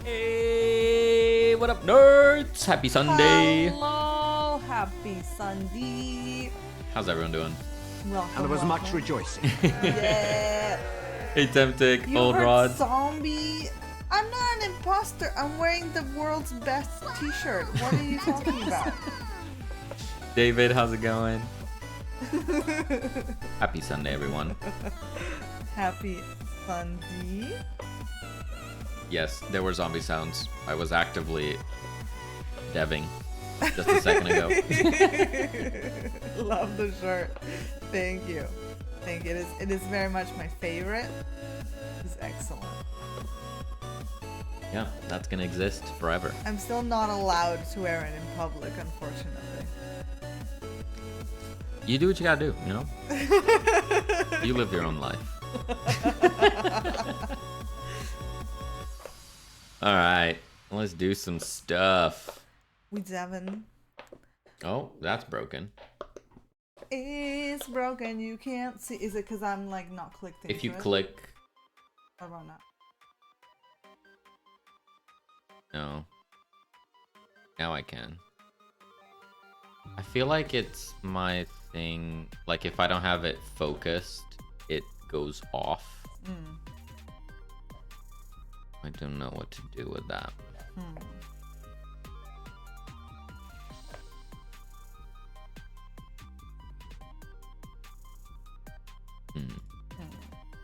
Hey, what up, nerds? Happy Sunday. Hello, happy Sunday. How's everyone doing? Welcome, And there was much rejoicing. Yeah. Hey, Temptic, You Old heard Rod. zombie? I'm not an imposter. I'm wearing the world's best t-shirt. What are you talking about? David, how's it going? Happy Sunday, everyone. Happy Sunday. Yes, there were zombie sounds. I was actively deving just a second ago. Love the shirt. Thank you. Thank you. It is very much my favorite. It's excellent. Yeah, that's gonna exist forever. I'm still not allowed to wear it in public, unfortunately. You do what you gotta do, you know? You live your own life. Alright, let's do some stuff. With Devin. Oh, that's broken. It's broken, you can't see. Is it because I'm like not clicked into If you it? click... Or about not? No. Now I can. I feel like it's my thing. Like if I don't have it focused, it goes off. Mm. I don't know what to do with that.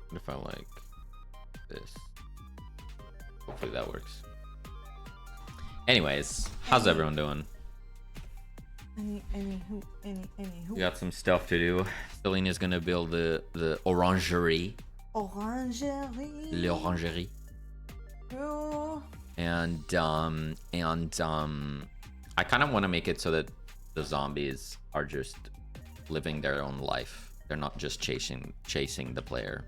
What if I like this? Hopefully that works. Anyways, how's everyone doing? Anywho. We got some stuff to do. Selena's gonna build the orangerie. Orangerie. L'orangerie. Oh. And I kind of want to make it so that the zombies are just living their own life. They're not just chasing the player.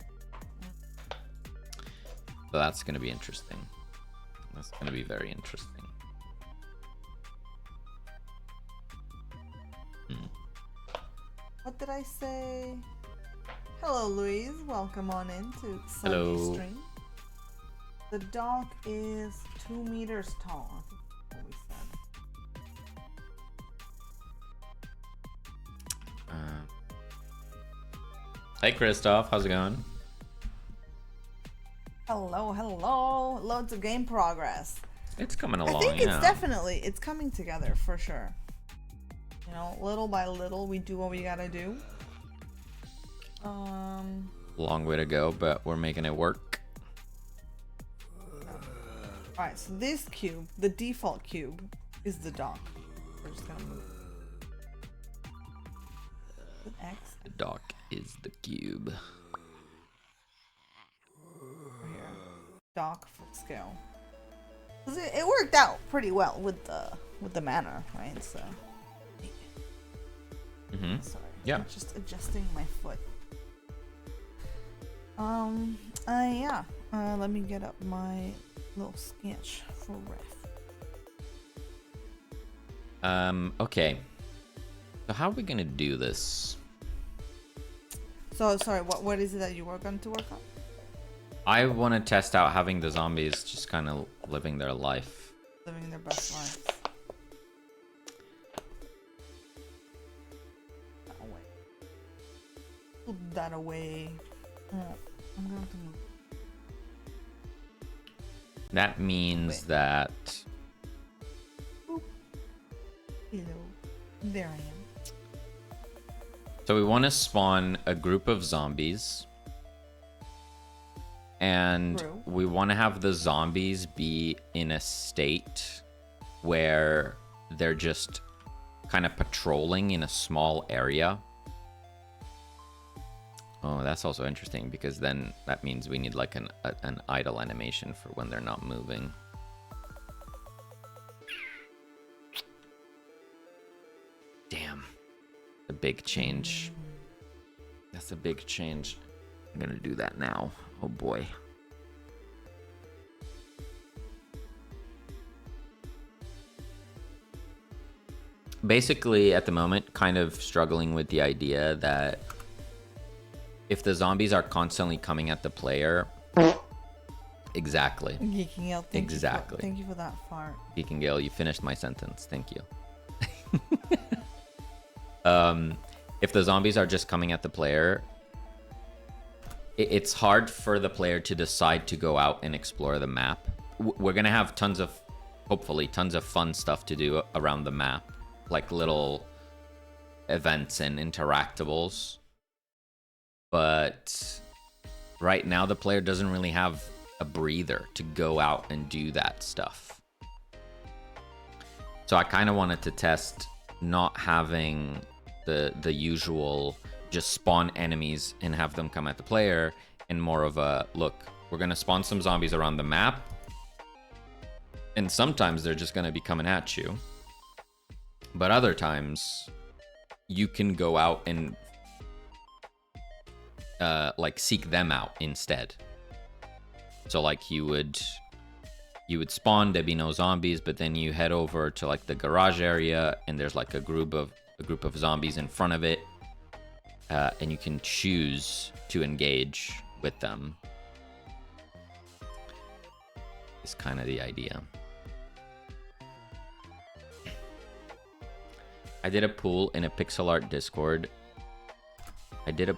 So that's gonna be interesting. That's gonna be very interesting. What did I say? Hello, Louise. Welcome on in to Sunday Hello. stream. The dog is 2 meters tall. I think that's what we said. Hey, Christoph, how's it going? Hello. Loads of game progress. It's coming along. I think yeah. it's coming together for sure. You know, little by little, we do what we gotta do. Long way to go, but we're making it work. Alright, so this cube, the default cube, is the dock. We're just gonna move the X The dock is the cube. over here. Dock full scale. 'Cause it worked out pretty well with the manor, right? So sorry. Yeah. I'm just adjusting my foot. Yeah. Let me get up my little sketch for ref. Okay. So how are we gonna do this? So sorry, what is it that you were going to work on? I want to test out having the zombies just kind of living their life. Living their best lives. That away. Put that away. I'm going to move. That means that There I am. So we want to spawn a group of zombies. And True. we want to have the zombies be in a state where they're just kind of patrolling in a small area. Oh, that's also interesting because then that means we need like an idle animation for when they're not moving. Damn. A big change. That's a big change. I'm gonna do that now. Oh boy. Basically, at the moment, kind of struggling with the idea that if the zombies are constantly coming at the player... Exactly. Geeking out. Exactly. Thank you for that fart. Geeking Gale, you finished my sentence. Thank you. If the zombies are just coming at the player, it's hard for the player to decide to go out and explore the map. We're gonna have hopefully tons of fun stuff to do around the map, like little events and interactables. But right now the player doesn't really have a breather to go out and do that stuff. So I kind of wanted to test not having the usual just spawn enemies and have them come at the player, and more of a, look, we're going to spawn some zombies around the map, and sometimes they're just going to be coming at you, but other times you can go out and like seek them out instead. So like you would spawn, there'd be no zombies, but then you head over to like the garage area and there's like a group of zombies in front of it. And you can choose to engage with them. Is kind of the idea. I did a poll in a pixel art Discord. I did a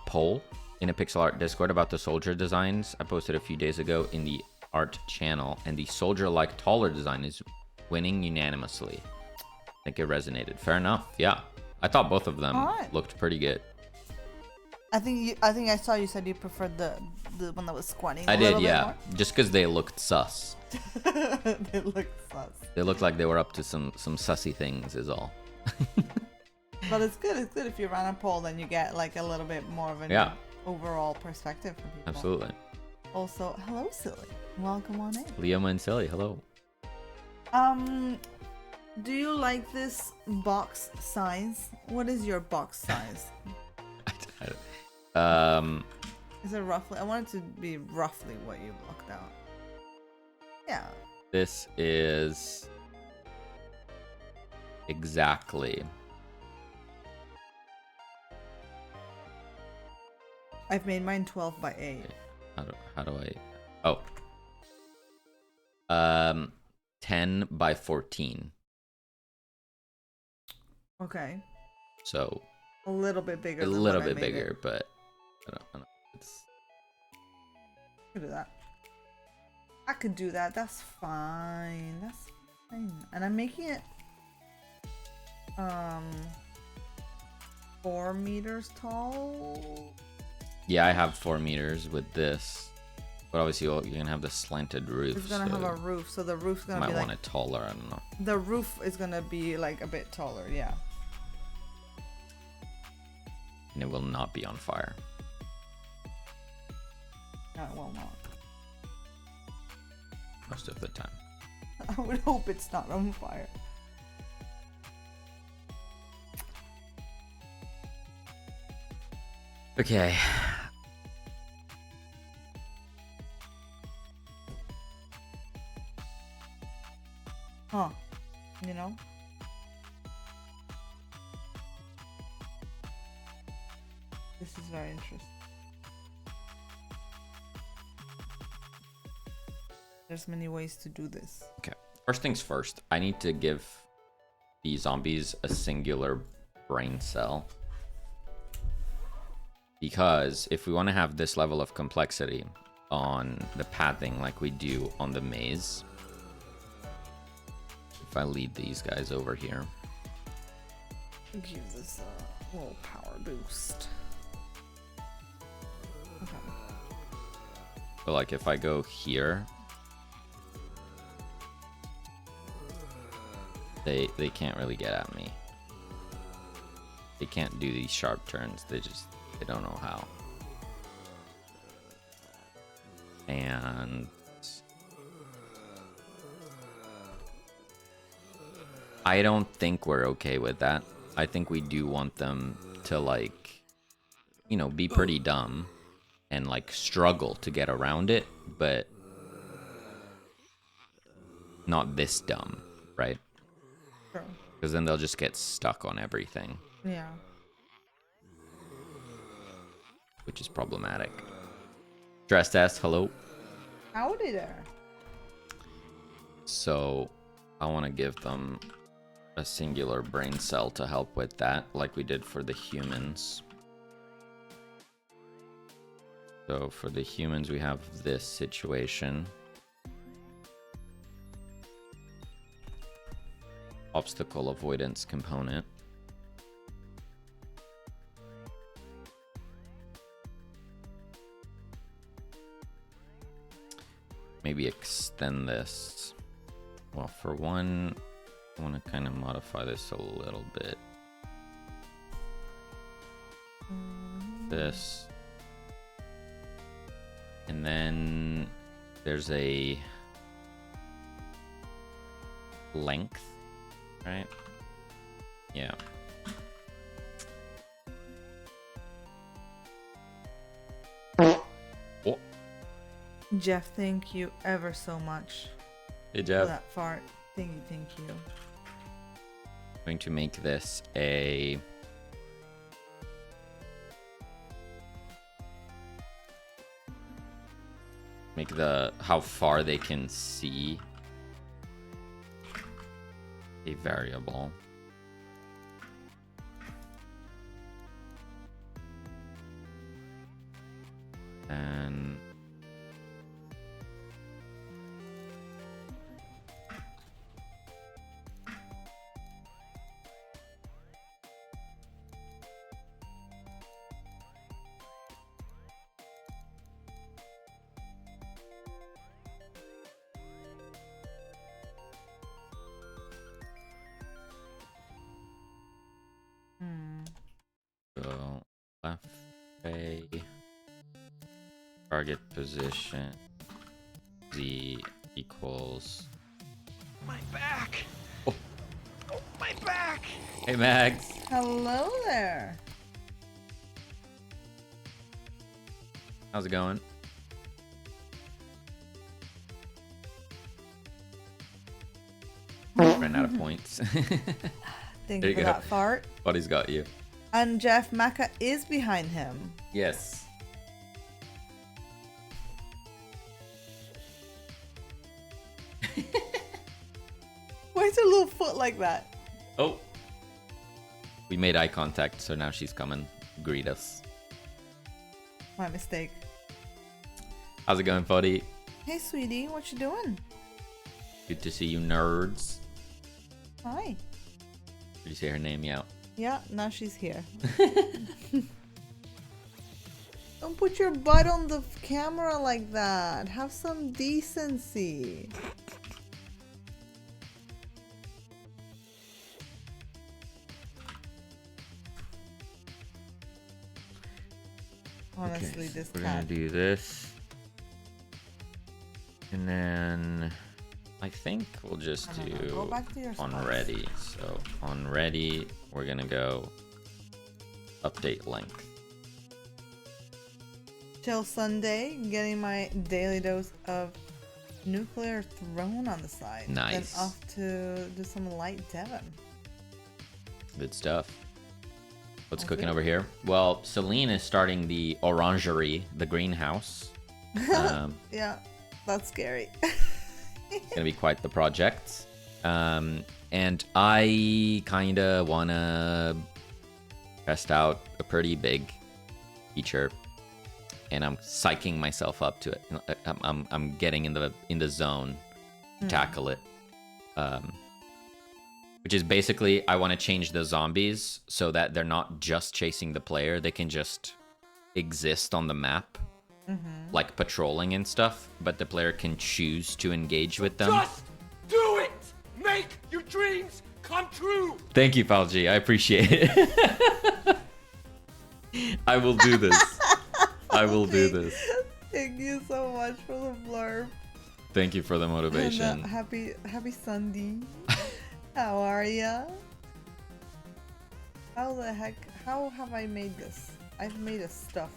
poll in a pixel art Discord about the soldier designs I posted a few days ago in the art channel, and the soldier-like taller design is winning unanimously. I think it resonated. Fair enough. Yeah. I thought both of them looked pretty good. I think I saw you said you preferred the one that was squatting. I did, yeah. Just because they looked sus. They looked sus. They looked like they were up to some sussy things, is all. But it's good. It's good if you run a poll, then you get like a little bit more of an overall perspective from people. Absolutely. Also, hello, Silly. Welcome on in. Liam and Silly, hello. Do you like this box size? What is your box size? Is it roughly? I want it to be roughly what you looked out. Yeah. This is exactly. I've made mine 12 by 8. How do I? Oh. 10 by 14. Okay. So. A little bit bigger. A little bit bigger, but I don't. It's. I could do that. I could do that. That's fine. That's fine. And I'm making it 4 meters tall. Yeah, I have 4 meters with this, but obviously you're gonna have the slanted roof. It's gonna have a roof, so the roof's gonna be like. Might want it taller. I don't know. The roof is gonna be like a bit taller, yeah. And it will not be on fire. No, it will not. Most of the time. I would hope it's not on fire. Okay. Huh. You know? This is very interesting. There's many ways to do this. Okay. First things first, I need to give the zombies a singular brain cell. Because if we want to have this level of complexity on the pathing like we do on the maze, if I lead these guys over here, give this a little power boost. Okay. But like if I go here, they can't really get at me. They can't do these sharp turns. They don't know how. And I don't think we're okay with that. I think we do want them to, like, you know, be pretty dumb and like struggle to get around it, but not this dumb, right? Sure. Because then they'll just get stuck on everything, Yeah. which is problematic. Stress test, hello. Howdy there. So I want to give them a singular brain cell to help with that, like we did for the humans. So for the humans, we have this situation. Obstacle avoidance component. Maybe extend this. Well, for one, I want to kind of modify this a little bit. This. And then there's a length, right? Yeah. Oh. Jeff, thank you ever so much Hey, for Jeff. that fart. Thank you. Going to make this a make the how far they can see a variable. And so left A target position Z equals My back! Oh. Oh, my back! Hey Mags. Hello there. How's it going? Ran out of points. Thank There you you for go. that fart. Buddy's got you. And Jeff Maka is behind him. Yes. Why is her little foot like that? Oh. We made eye contact, so now she's coming. Greet us. My mistake. How's it going, buddy? Hey, sweetie, what you doing? Good to see you, nerds. Hi. Did you say her name? Yeah. Yeah, now she's here. Don't put your butt on the camera like that. Have some decency. Honestly, Okay, this we're cat. gonna do this. And then I think we'll just No, no, do go back to your on spots. ready. So on ready, we're gonna go update length. Till Sunday, getting my daily dose of nuclear throne on the side. Nice. Then off to do some light Devon. Good stuff. What's Okay. cooking over here? Well, Celine is starting the orangery, the greenhouse. Yeah, that's scary. It's gonna be quite the project. And I kinda wanna test out a pretty big feature, and I'm psyching myself up to it. I'm getting in the zone to tackle it. which is basically I want to change the zombies so that they're not just chasing the player. They can just exist on the map, like patrolling and stuff, but the player can choose to engage with them. Just do it! Make your dreams come true! Thank you, Palji. I appreciate it. I will do this. I will do this. Thank you so much for the blurb. Thank you for the motivation. And, happy Sunday. How are ya? How the heck? How have I made this? I've made a stuff.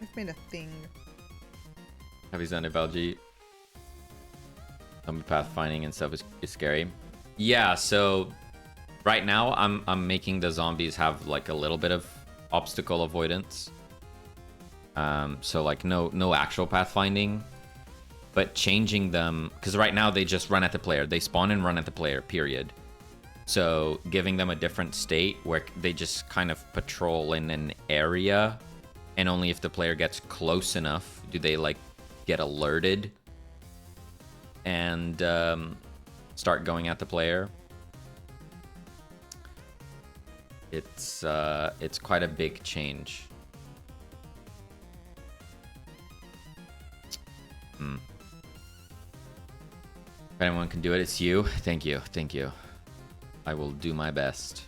I've made a thing. Happy Sunday, Palji. Zombie pathfinding and stuff is scary. Yeah, so right now I'm making the zombies have like a little bit of obstacle avoidance. So like no actual pathfinding, but changing them, because right now they just run at the player. They spawn and run at the player, period. So giving them a different state where they just kind of patrol in an area, and only if the player gets close enough do they like get alerted and start going at the player. It's quite a big change. If anyone can do it, it's you. Thank you. Thank you. I will do my best.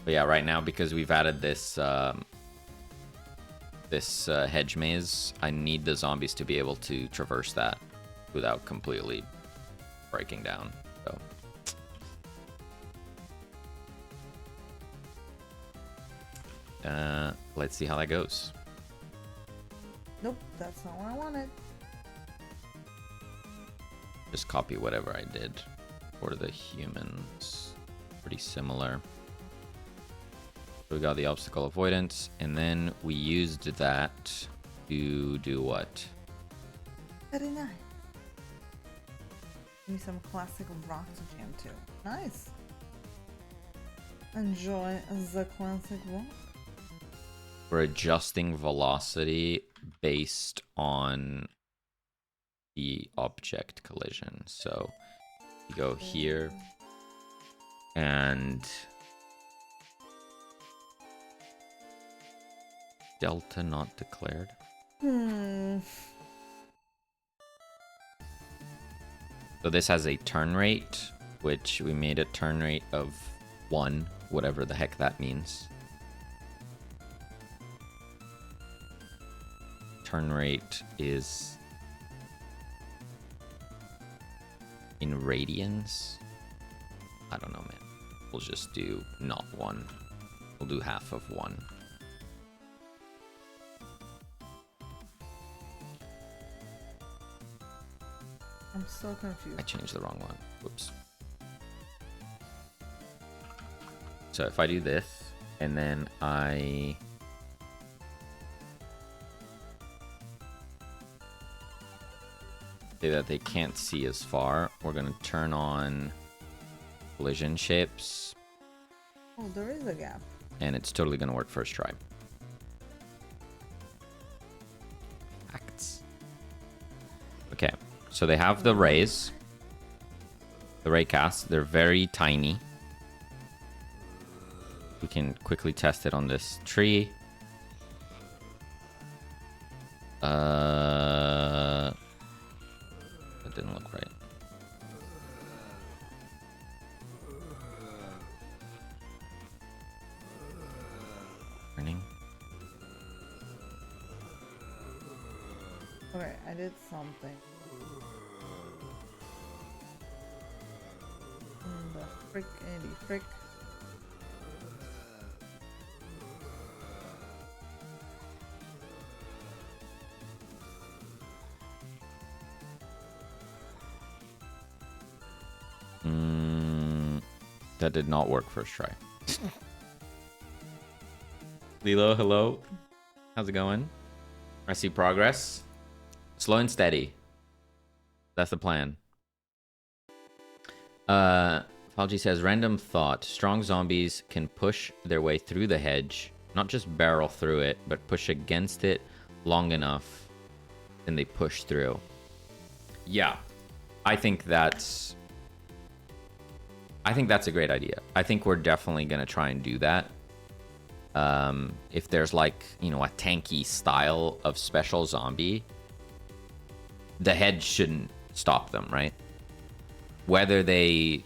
But yeah, right now, because we've added this hedge maze, I need the zombies to be able to traverse that without completely breaking down. So let's see how that goes. Nope, that's not what I wanted. Just copy whatever I did for the humans. Pretty similar. So we got the obstacle avoidance, and then we used that to do what? Very nice. Give me some classic rock to jam to. Nice. Enjoy the classic rock. We're adjusting velocity based on the object collision. So you go here and delta not declared. So this has a turn rate, which we made a turn rate of 1, whatever the heck that means. Turn rate is in radians. I don't know, man. We'll just do not 1. We'll do half of 1. I'm so confused. I changed the wrong one. Whoops. So if I do this, and then I say that they can't see as far, we're going to turn on collision shapes. Oh, there is a gap. And it's totally going to work first try. Acts. Okay, so they have the rays. The ray casts, they're very tiny. We can quickly test it on this tree. That didn't look right. Turning. Okay, I did something. The frick, Andy, frick. That did not work first try. Lilo, hello. How's it going? I see progress. Slow and steady. That's the plan. Falgi says, random thought. Strong zombies can push their way through the hedge. Not just barrel through it, but push against it long enough then they push through. Yeah, I think that's a great idea. I think we're definitely gonna try and do that. If there's like, you know, a tanky style of special zombie, the head shouldn't stop them, right? Whether they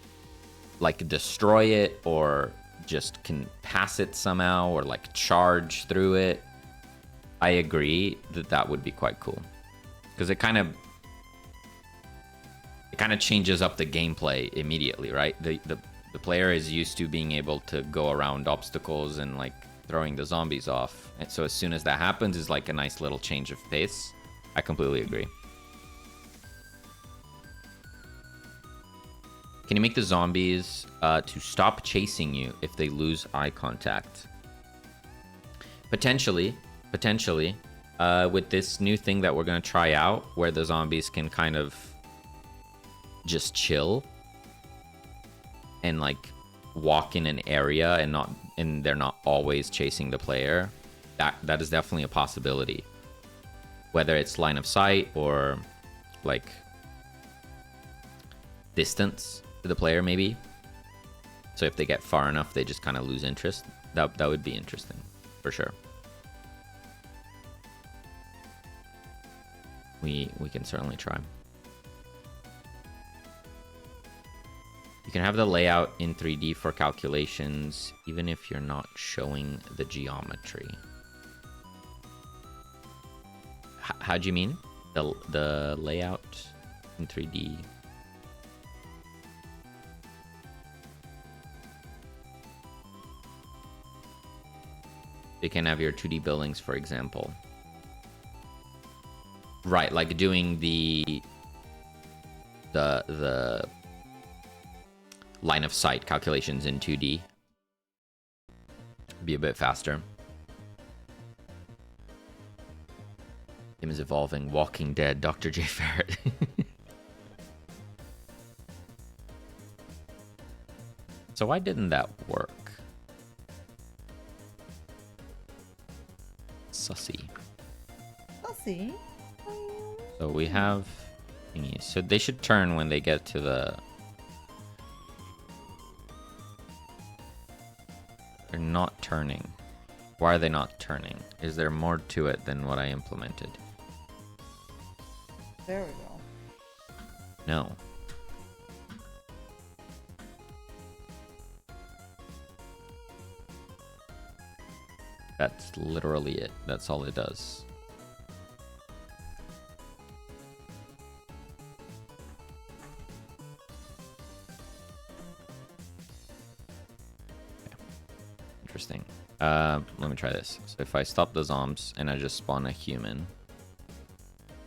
like destroy it or just can pass it somehow or like charge through it, I agree that would be quite cool, because it kind of changes up the gameplay immediately, right? The player is used to being able to go around obstacles and like throwing the zombies off, and so as soon as that happens, is like a nice little change of pace. I completely agree. Can you make the zombies to stop chasing you if they lose eye contact? Potentially. With this new thing that we're going to try out, where the zombies can kind of just chill and like walk in an area and they're not always chasing the player. That is definitely a possibility. Whether it's line of sight or like distance to the player, maybe. So if they get far enough, they just kind of lose interest. That would be interesting for sure. We can certainly try. You can have the layout in 3D for calculations, even if you're not showing the geometry. How do you mean? The layout in 3D? You can have your 2D buildings, for example. Right, like doing the line of sight calculations in 2D. Be a bit faster. Game is evolving. Walking Dead. Dr. J. Ferret. So why didn't that work? Sussy. Sussy? So we have thingies. So they should turn when they get to the... They're not turning. Why are they not turning? Is there more to it than what I implemented? There we go. No. That's literally it. That's all it does. Interesting. Let me try this. So if I stop the zombies and I just spawn a human,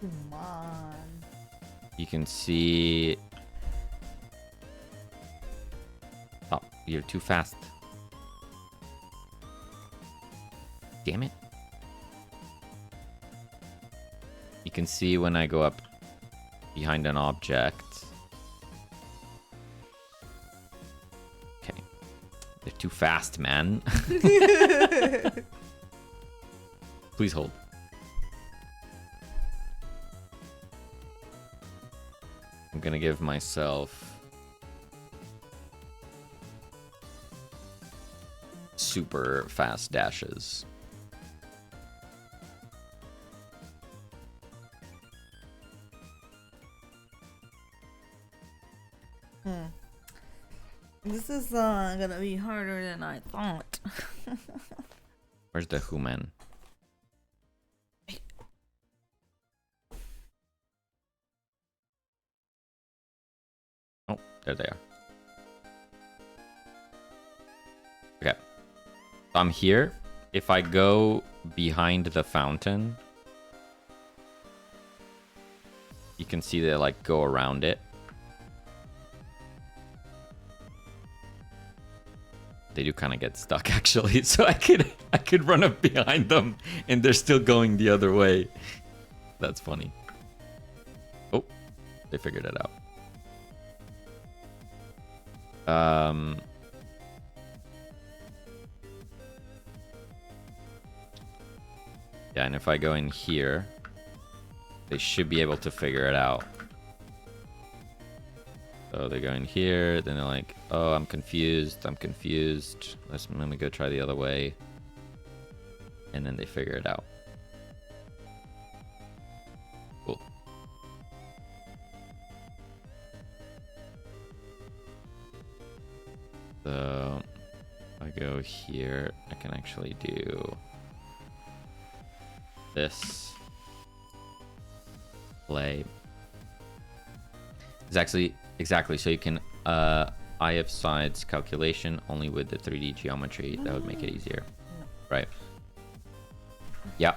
Come on. you can see... Oh, you're too fast. Damn it. You can see when I go up behind an object. Okay. They're too fast, man. Please hold. I'm gonna give myself super fast dashes. This is gonna be harder than I thought. Where's the human? Oh, there they are. Okay. So I'm here. If I go behind the fountain, you can see they like go around it. They do kind of get stuck actually, so I could run up behind them and they're still going the other way. That's funny. Oh, they figured it out. Yeah, and if I go in here, They should be able to figure it out. So they go in here, then they're like, oh, I'm confused. Let me go try the other way. And then they figure it out. Cool. So if I go here, I can actually do this. Play. Exactly. So you can eye of sides calculation only with the 3D geometry. That would make it easier. Right. Yeah.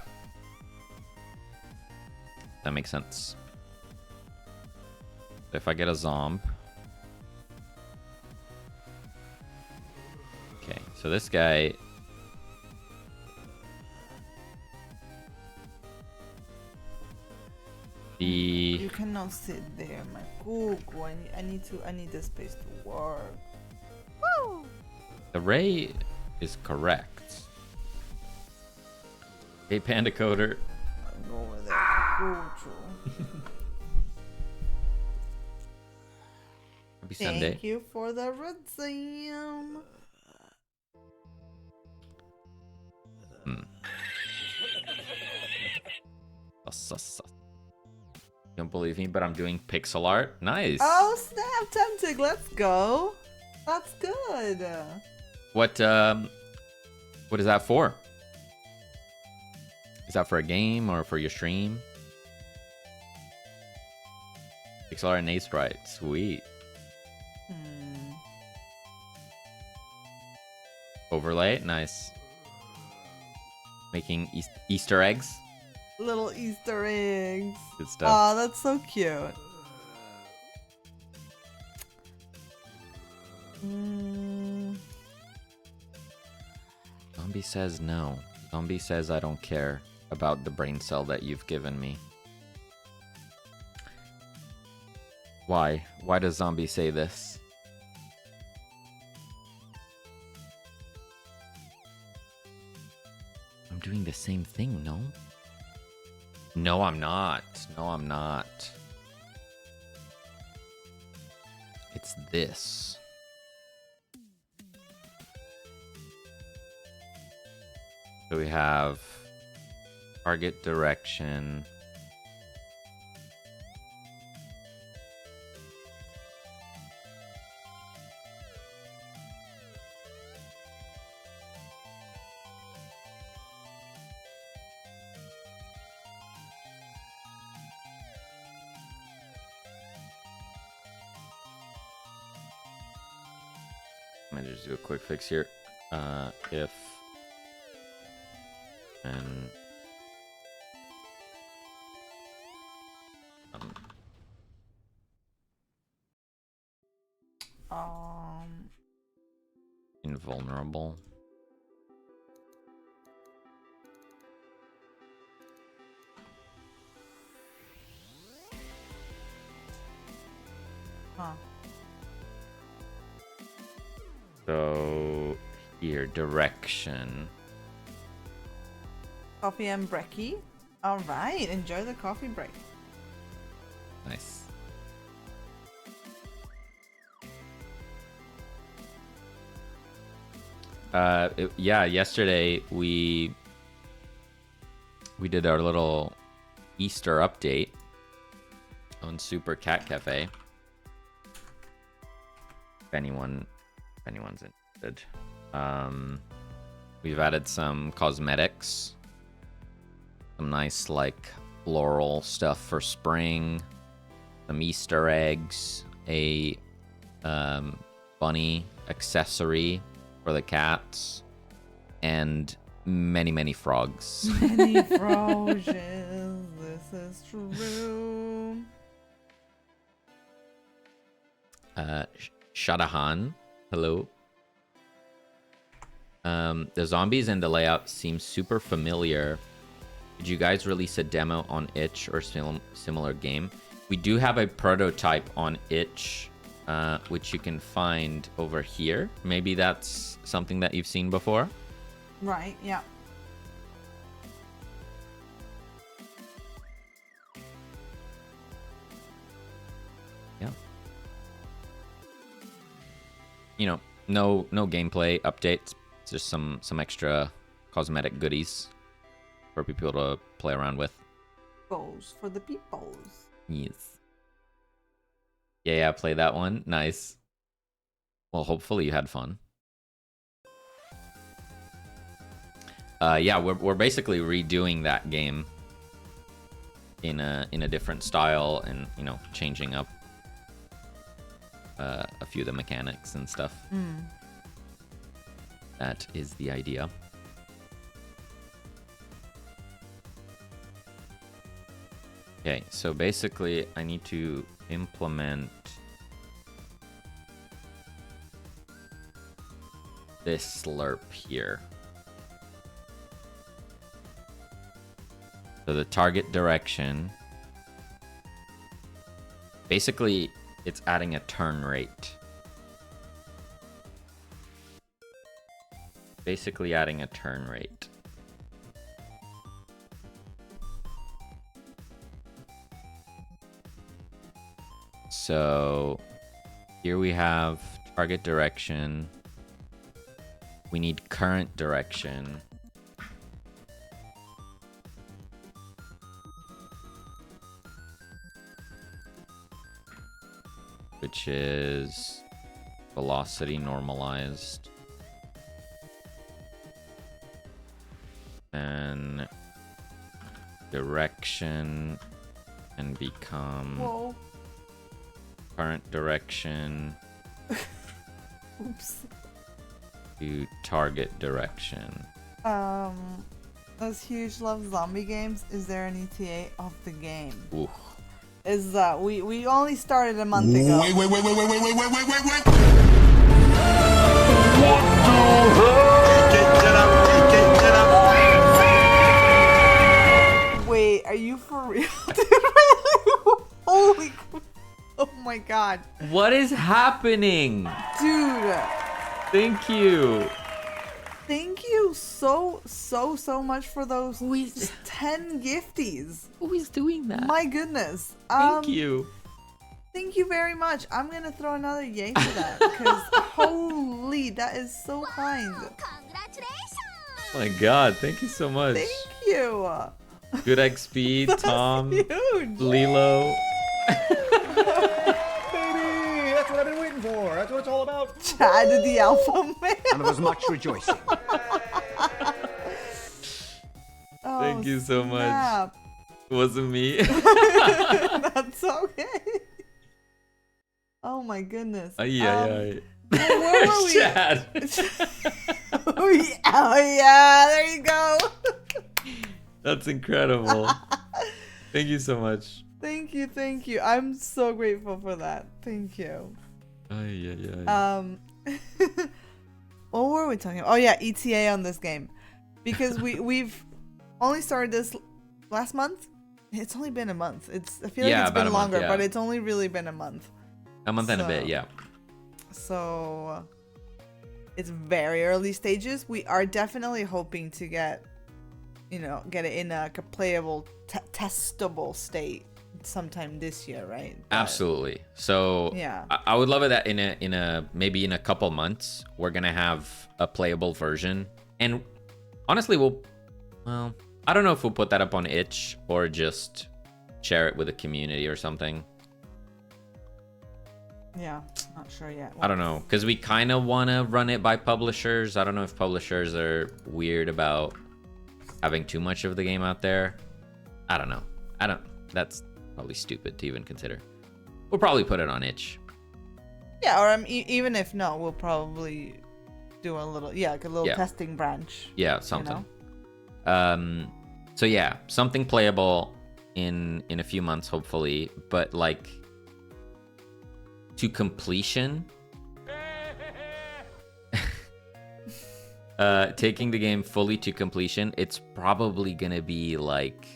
That makes sense. If I get a zomb. Okay, so this guy. You cannot sit there, my Google. I need this space to work. Woo! The ray is correct. Hey, Panda Coder. I'm over there, Google. Happy Sunday. Thank you for the red zam. Don't believe me, but I'm doing pixel art. Nice. Oh snap, Tempting, let's go. That's good. What is that for? Is that for a game or for your stream? Pixel art and Ace Sprite. Sweet. Overlay. Nice. Making Easter eggs. Little Easter eggs. Good stuff. Oh, that's so cute. Zombie says no. Zombie says I don't care about the brain cell that you've given me. Why? Why does Zombie say this? I'm doing the same thing, no? No, I'm not. No, I'm not. It's this. So we have target direction. Let me just do a quick fix here. If and invulnerable. Huh. So here, direction. Coffee and brekkie. All right, enjoy the coffee break. Nice. Yeah, yesterday we did our little Easter update on Super Cat Cafe. If anyone's interested. We've added some cosmetics. Some nice like floral stuff for spring. Some Easter eggs. A bunny accessory for the cats. And many frogs. Many frogs. This is true. Shadahan. Hello. The zombies and the layout seem super familiar. Did you guys release a demo on itch or similar game? We do have a prototype on itch, which you can find over here. Maybe that's something that you've seen before. Right, yeah. you know, no gameplay updates. It's just some extra cosmetic goodies for people to play around with. Goals for the peoples. Yes. Yeah, play that one. Nice. Well, hopefully you had fun. Yeah, we're basically redoing that game in a different style, and you know, changing up a few of the mechanics and stuff. That is the idea. Okay, so basically I need to implement this slurp here. So the target direction, basically it's adding a turn rate. Basically adding a turn rate. So here we have target direction. We need current direction. Which is velocity normalized. And direction can become Whoa. current direction Oops. to target direction. As huge love zombie games, is there an ETA of the game? Ooh. Is we only started a month ago. Wait. Wait, are you for real? Dude, holy, oh my god. What is happening? Dude, Thank you. thank you so much for those 10 gifties. Who is doing that? My goodness. Thank you. Thank you very much. I'm gonna throw another yay for that because holy, that is so kind. Oh my god, thank you so much. Thank you. Good XP, Tom, Huge. Lilo. Baby, that's what I've been waiting for. That's what it's all about. Chad the alpha man. And there was much rejoicing. Oh, Thank you so much. snap. It wasn't me. That's okay. Oh my goodness. Yeah. Where were we? Chad. Oh yeah, there you go. That's incredible. Thank you so much. Thank you. I'm so grateful for that. Thank you. What were we talking about? Oh yeah, ETA on this game. Because we've only started this last month. It's only been a month. I feel like it's about been a month, longer, yeah. but it's only really been a month. A month and a bit, yeah. So it's very early stages. We are definitely hoping to get it in a playable, testable state sometime this year, right? But, Absolutely. So yeah. I would love it that in a maybe in a couple months we're gonna have a playable version. And honestly, I don't know if we'll put that up on itch or just share it with the community or something. Yeah, not sure yet. I don't know, because we kind of want to run it by publishers. I don't know if publishers are weird about having too much of the game out there. I don't know. That's probably stupid to even consider. We'll probably put it on itch. Yeah, or even if not, we'll probably do a little, like a little testing branch. Yeah, something. So yeah, something playable in a few months, hopefully, but like to completion. Taking the game fully to completion, it's probably gonna be like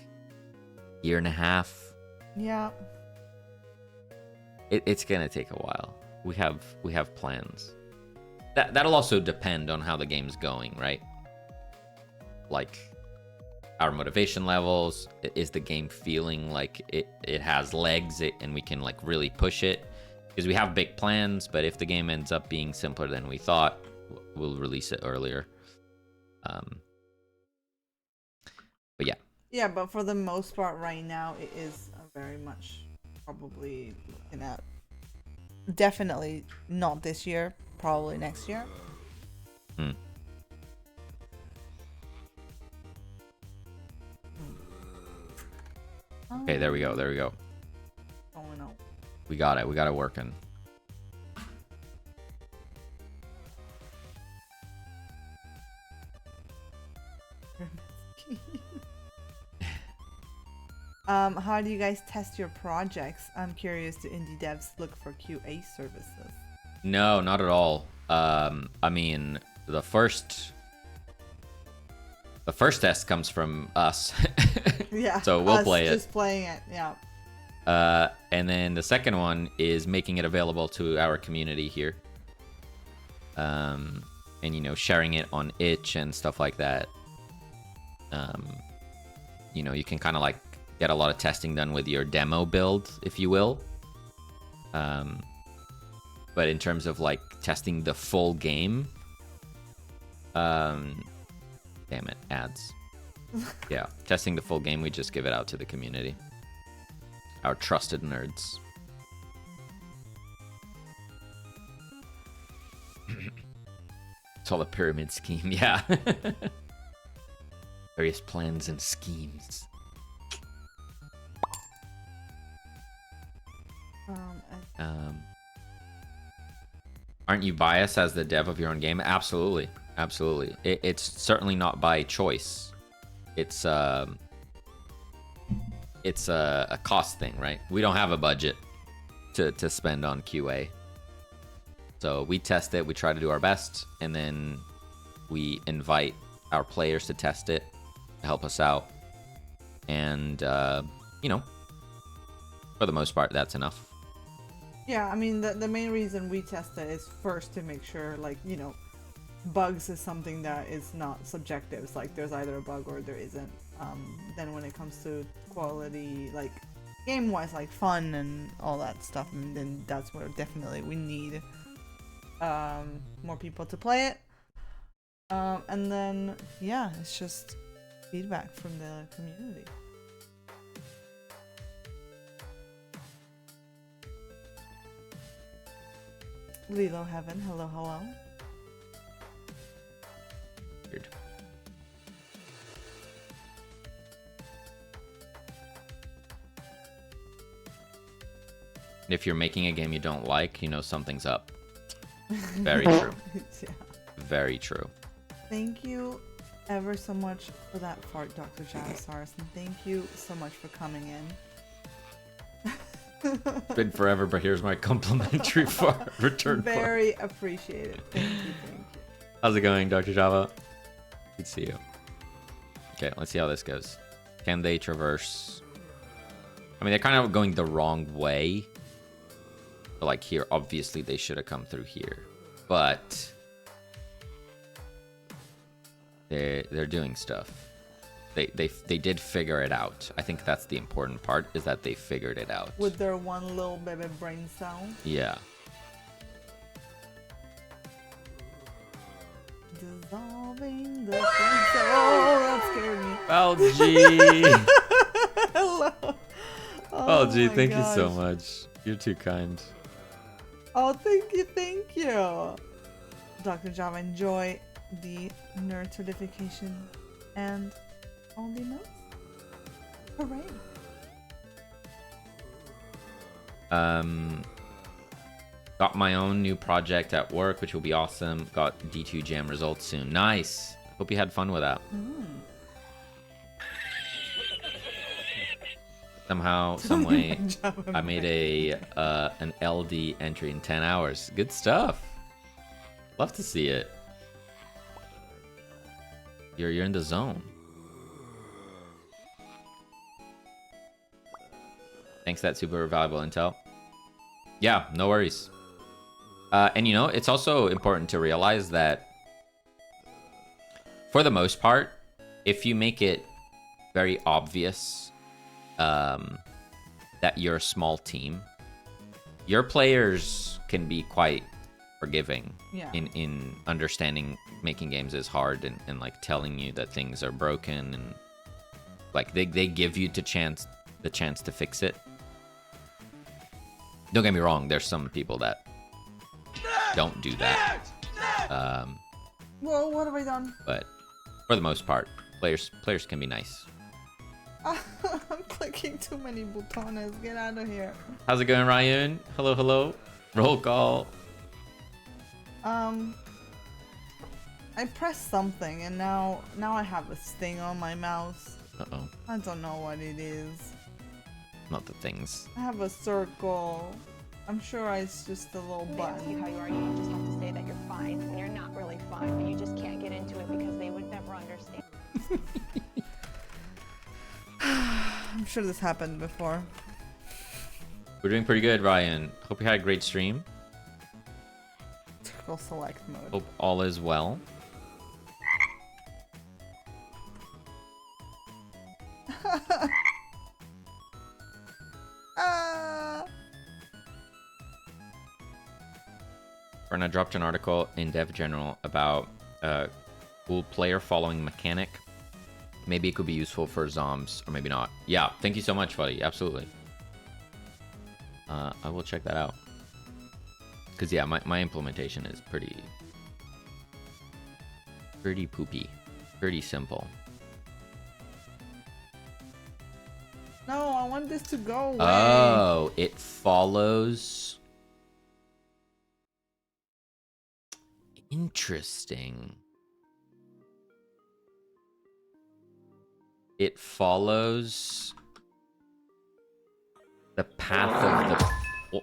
year and a half. Yeah. It's gonna take a while. We have plans. That'll also depend on how the game's going, right? Like our motivation levels. Is the game feeling like it has legs and we can like really push it? Because we have big plans, but if the game ends up being simpler than we thought, we'll release it earlier. But yeah. Yeah, but for the most part right now, it is very much probably looking at definitely not this year, probably next year. Okay, there we go. There we go. Going out. We got it. We got it working. How do you guys test your projects? I'm curious. Do indie devs look for QA services? No, not at all. I mean, the first test comes from us. Yeah. So we'll play it. Just playing it. Yeah. And then the second one is making it available to our community here. And you know, sharing it on itch and stuff like that. You know, you can kind of like get a lot of testing done with your demo build, if you will. But in terms of like testing the full game, damn it, ads. Yeah, testing the full game, we just give it out to the community. Our trusted nerds. It's all a pyramid scheme, yeah. Various plans and schemes. Aren't you biased as the dev of your own game? Absolutely, absolutely. It's certainly not by choice. It's a cost thing, right? We don't have a budget to spend on QA, so we test it. We try to do our best, and then we invite our players to test it, to help us out, and you know, for the most part, that's enough. Yeah, I mean, the main reason we test it is first to make sure, like, you know, bugs is something that is not subjective. It's like there's either a bug or there isn't. Then when it comes to quality, like game-wise, like fun and all that stuff, and then that's where definitely we need more people to play it. And then, yeah, it's just feedback from the community. Lilo Heaven, hello, hello. Weird. If you're making a game you don't like, you know something's up. Very true. Yeah. Very true. Thank you ever so much for that fart, Dr. Javasaurus, and thank you so much for coming in. Been forever, but here's my complimentary return. Very appreciated. Thank you, thank you. How's it going, Dr. Java? Good to see you. Okay, let's see how this goes. Can they traverse? I mean, they're kind of going the wrong way. But like here, obviously they should have come through here. But they're doing stuff. They did figure it out. I think that's the important part, is that they figured it out. With their one little baby brain cell. Yeah. Dissolving the brain cell. Oh, that scared me. Well, gee. Hello. Oh, gee, my thank you so gosh. much. You're too kind. Oh, thank you, thank you. Dr. Java, enjoy the nerd certification and all the notes. Hooray. Got my own new project at work, which will be awesome. Got D2 Jam results soon. Nice. Hope you had fun with that. Somehow, some way, I made an LD entry in 10 hours. Good stuff. Love to see it. You're in the zone. Thanks, that super valuable intel. Yeah, no worries. And you know, it's also important to realize that for the most part, if you make it very obvious that you're a small team, your players can be quite forgiving. Yeah. In understanding making games is hard and like telling you that things are broken, and like they give you the chance to fix it. Don't get me wrong, there's some people that don't do that. Whoa, what have I done? But for the most part, players can be nice. I'm clicking too many buttons. Get out of here. How's it going, Ryan? Hello. Roll call. I pressed something and now I have a sting on my mouse. Uh-oh. I don't know what it is. Not the things. I have a circle. I'm sure it's just a little They ask you button. how you are, you just have to say that you're fine when you're not really fine, but you just can't get into it because they would never understand. I'm sure this happened before. We're doing pretty good, Ryan. Hope you had a great stream. Circle select mode. Hope all is well. And I dropped an article in Dev General about a cool player following mechanic. Maybe it could be useful for Zombs, or maybe not. Yeah, thank you so much, buddy. Absolutely. I will check that out. Because, yeah, my implementation is pretty poopy. Pretty simple. No, I want this to go away. Oh, it follows... Interesting. It follows the path of the...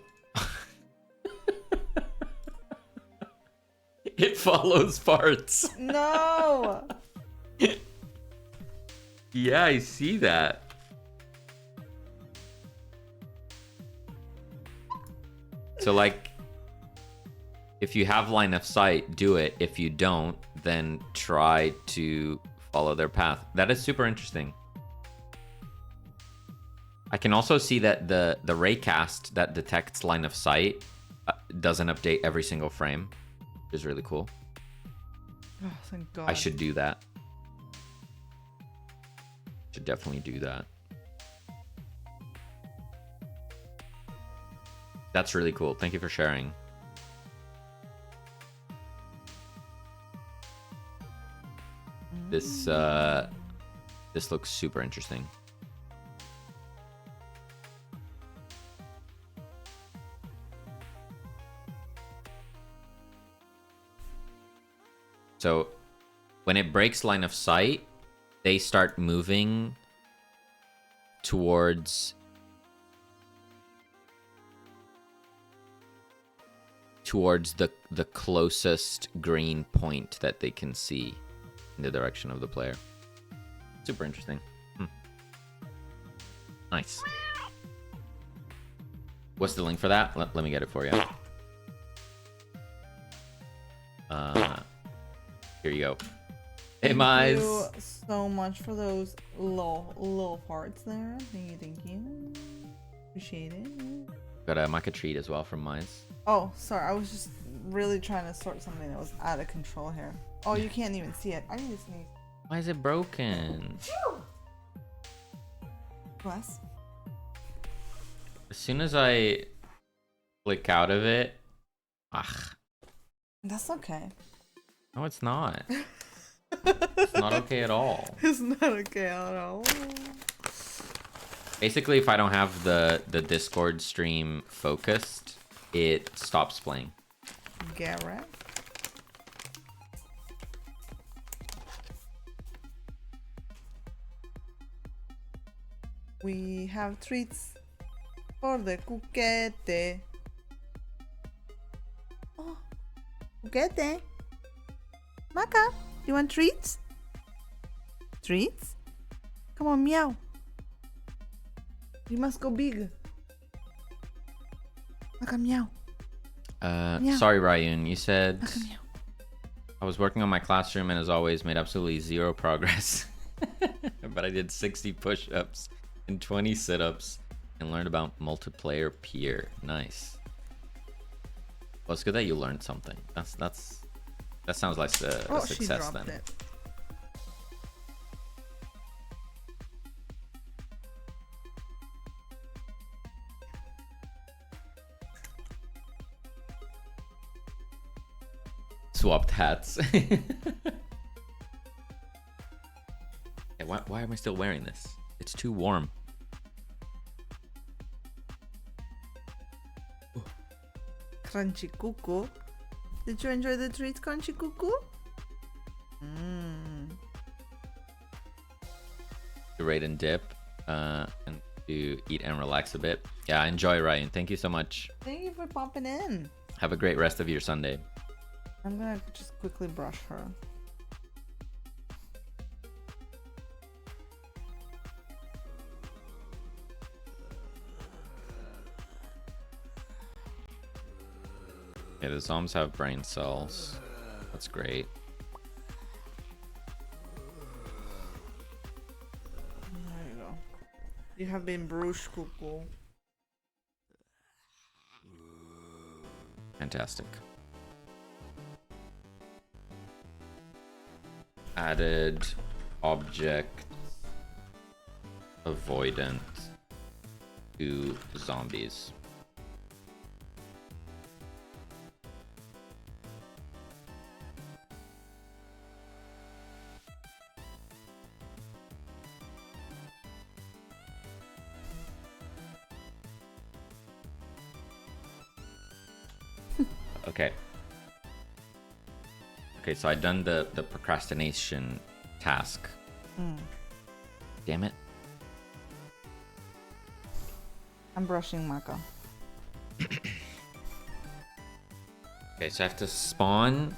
It follows parts. No! Yeah, I see that. So, like, if you have line of sight, do it. If you don't, then try to follow their path. That is super interesting. I can also see that the raycast that detects line of sight doesn't update every single frame, which is really cool. Oh, thank God. I should do that. Should definitely do that. That's really cool. Thank you for sharing. This looks super interesting. So when it breaks line of sight, they start moving towards the closest green point that they can see in the direction of the player. Super interesting. Nice. What's the link for that? Let me get it for you. Here you go. Hey, Thank you Mize. so much for those little parts there. Thank you. Appreciate it. Got a maca treat as well from Mize. Oh, sorry. I was just really trying to sort something that was out of control here. Oh, you can't even see it. I need to sneeze. Why is it broken? Bless. As soon as I click out of it, That's okay. no, it's not. It's not okay at all. It's not okay at all. Basically, if I don't have the Discord stream focused, it stops playing. Garrett. We have treats for the cuquete. Oh, cuquete. Maca, you want treats? Treats? Come on, meow. You must go big. Maca, meow. Meow. Sorry, Ryun. You said Maca, meow. I was working on my classroom and as always made absolutely zero progress. But I did 60 push-ups and 20 sit-ups and learned about multiplayer peer. Nice. Well, it's good that you learned something. That sounds like a Oh, she success dropped then. it. Swapped hats. Hey, why am I still wearing this? It's too warm. Crunchy Cuckoo. Did you enjoy the treat, Crunchy Cuckoo? To rate and dip, and to eat and relax a bit. Yeah, enjoy, Ryan. Thank you so much. Thank you for popping in. Have a great rest of your Sunday. I'm gonna just quickly brush her. Yeah, the zombies have brain cells. That's great. There you go. You have been bruised, Cuckoo. Fantastic. Added object avoidant to zombies. Okay. Okay, so I done the procrastination task. Damn it. I'm brushing Maka. Okay, so I have to spawn.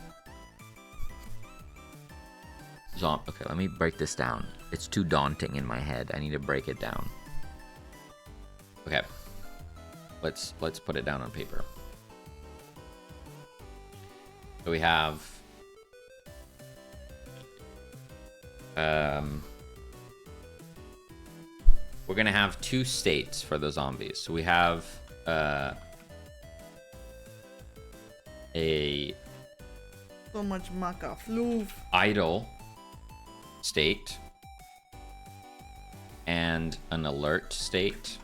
Okay, let me break this down. It's too daunting in my head. I need to break it down. Okay. Let's put it down on paper. So we have we're gonna have two states for the zombies. So we have a So much Maka. Floof. idle state and an alert state.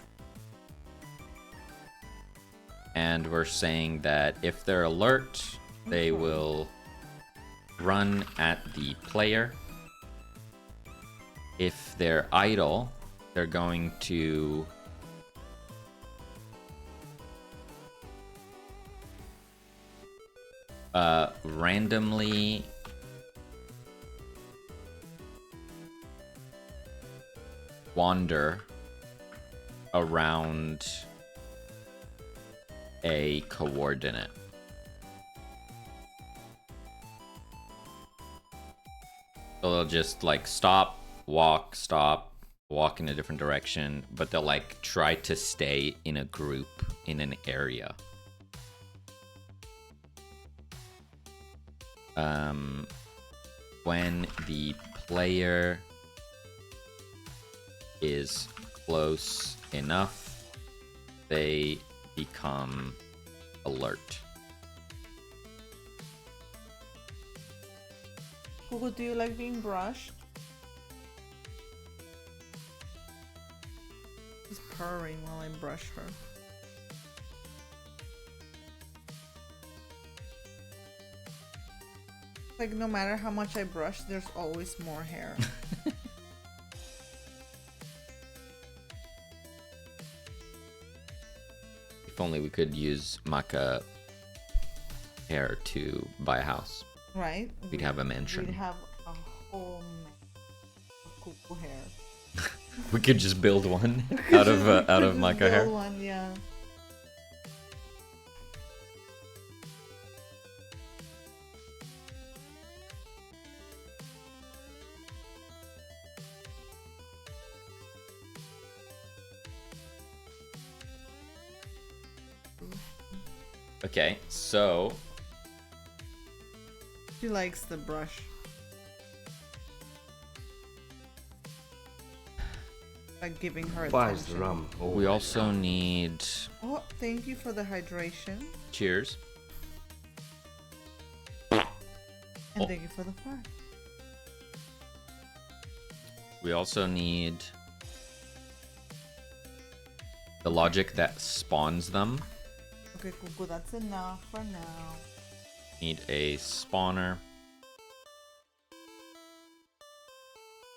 And we're saying that if they're alert, they will run at the player. If they're idle, they're going to randomly wander around a coordinate. So they'll just like stop, walk in a different direction, but they'll like try to stay in a group in an area. When the player is close enough, they become alert. Cuckoo, do you like being brushed? She's purring while I brush her. Like, no matter how much I brush, there's always more hair. If only we could use Maka hair to buy a house. Right? We'd have a mansion. We'd have a whole of Cuckoo hair. We could just build one out of Maka hair. Build one, yeah. Okay, so She likes the brush. Like giving her Buys the attention. rum. we also need Oh, thank you for the hydration. cheers. And thank you for the flag. We also need the logic that spawns them. Okay, Cuckoo, that's enough for now. Need a spawner.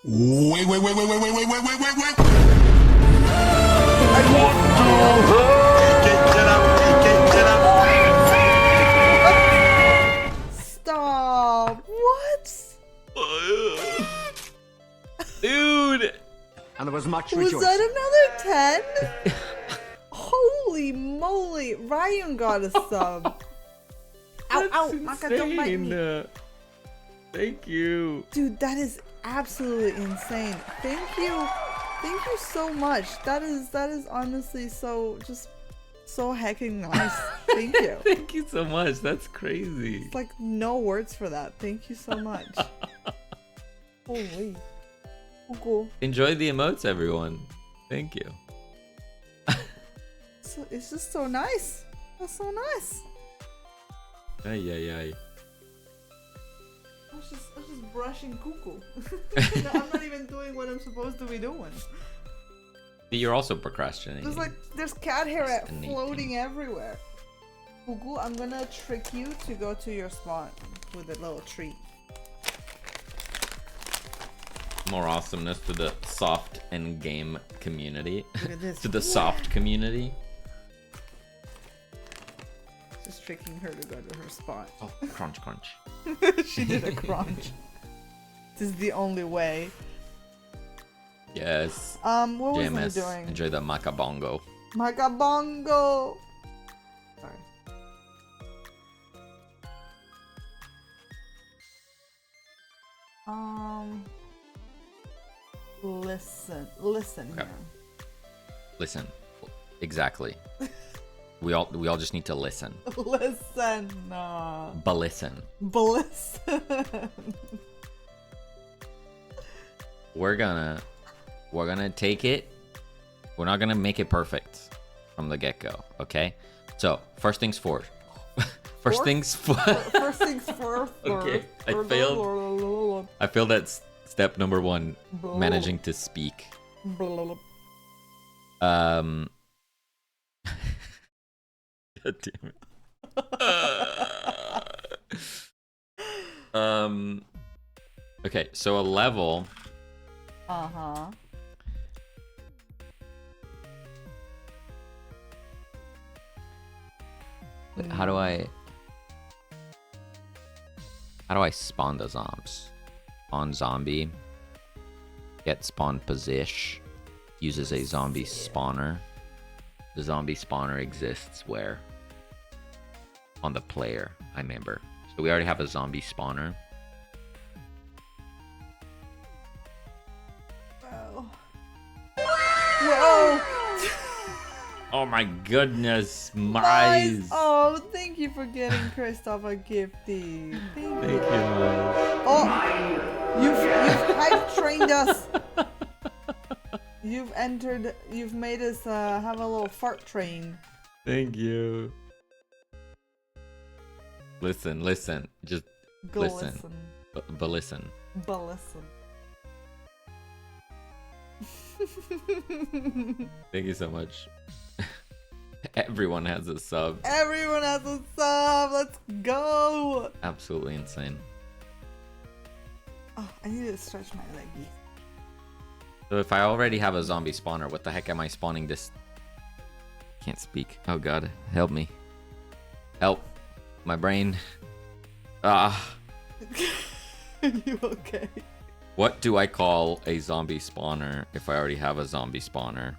Wait. Stop! What? Dude! And there was much Was rejoicing. that another 10? Holy moly! Ryan got a sub. Ow, ow! Maka, don't bite me. Thank you. Dude, that is absolutely insane. Thank you so much. That is honestly so hecking nice. Thank you. Thank you so much. That's crazy. It's like no words for that. Thank you so much. Holy. Cool. Enjoy the emotes, everyone. Thank you. So it's just so nice. That's so nice. Ay. I was just brushing cuckoo. I'm not even doing what I'm supposed to be doing. You're also procrastinating. There's cat hair Procrastinating. floating everywhere. Cuckoo, I'm gonna trick you to go to your spot with a little treat. More awesomeness to the soft end game community. Look at this. To the soft community. Just tricking her to go to her spot. Oh, crunch. She did a crunch. This is the only way. Yes. What was I JMS, doing? enjoy the macabongo. Macabongo. Sorry. Listen Okay. here. Listen. Exactly. We all just need to listen. Listen. But listen. Listen. We're gonna take it. We're not gonna make it perfect from the get-go, okay? So first things first. First things first. First things first. Okay, I failed. I failed at step number 1, managing to speak. God damn it. Okay, so a level. Uh-huh. How do I spawn the zombs? On zombie. Get spawn position. Uses a zombie spawner. The zombie spawner exists where? On the player, I remember. So we already have a zombie spawner. Whoa. Oh my goodness, my Nice. eyes. Oh, thank you for getting Christoph a gifty. Thank Thank you. you, Miles. Oh, you've hype trained us. You've made us have a little fart train. Thank you. Listen. Just Go listen. But listen. But listen. Thank you so much. Everyone has a sub. Everyone has a sub. Let's go. Absolutely insane. Oh, I need to stretch my leggy. So if I already have a zombie spawner, what the heck am I spawning this? Can't speak. Oh god, help me. Help. My brain. Ah. Are you okay? What do I call a zombie spawner if I already have a zombie spawner?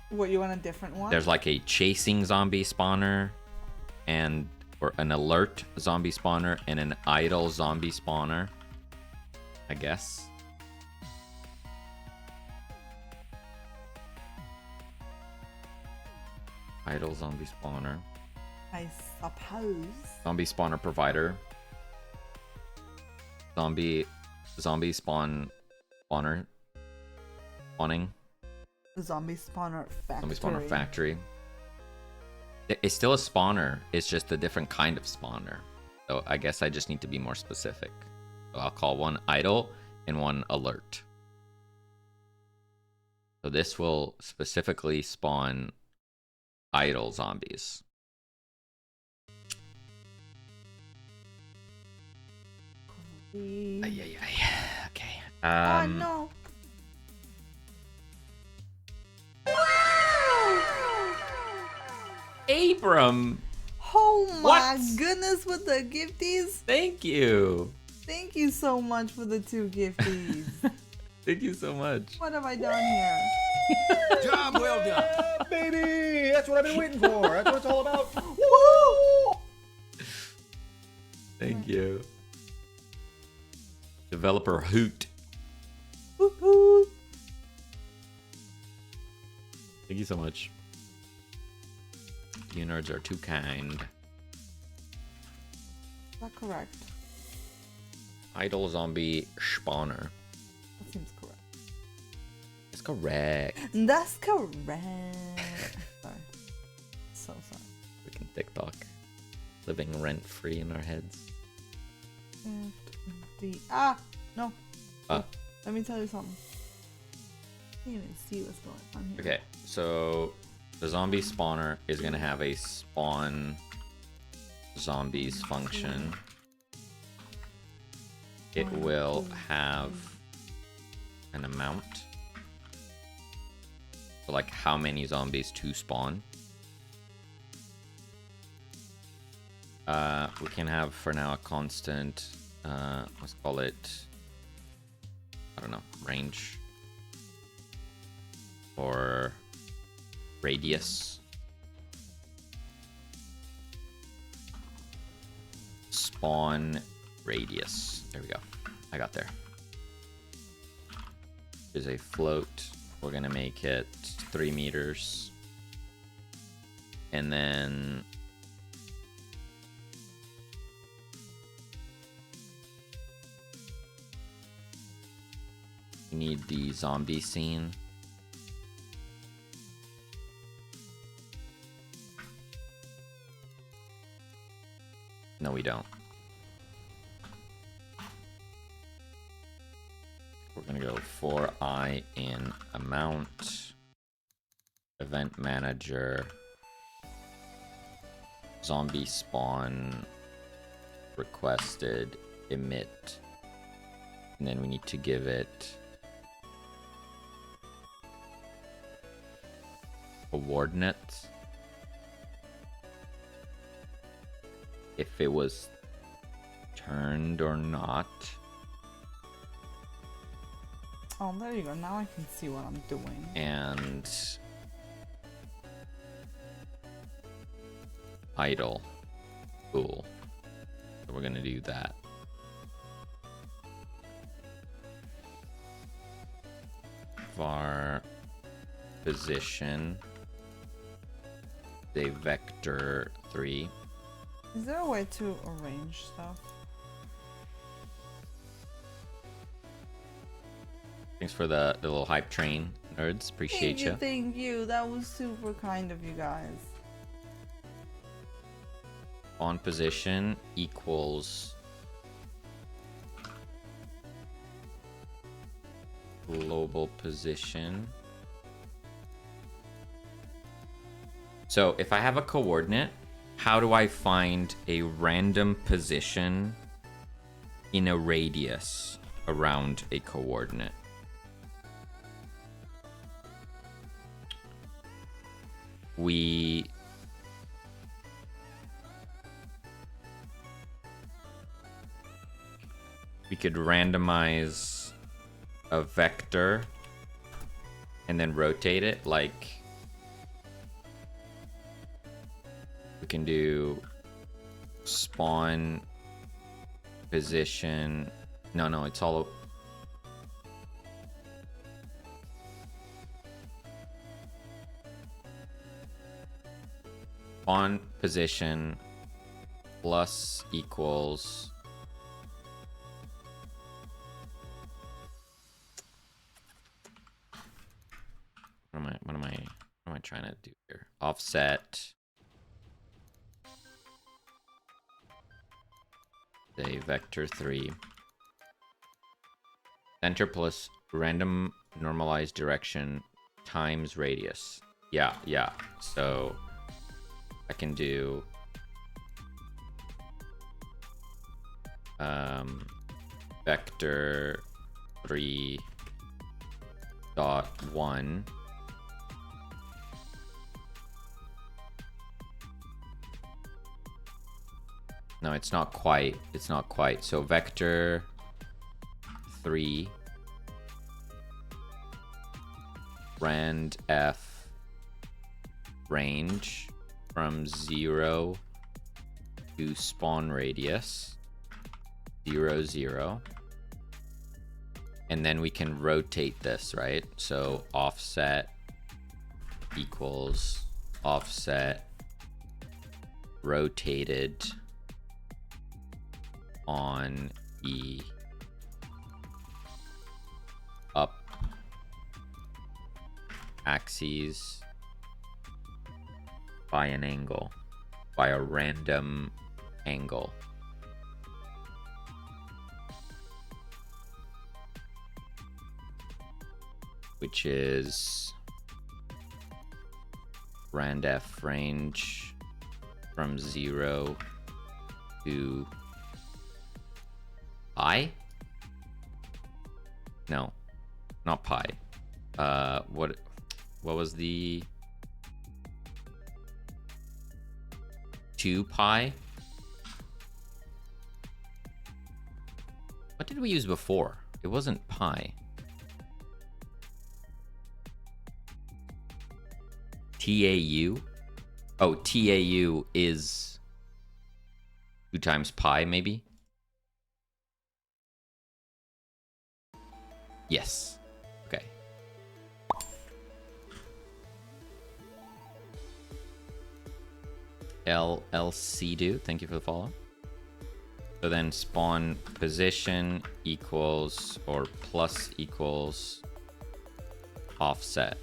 What, you want a different one? There's like a chasing zombie spawner or an alert zombie spawner and an idle zombie spawner, I guess. Idle zombie spawner. I suppose. Zombie spawner provider. Zombie spawner. Spawning. Zombie spawner factory. Zombie spawner factory. It's still a spawner. It's just a different kind of spawner. So I guess I just need to be more specific. So I'll call one idle and one alert. So this will specifically spawn idle zombies. Ay, ay, ay. Okay. Oh no. Abram, Oh my What? goodness with the gifties. thank you. Thank you so much for the 2 gifties. Thank you so much. What have I done here? Job well done. Yeah, baby! That's what I've been waiting for. That's what it's all about. Woo! Thank you. Developer Hoot. Woohoo. Thank you so much. You nerds are too kind. Is that correct? Idle zombie spawner. That seems correct. It's correct. That's correct. Sorry. So sorry. Freaking TikTok. Living rent free in our heads. No. Ah. Let me tell you something. I can't even see what's going on here. Okay, so the zombie spawner is gonna have a spawn zombies function. It will have an amount. So like how many zombies to spawn. We can have for now a constant, let's call it, I don't know, range or radius. Spawn radius. There we go. I got there. There's a float. We're gonna make it 3 meters. And then we need the zombie scene. No, we don't. We're gonna go for I in amount, event manager, zombie spawn, requested, emit, and then we need to give it coordinates. If it was turned or not. Oh, there you go. Now I can see what I'm doing. And idle. Cool. So we're gonna do that. Var position. A vector 3. Is there a way to arrange stuff? Thanks for the little hype train, nerds. Appreciate you. Thank you. That was super kind of you guys. On position equals global position. So if I have a coordinate, how do I find a random position in a radius around a coordinate? We could randomize a vector and then rotate it. Like we can do spawn position. No, it's all spawn position plus equals what am I trying to do here? Offset say vector 3 center plus random normalized direction times radius. Yeah. So I can do vector 3 dot 1 no, it's not quite. So vector 3 rand f range from 0 to spawn radius 0 0, and then we can rotate this, right? So offset equals offset rotated on e up axes by an angle, by a random angle. Which is rand f range from 0 to pi? No, not pi. What was the 2 pi? What did we use before? It wasn't pi. TAU? Oh, TAU is 2 times pi, maybe? Yes. Okay. LLC do, thank you for the follow. So then spawn position equals or plus equals offset.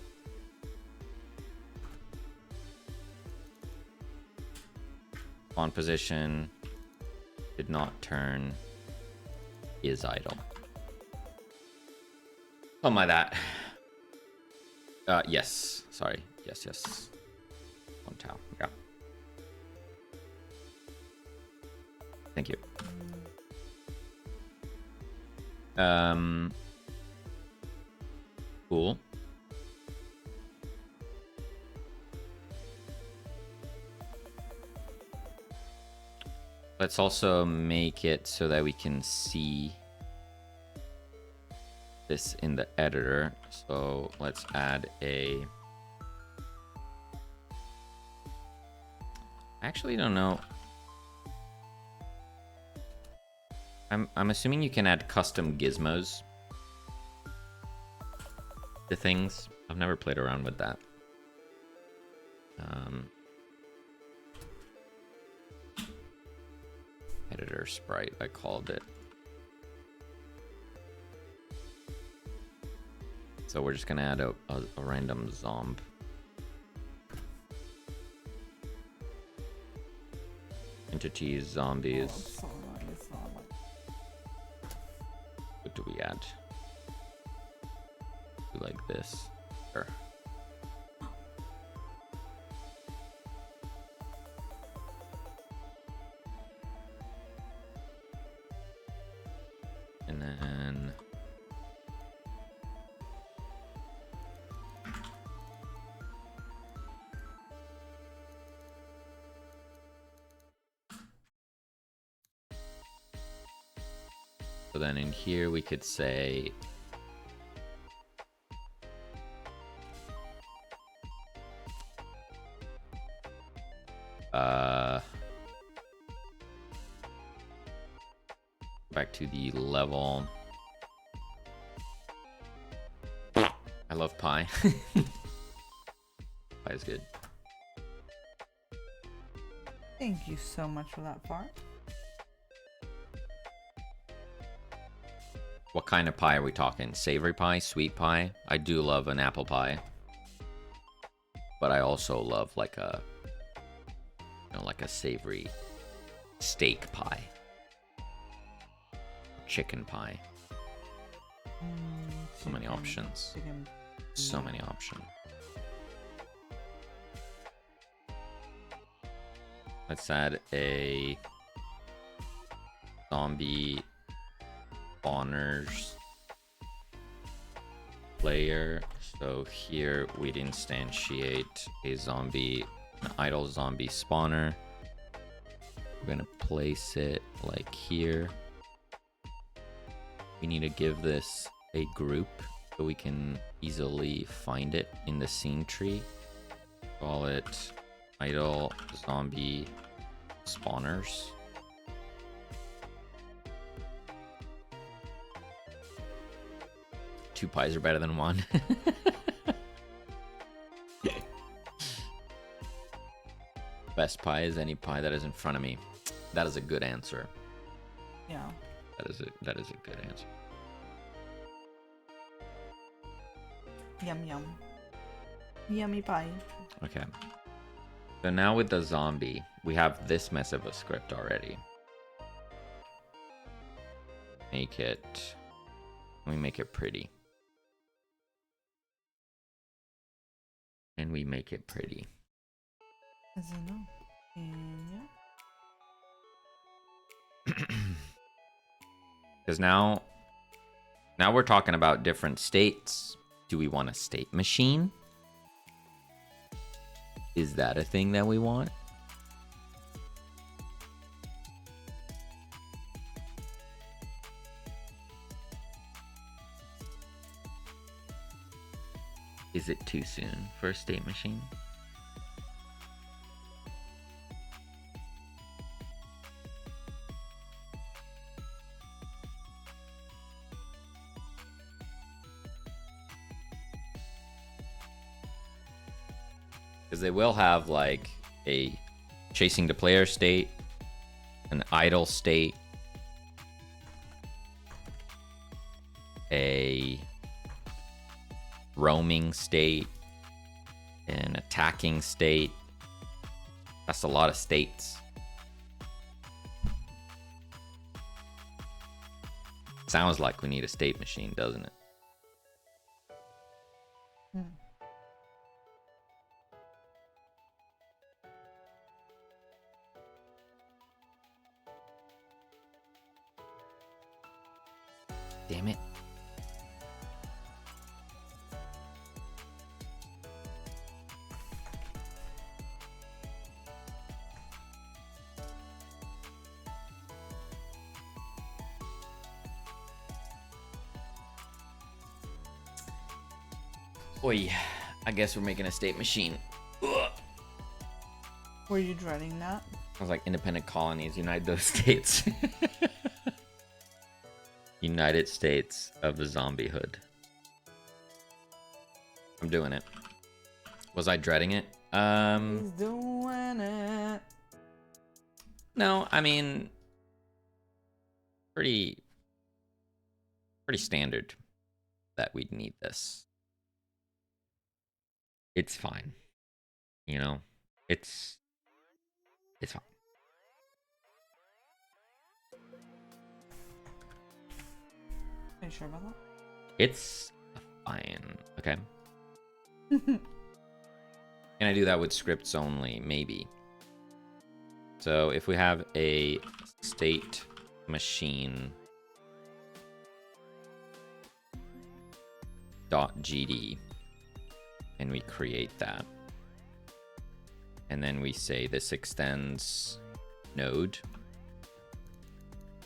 Spawn position did not turn is idle. Something like that. Yes. Sorry. Yes. 1 tau. Yeah. Thank you. Cool. Let's also make it so that we can see this in the editor. So let's add a... I actually don't know. I'm assuming you can add custom gizmos to things. I've never played around with that. Editor sprite, I called it. So we're just gonna add a random zomb. Entities, zombies. What do we add? Do like this. Sure. And then so then in here we could say back to the level. I love pie. Pie is good. Thank you so much for that part. What kind of pie are we talking? Savory pie, sweet pie? I do love an apple pie, but I also love like a, like a savory steak pie. chicken pie. So many options. Chicken. So many options. Let's add a zombie spawners layer. So here we'd instantiate an idle zombie spawner. We're gonna place it like here. We need to give this a group so we can easily find it in the scene tree. Call it idle zombie spawners. Two pies are better than one. Best pie is any pie that is in front of me. That is a good answer. Yeah. That is a good answer. Yum yum. Yummy pie. Okay. So now with the zombie, we have this mess of a script already. We make it pretty. And we make it pretty. As I know. And yeah. Because now we're talking about different states. Do we want a state machine? Is that a thing that we want? Is it too soon for a state machine? Because they will have like a chasing the player state, an idle state, a roaming state, an attacking state. That's a lot of states. Sounds like we need a state machine, doesn't it? Damn it. Oi, I guess we're making a state machine. Ugh. Were you dreading that? I was like, independent colonies, unite those states. United States of the zombiehood. I'm doing it. Was I dreading it? He's doing it. No, I mean, pretty standard that we'd need this. It's fine. You know, it's fine. Are you sure about that? It's fine. Okay. Can I do that with scripts only? Maybe. So if we have a state machine .gd and we create that, and then we say this extends node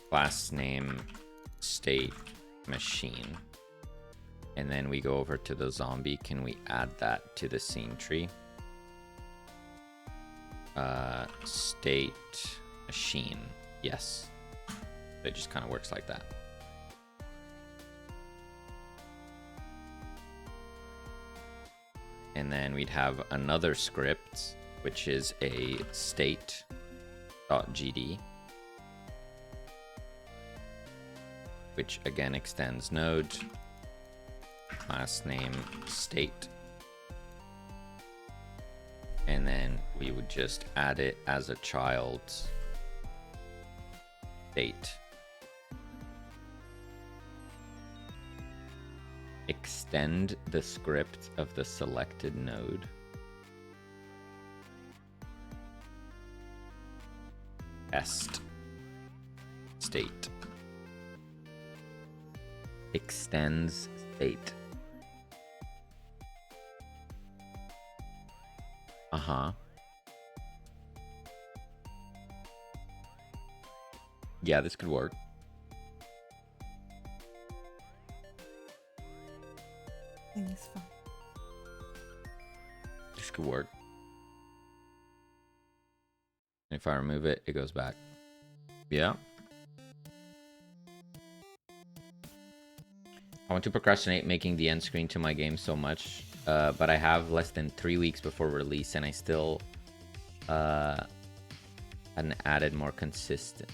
class name state machine, and then we go over to the zombie. Can we add that to the scene tree? State machine. Yes. It just kind of works like that. And then we'd have another script, which is a state.gd, which again extends node class name state, and then we would just add it as a child state. extend the script of the selected node. Test state. Extends state. Uh-huh. Yeah, this could work. I think it's fine. This could work. If I remove it, it goes back. Yeah. I want to procrastinate making the end screen to my game so much, but I have less than 3 weeks before release, and I still hadn't added more consistent.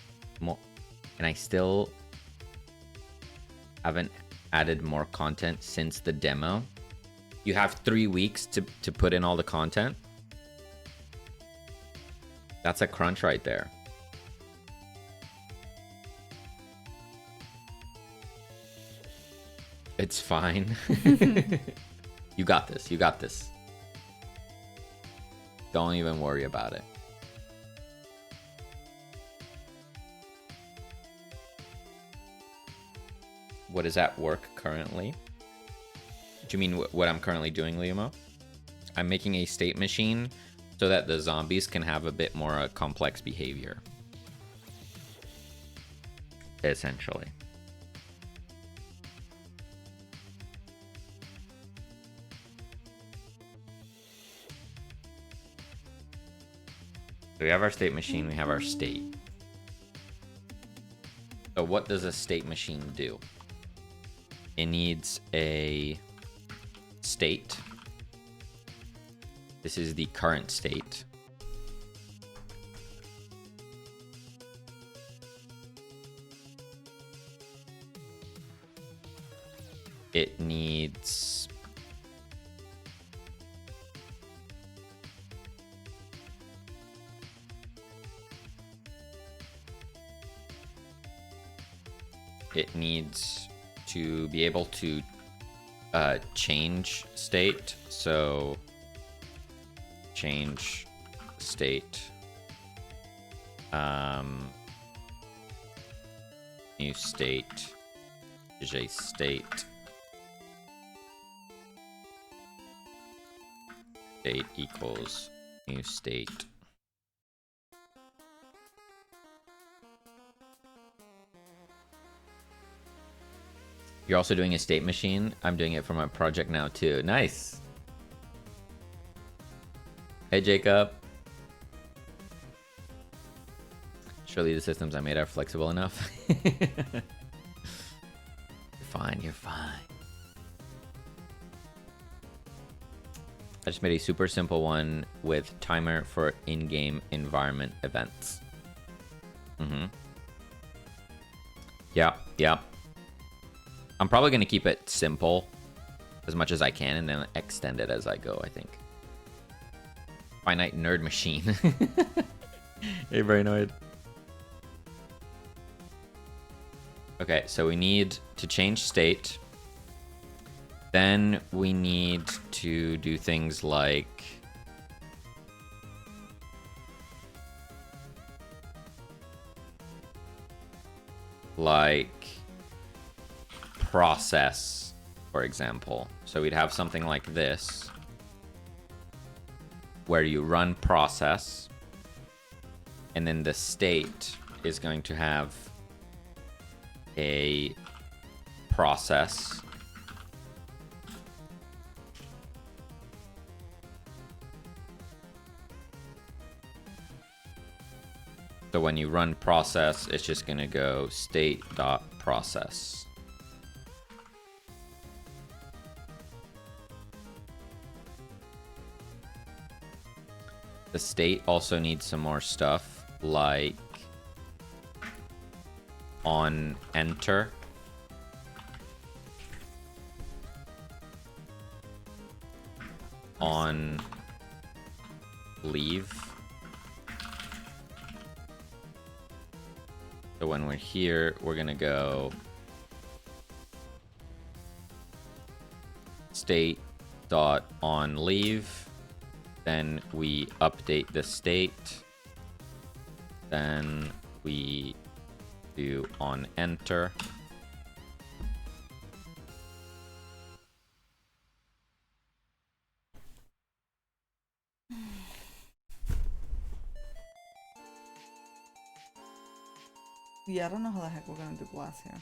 And I still haven't added more content since the demo. You have 3 weeks to put in all the content. That's a crunch right there. It's fine. You got this. You got this. Don't even worry about it. What is at work currently? Do you mean what I'm currently doing, Liamo? I'm making a state machine so that the zombies can have a bit more complex behavior. Essentially. So we have our state machine, we have our state. So what does a state machine do? It needs a state. This is the current state. It needs to be able to change state. So change state, new state is a state equals new state. You're also doing a state machine. I'm doing it for my project now too. Nice. Hey, Jacob. Surely the systems I made are flexible enough. You're fine. You're fine. I just made a super simple one with timer for in-game environment events. Yeah. I'm probably going to keep it simple as much as I can and then extend it as I go, I think. Finite nerd machine. Hey, Brainoid. Okay, so we need to change state. Then we need to do things like process, for example. So we'd have something like this, where you run process, and then the state is going to have a process. So when you run process, it's just going to go state.process. The state also needs some more stuff, like on enter, on leave. So when we're here, we're gonna go state dot on leave. Then we update the state. Then we do on enter. Yeah, I don't know how the heck we're gonna do glass here.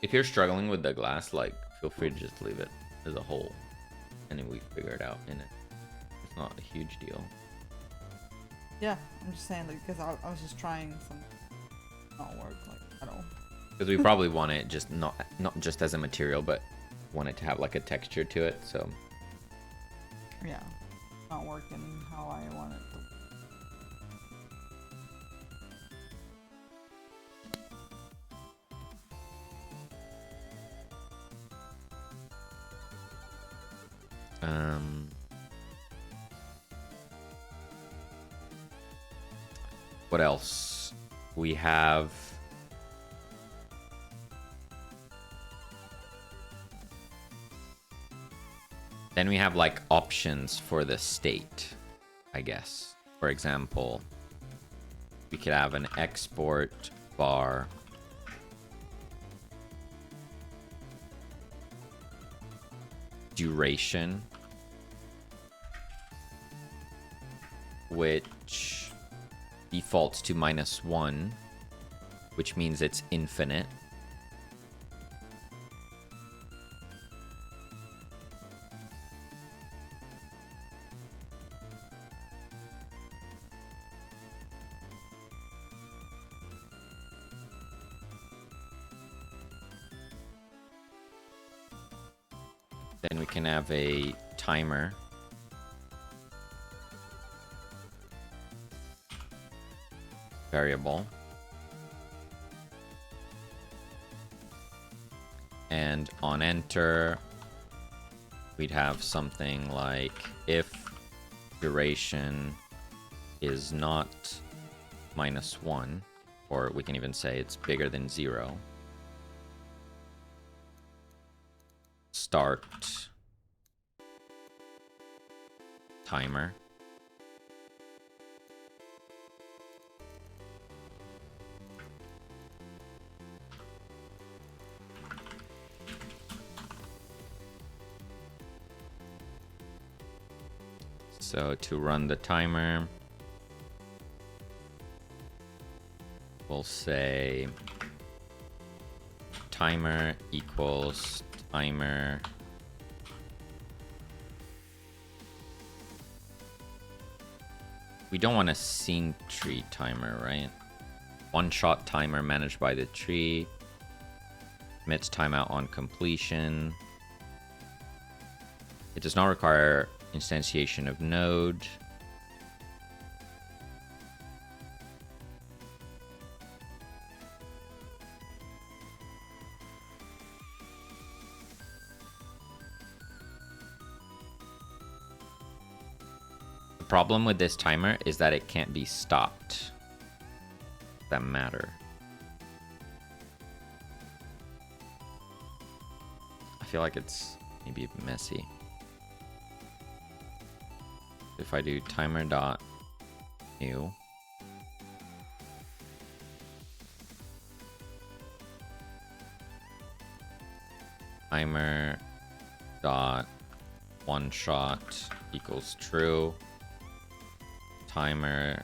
If you're struggling with the glass, like, feel free to just leave it as a whole, and then we figure it out in it. It's not a huge deal. Yeah, I'm just saying, like, because I was just trying some not work like at all. Because we probably want it just not just as a material, but want it to have like a texture to it. So Yeah, not working how I want it to. what else? We have then we have like options for the state, I guess. For example, we could have an export bar duration, which defaults to -1, which means it's infinite. Then we can have a timer. Variable. And on enter, we'd have something like if duration is not -1, or we can even say it's bigger than 0. Start timer. So to run the timer, we'll say timer equals timer we don't want a scene tree timer, right? One-shot timer managed by the tree. Emits timeout on completion. It does not require instantiation of node. The problem with this timer is that it can't be stopped. That matter. I feel like it's maybe messy. If I do timer dot new, timer dot one shot equals true, timer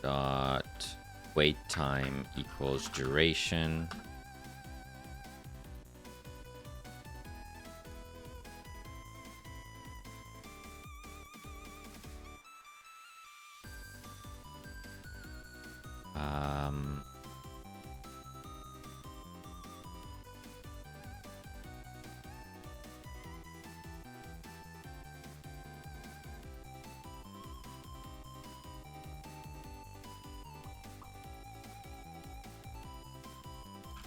dot wait time equals duration.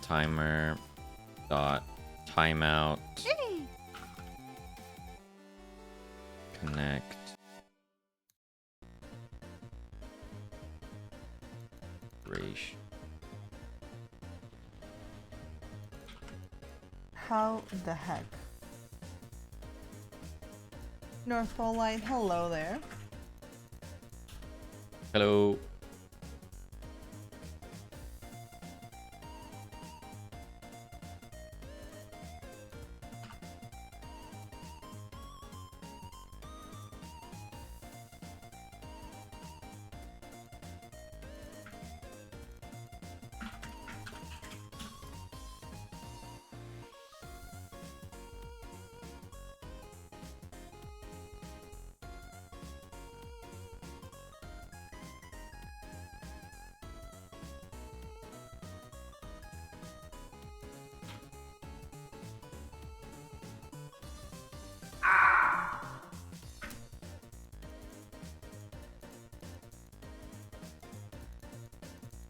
Timer dot timeout connect duration. How the heck? North Pole Light, hello there. Hello.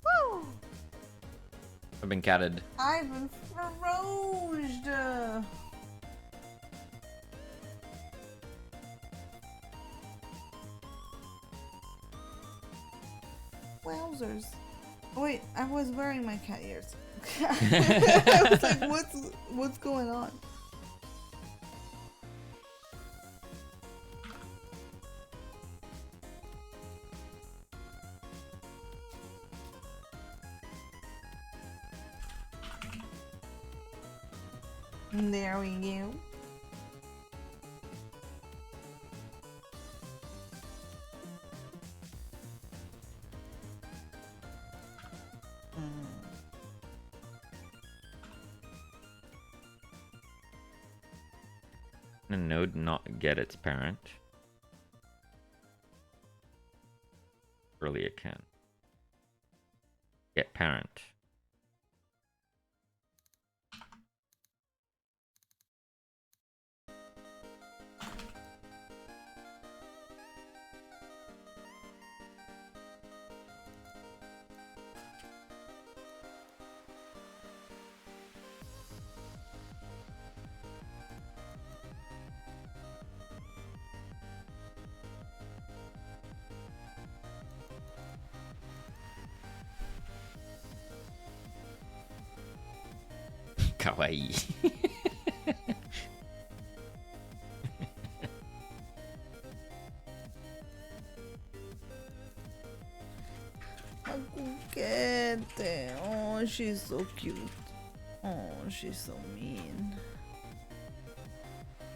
Woo! I've been catted. I've been frozen. Wowzers. Oh, wait, I was wearing my cat ears. I was like, what's going on? There we go. A node not get its parent. Surely it can. Get parent. Kawaii. Get oh, she's so cute. Oh, she's so mean.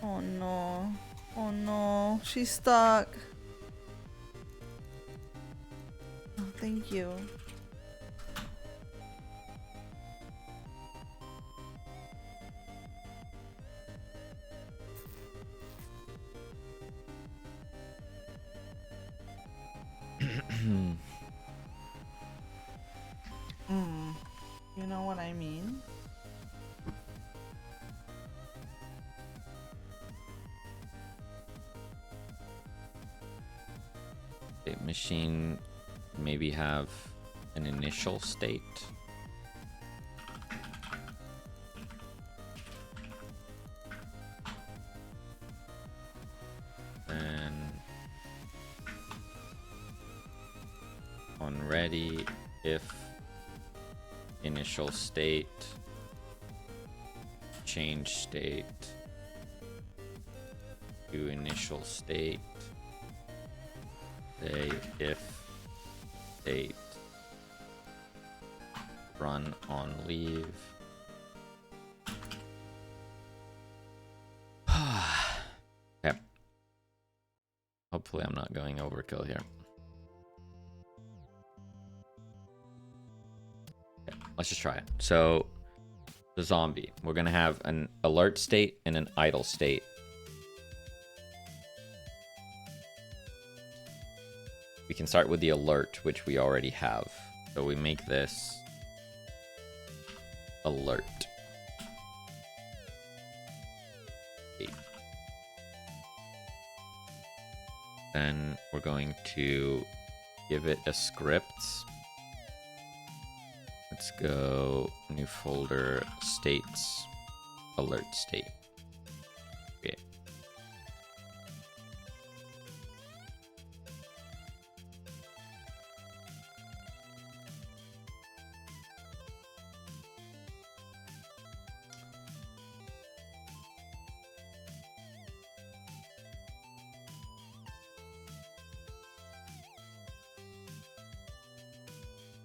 Oh no. Oh no. She's stuck. Oh, thank you. You know what I mean? The machine maybe have an initial state. And on ready, if initial state, change state to initial state, say if state, run on leave. Okay. Hopefully I'm not going overkill here. Okay, let's just try it. So the zombie, we're gonna have an alert state and an idle state. We can start with the alert, which we already have. So we make this alert. Then we're going to give it a script. Let's go new folder, states, alert state. Okay.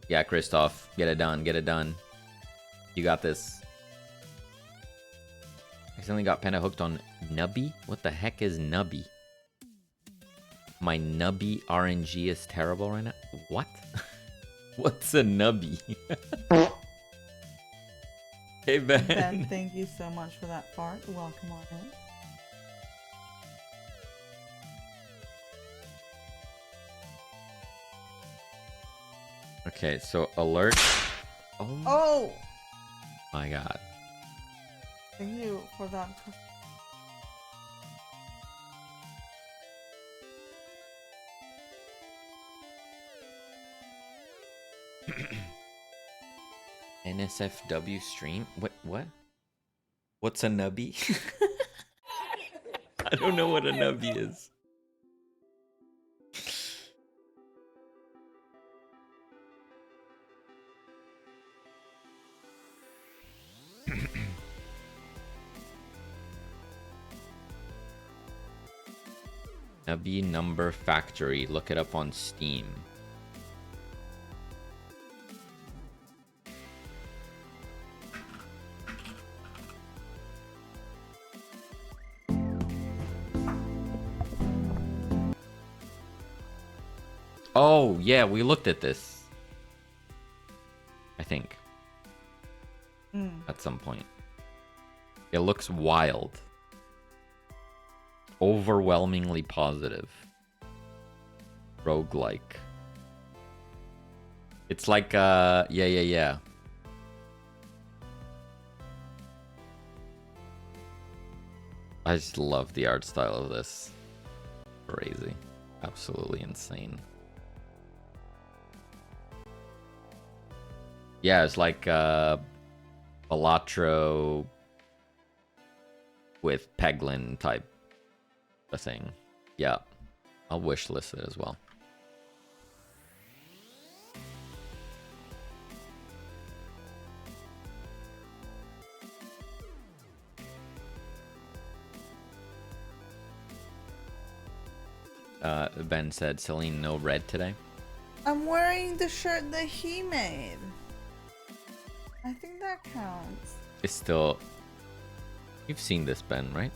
Yeah, Kristoff, get it done. Get it done. You got this. I accidentally got Panda hooked on Nubby. What the heck is Nubby? My Nubby RNG is terrible right now. What? What's a Nubby? Hey Ben. Ben, thank you so much for that fart. Welcome on in. Okay, so alert. Oh, My god. thank you for that. NSFW stream? What? What's a nubby? I don't know what a nubby is. Nubby Number Factory. Look it up on Steam. Oh, yeah, we looked at this. I think. At some point. It looks wild. Overwhelmingly positive. Roguelike. It's like, yeah. I just love the art style of this. Crazy. Absolutely insane. Yeah, it's like Balatro with Peglin type of thing. Yeah, I'll wishlist it as well. Ben said, Celine, no red today. I'm wearing the shirt that he made. I think that counts. It's still... You've seen this, Ben, right?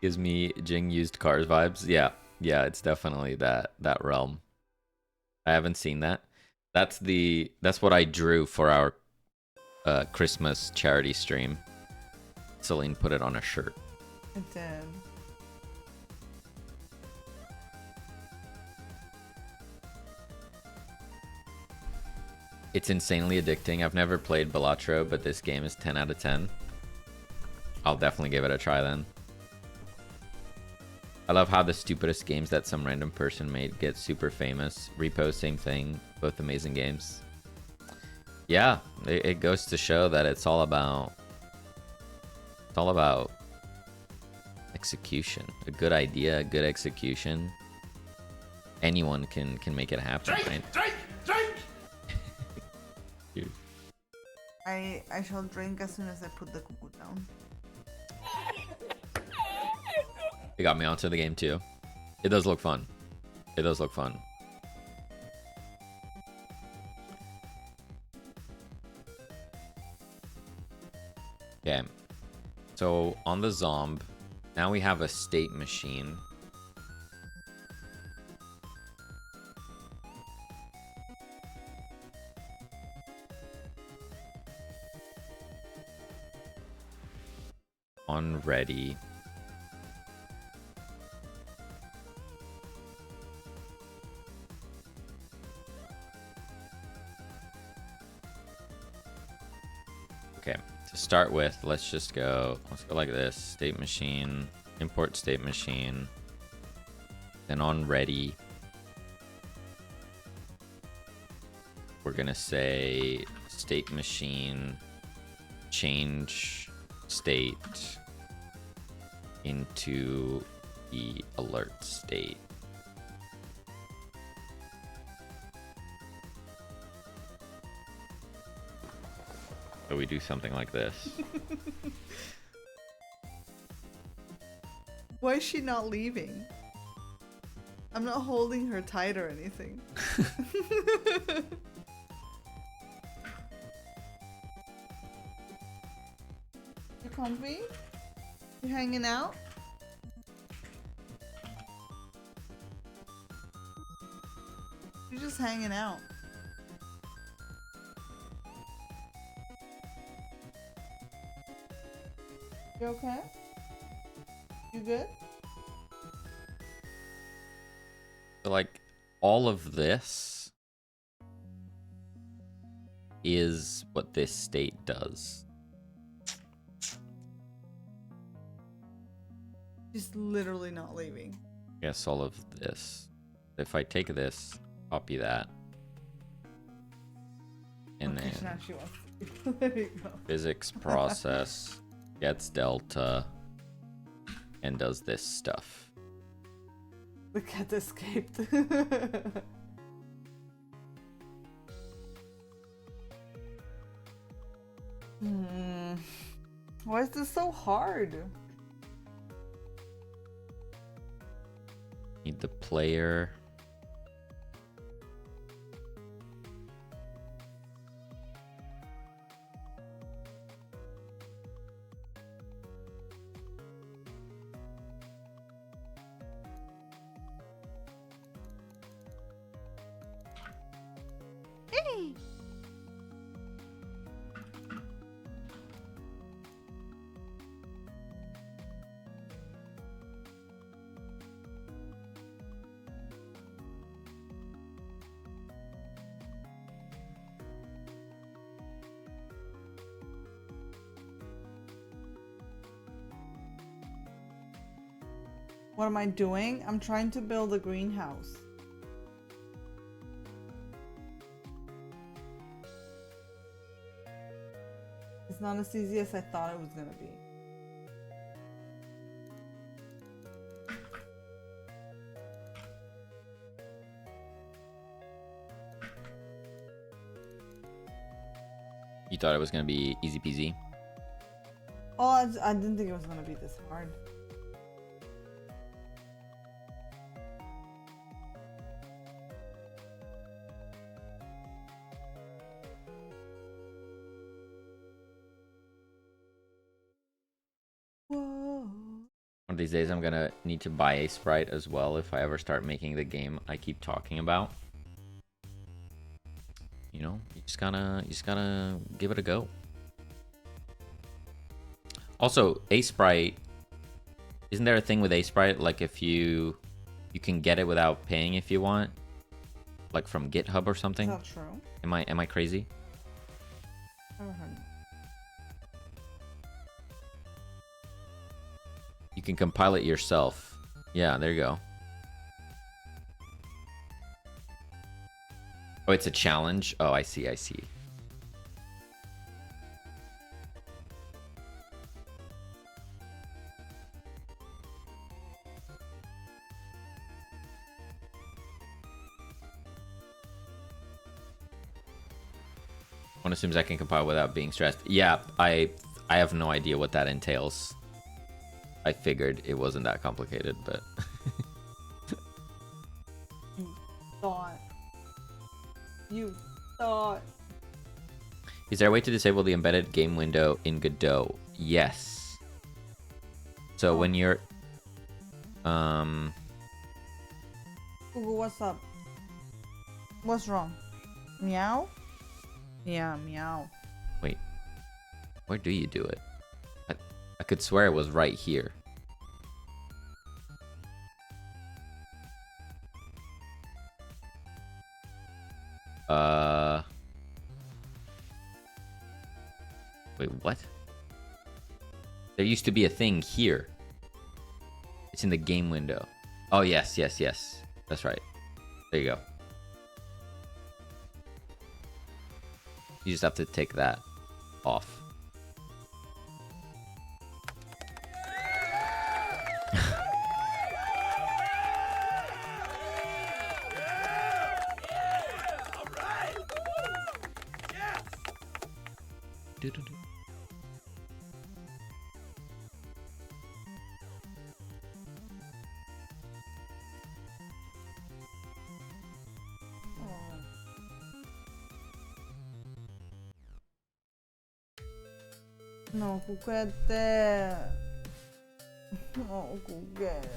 Gives me Jing used cars vibes. Yeah, it's definitely that realm. I haven't seen that. That's what I drew for our Christmas charity stream. Celine put it on a shirt. It did. It's insanely addicting. I've never played Balatro, but this game is 10 out of 10. I'll definitely give it a try then. I love how the stupidest games that some random person made get super famous. Repo, same thing. Both amazing games. Yeah, it goes to show that it's all about execution. A good idea, a good execution. Anyone can make it happen, right? Drink! Dude. I shall drink as soon as I put the cuckoo down. It got me onto the game too. It does look fun. It does look fun. Okay. So on the Zomb, now we have a state machine. On ready. Okay, to start with, let's go like this. State machine, import state machine. Then on ready, we're gonna say state machine, change state into the alert state. So we do something like this. Why is she not leaving? I'm not holding her tight or anything. You comfy? You hanging out? You're just hanging out. You okay? You good? So, like, all of this is what this state does. She's literally not leaving. Yes, all of this. If I take this, copy that, and Okay, then now she wants to. There you go. physics process gets delta and does this stuff. The cat escaped. Why is this so hard? Need the player. What am I doing? I'm trying to build a greenhouse. It's not as easy as I thought it was gonna be. You thought it was gonna be easy peasy? Oh, I didn't think it was gonna be this hard. Whoa. One of these days I'm gonna need to buy a sprite as well if I ever start making the game I keep talking about. You know, you just gotta give it a go. Also, a sprite, isn't there a thing with a sprite, like if you can get it without paying if you want, like from GitHub or something? Is that true? Am I crazy? Never heard. You can compile it yourself. Yeah, there you go. Oh, it's a challenge? Oh, I see, I see. One assumes I can compile without being stressed. Yeah, I have no idea what that entails. I figured it wasn't that complicated, but... You thought. Is there a way to disable the embedded game window in Godot? Yes. So when you're... Google, what's up? What's wrong? Meow? Yeah, meow. Wait. Where do you do it? I could swear it was right here. Wait, what? There used to be a thing here. It's in the game window. Oh, yes, yes, yes. That's right. There you go. You just have to take that off. No, juguete. No, juguete.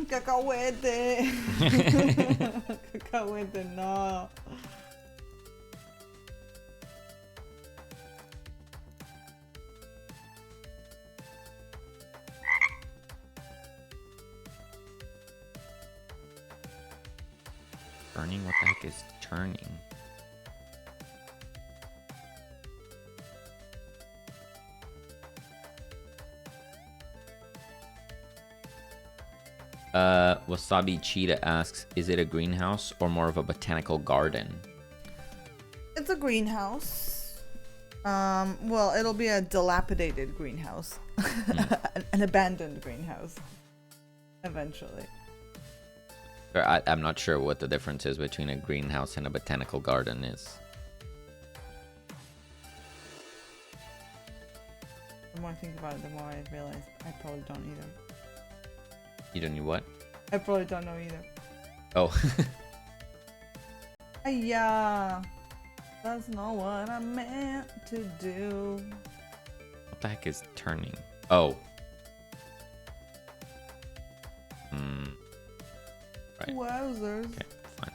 Cacahuete. Cacahuete, no. Turning? What the heck is turning? Wasabi Cheetah asks, is it a greenhouse or more of a botanical garden? It's a greenhouse. Well, it'll be a dilapidated greenhouse. An abandoned greenhouse. Eventually. I'm not sure what the difference is between a greenhouse and a botanical garden is. The more I think about it, the more I realize I probably don't either. You don't need what? I probably don't know either. Oh. Yeah, that's not what I meant to do. What the heck is turning? Oh. Right. Wowzers. Okay, fine.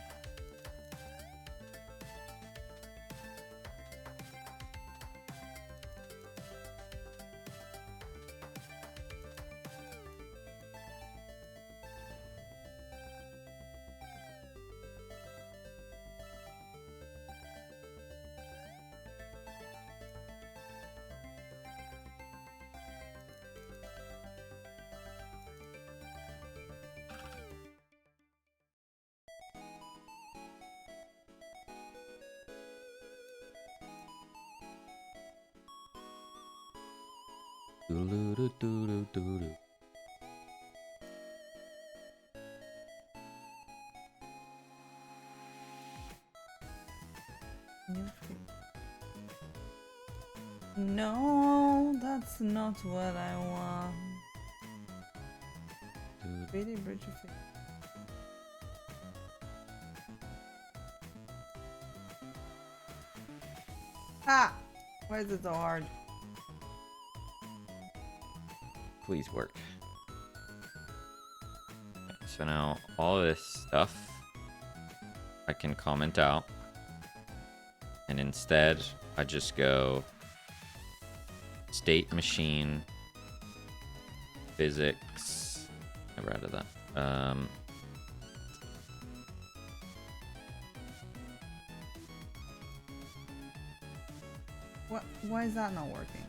Doo-doo-doo-doo-doo-doo. No, that's not what I want. Really, bridge of faith. Ah! Why is it so hard? Please work. Okay, so now all this stuff I can comment out, and instead I just go state machine physics. Never added that. What? Why is that not working?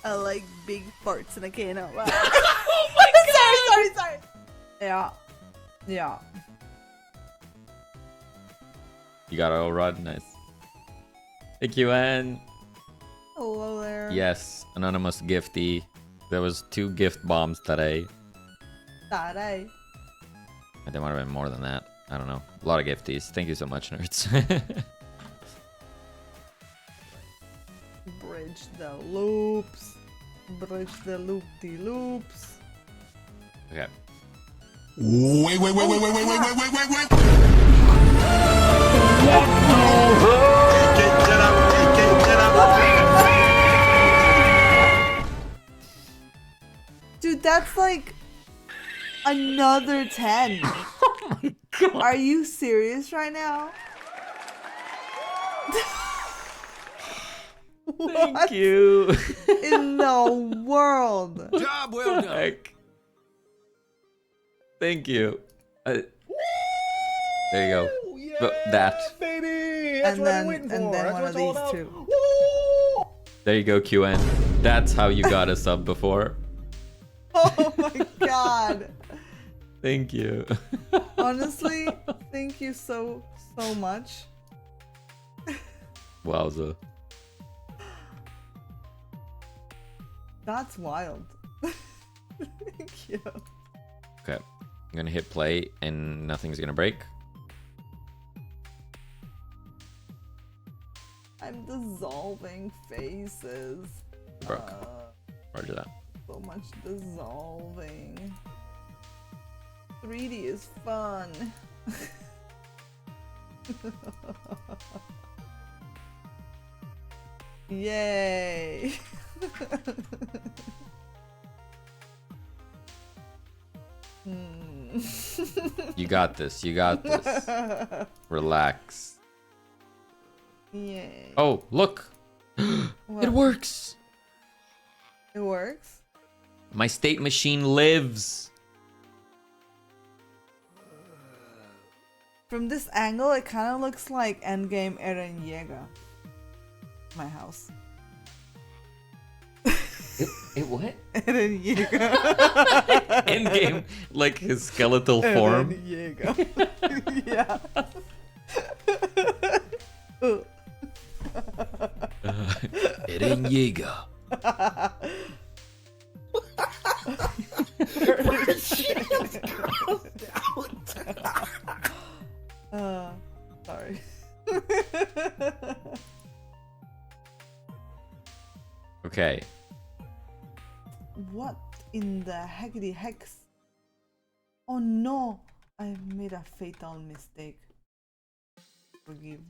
I like big farts and I can't out loud. Oh my god! sorry. Yeah. Yeah. You got it all right. Nice. Thank you, Anne. Hello there. Yes, anonymous gifty. There was 2 gift bombs today. Today. There might have been more than that. I don't know. A lot of gifties. Thank you so much, nerds. Bridge the loops. Bridge the loop-de-loops. Okay. Wait. Dude, that's like another 10. Oh my god. Are you serious right now? Thank you. In the world? Job well done. Heck. Thank you. There you go. Yeah, But that. baby. That's what I've been waiting for. And then That's one what of it's all these about. two. Woo! There you go, QN. That's how you got a sub before. Oh my god. Thank you. Honestly, thank you so much. Wowza. That's wild. Thank you. Okay. I'm gonna hit play and nothing's gonna break. I'm dissolving faces. Broke. Roger that. So much dissolving. 3D is fun. Yay! You got this. You got this. Relax. Yay. Oh, look. What? It works. It works? My state machine lives. From this angle, it kind of looks like Endgame Eren Yeager. My house. It what? Eren Yeager. Endgame, like his skeletal form. Eren Yeager. Yeah. Eren Yeager. Sorry. Okay. What in the heckity hex? Oh no! I made a fatal mistake. Forgive.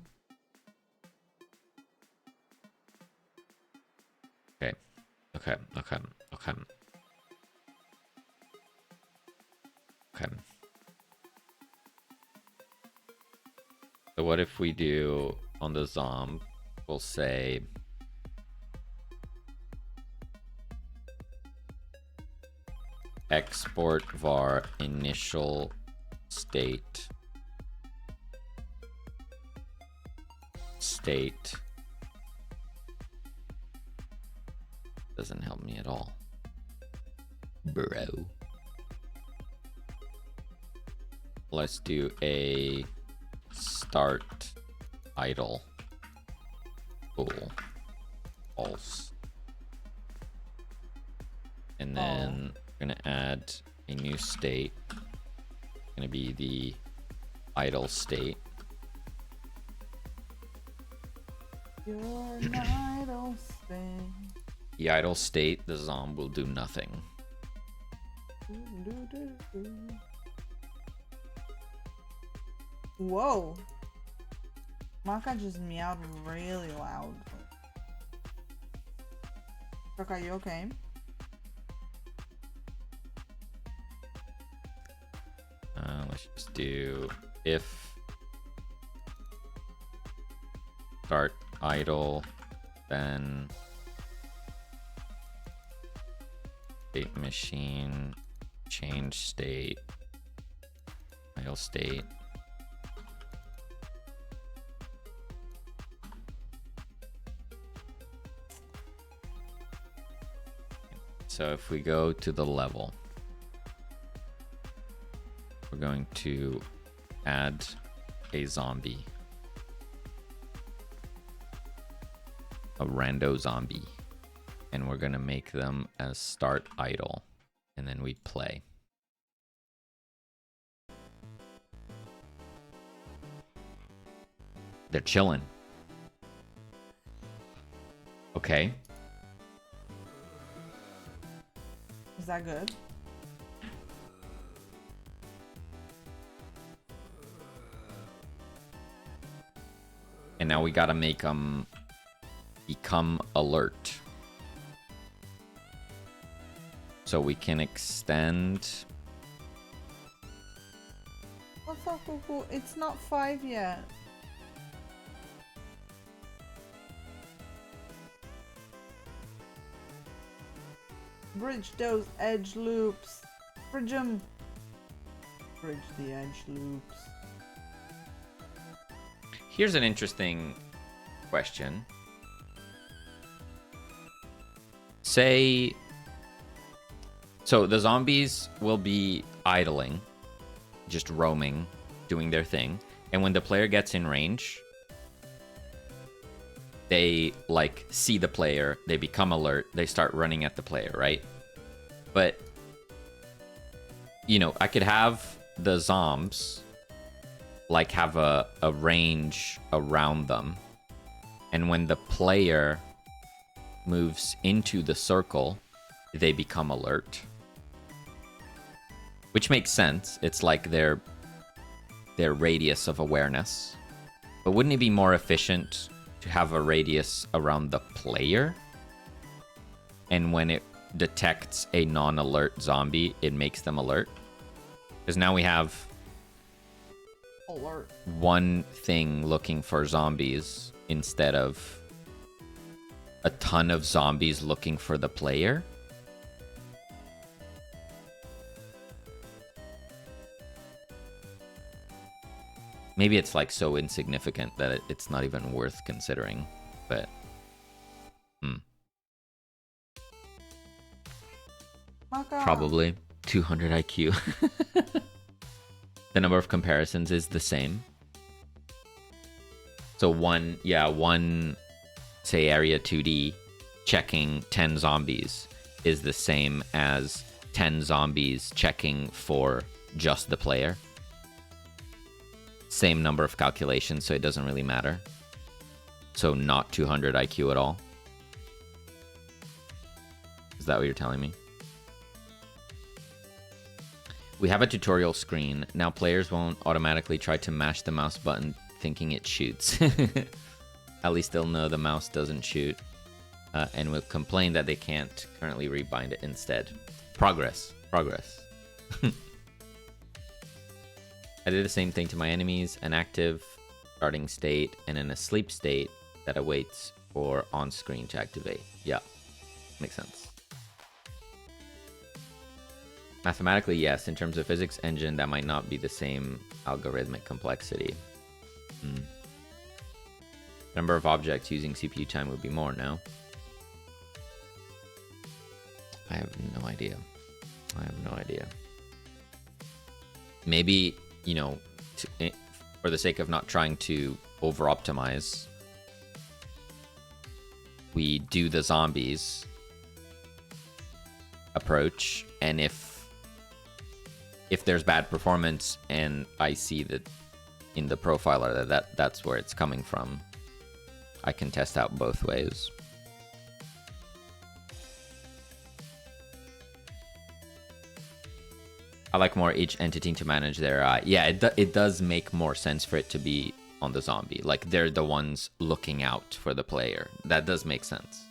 Okay. Okay. Okay. Okay. Okay. So what if we do on the zomb, we'll say export var initial state doesn't help me at all, bro. Let's do a start idle. Cool. False. And then we're gonna add a new state. Gonna be the idle state. You're an idle thing. The idle state, the zomb will do nothing. Whoa. Maka just meowed really loud. Chuck, are you okay? Let's just do if start idle, then state machine, change state, idle state. So if we go to the level, we're going to add a zombie, a rando zombie, and we're going to make them as start idle, and then we play. They're chilling. Okay. Is that good? And now we gotta make them become alert. So we can extend. What's up, Cuckoo? It's not 5 yet. Bridge those edge loops. Bridge them. Bridge the edge loops. Here's an interesting question. Say, so the zombies will be idling, just roaming, doing their thing. And when the player gets in range, they like see the player, they become alert, they start running at the player, right? But, you know, I could have the zombs like have a range around them, And when the player moves into the circle, they become alert. Which makes sense. It's like their radius of awareness. But wouldn't it be more efficient to have a radius around the player? And when it detects a non-alert zombie, it makes them alert? Because now we have Alert. one thing looking for zombies instead of a ton of zombies looking for the player. Maybe it's like so insignificant that it's not even worth considering, but probably 200 IQ. The number of comparisons is the same. So one, say area 2D checking 10 zombies is the same as 10 zombies checking for just the player. Same number of calculations, so it doesn't really matter. So not 200 IQ at all. Is that what you're telling me? We have a tutorial screen. Now players won't automatically try to mash the mouse button thinking it shoots. At least they'll know the mouse doesn't shoot. And will complain that they can't currently rebind it instead. Progress. I did the same thing to my enemies, an active starting state and an asleep state that awaits for on-screen to activate. Yeah, makes sense. Mathematically, yes. In terms of physics engine, that might not be the same algorithmic complexity. Number of objects using CPU time would be more now. I have no idea. Maybe, you know, for the sake of not trying to over-optimize, we do the zombies approach, and if there's bad performance and I see that in the profiler that's where it's coming from, I can test out both ways. I like more each entity to manage their yeah, it does make more sense for it to be on the zombie. Like, they're the ones looking out for the player. That does make sense.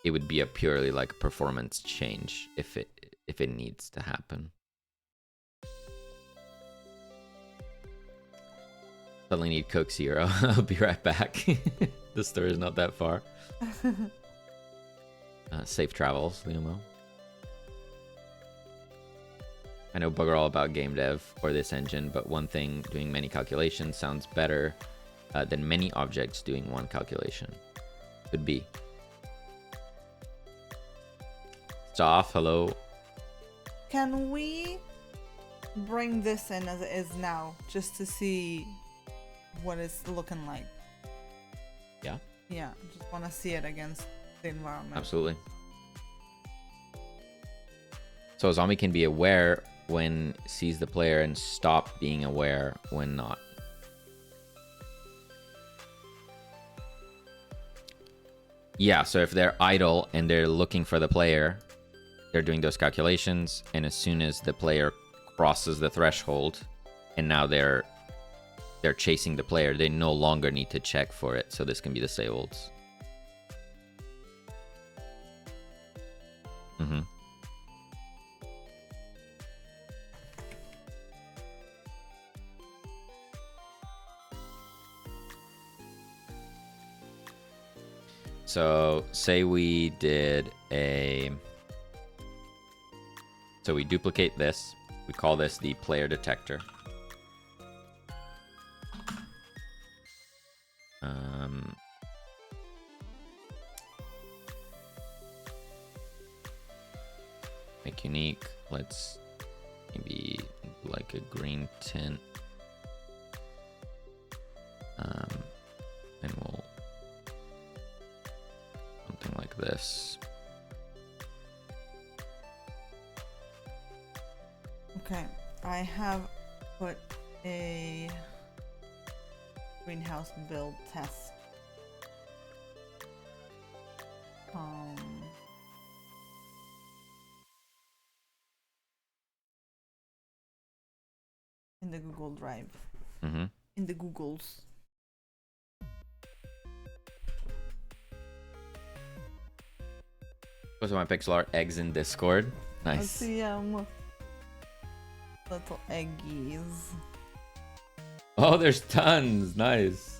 It would be a purely like performance change if it needs to happen. Suddenly need Coke Zero. I'll be right back. The store is not that far. Safe travels, Leomo. I know bugger all about game dev or this engine, but one thing doing many calculations sounds better than many objects doing one calculation. Could be. Staff, hello. Can we bring this in as it is now, just to see what it's looking like? Yeah. Yeah, just want to see it against the environment. Absolutely. So a zombie can be aware when sees the player and stop being aware when not. Yeah, so if they're idle and they're looking for the player, they're doing those calculations, and as soon as the player crosses the threshold and now they're chasing the player, they no longer need to check for it, so this can be disabled. So say we did so we duplicate this. We call this the player detector. Make unique. Let's maybe like a green tint. And we'll something like this. Okay, I have put a greenhouse build test the Google Drive. Mm-hmm. In the Googles. Those are my pixel art eggs in Discord. Let's Nice. see little eggies. Oh, there's tons. Nice.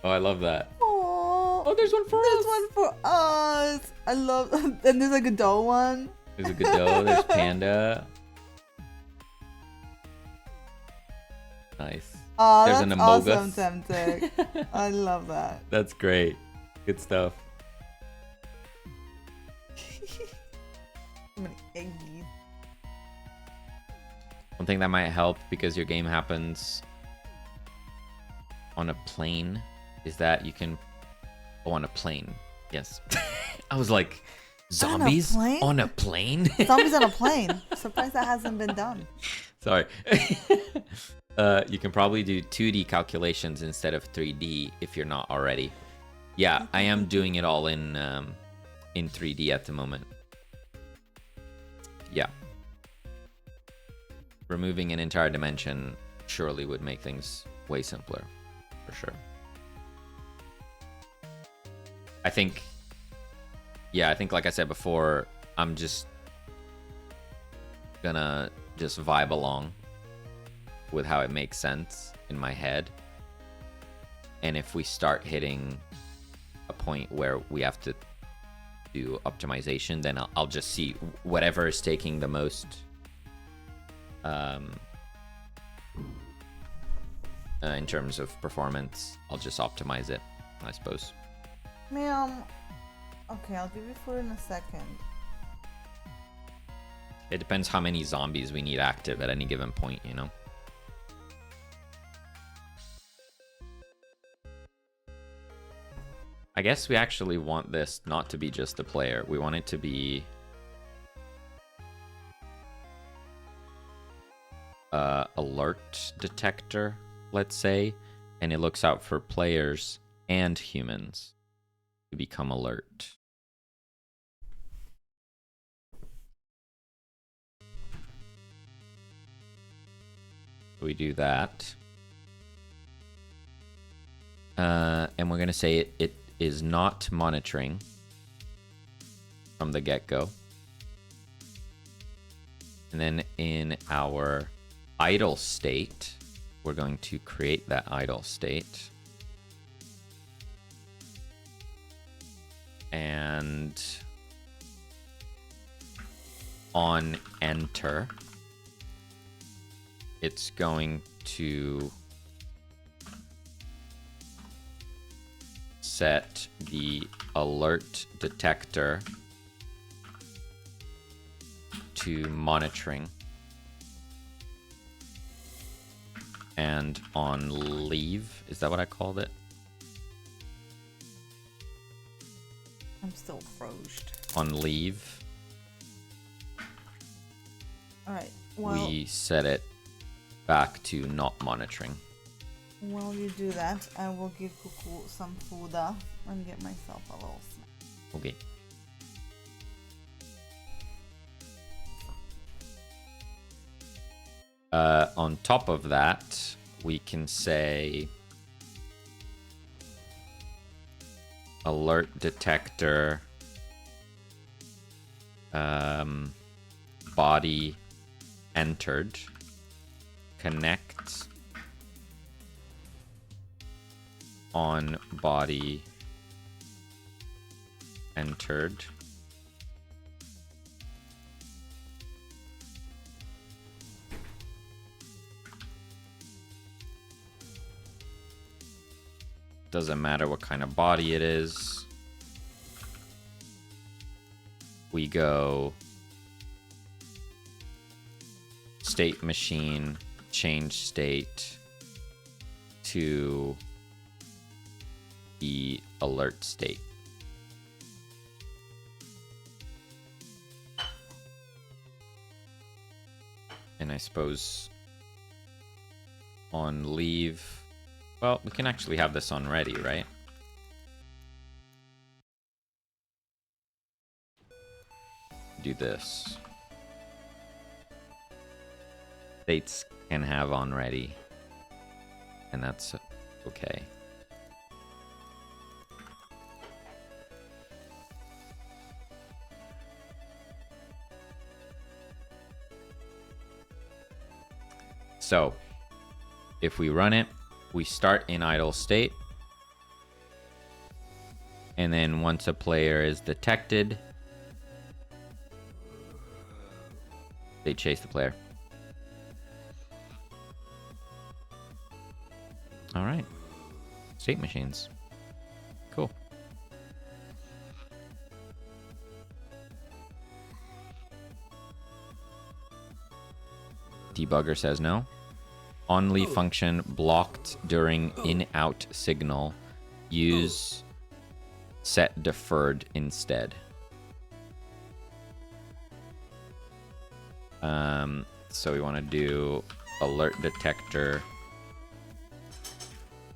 Oh, I love that. Oh, there's one for there's us. one for us. I love. And there's a Godot one. There's a Godot. There's Panda. Nice. Oh, There's that's an awesome, Amogus. Temtic. I love that. That's great. Good stuff. So many eggies. One thing that might help because your game happens on a plane is that you can go on a plane. Yes. I was like, zombies plane? on a plane? Zombies on a plane. Surprised that hasn't been done. Sorry. You can probably do 2D calculations instead of 3D if you're not already. Yeah, I am doing it all in 3D at the moment. Yeah. Removing an entire dimension surely would make things way simpler, for sure. I think like I said before, I'm just gonna just vibe along with how it makes sense in my head. And if we start hitting a point where we have to do optimization, then I'll just see whatever is taking the most in terms of performance. I'll just optimize it, I suppose. Ma'am. Okay, I'll give you food in a second. It depends how many zombies we need active at any given point, you know? I guess we actually want this not to be just the player. We want it to be alert detector, let's say, and it looks out for players and humans to become alert. We do that. And we're going to say it is not monitoring from the get-go. And then in our idle state, we're going to create that idle state. And on enter, it's going to set the alert detector to monitoring. And on leave, is that what I called it? I'm still frozen. On leave, Alright, well, we set it back to not monitoring. while you do that, I will give Cuckoo some food and get myself a little snack. Okay. On top of that, we can say alert detector body entered connect on body entered doesn't matter what kind of body it is. We go state machine, change state to the alert state. And I suppose on leave, well, we can actually have this on ready, right? Do this. states can have on ready. And that's okay. So, if we run it, we start in idle state. And then once a player is detected, they chase the player. All right. State machines. Cool. Debugger says no. Only function blocked during in-out signal. Use set deferred instead. So we want to do alert detector.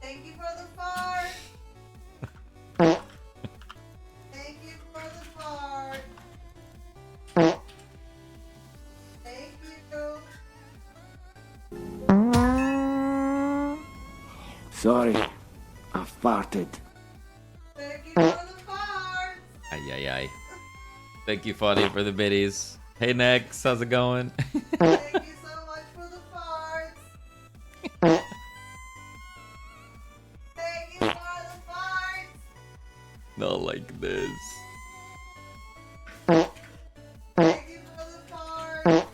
Thank you for the fart. Thank you for the fart. Thank you. Sorry, I farted. Thank you for the fart. Ay, ay, ay. Thank you, Foddy, for the biddies. Hey, Nex, how's it going? Thank you so much for the farts. Thank you for the farts. Not like this. Thank you for the farts.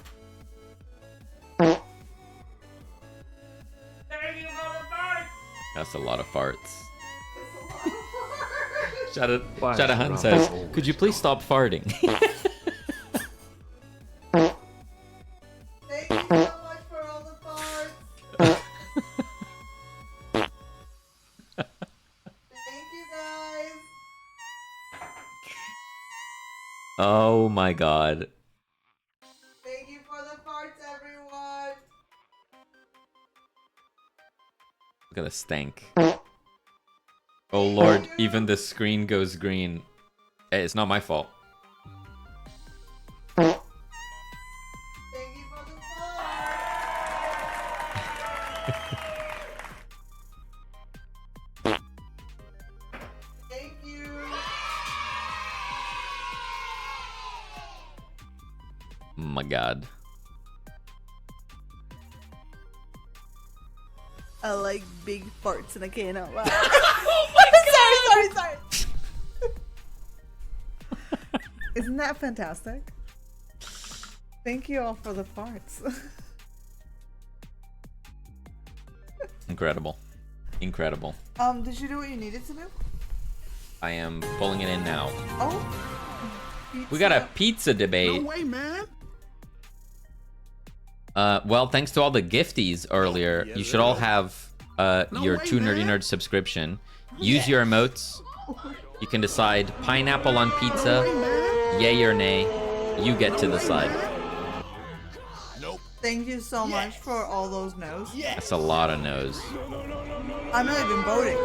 That's a lot of farts. It's a lot of farts. Shadahan says, could you please stop farting? Thank you so much for all the farts. Thank you guys. Oh my god. Thank you for the farts, everyone. Look at the stank. Oh lord, even the screen goes green. Hey, it's not my fault. Thank you for the farts. Thank you. Oh my god. I like big farts and I can't out loud. Oh my god! Sorry. Isn't that fantastic? Thank you all for the farts. Incredible. Incredible. Did you do what you needed to do? I am pulling it in now. Oh. We got a pizza debate. No way, man. Well, thanks to all the gifties earlier, you should all have your Two Nerdy Nerds subscription. Use your emotes. You can decide pineapple on pizza, yay or nay. You get to decide. Thank you so much for all those no's. That's a lot of no's. I'm not even voting.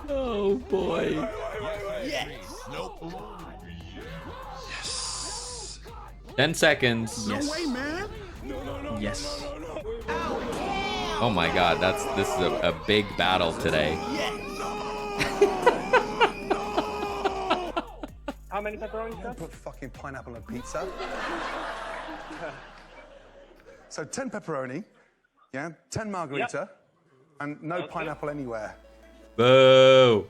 Oh boy. 10 seconds. No way, man. Yes. Oh my god, this is a big battle today. How many pepperoni, sir? Put fucking pineapple on pizza. So 10 pepperoni, yeah, 10 margarita, and no pineapple anywhere. Boo!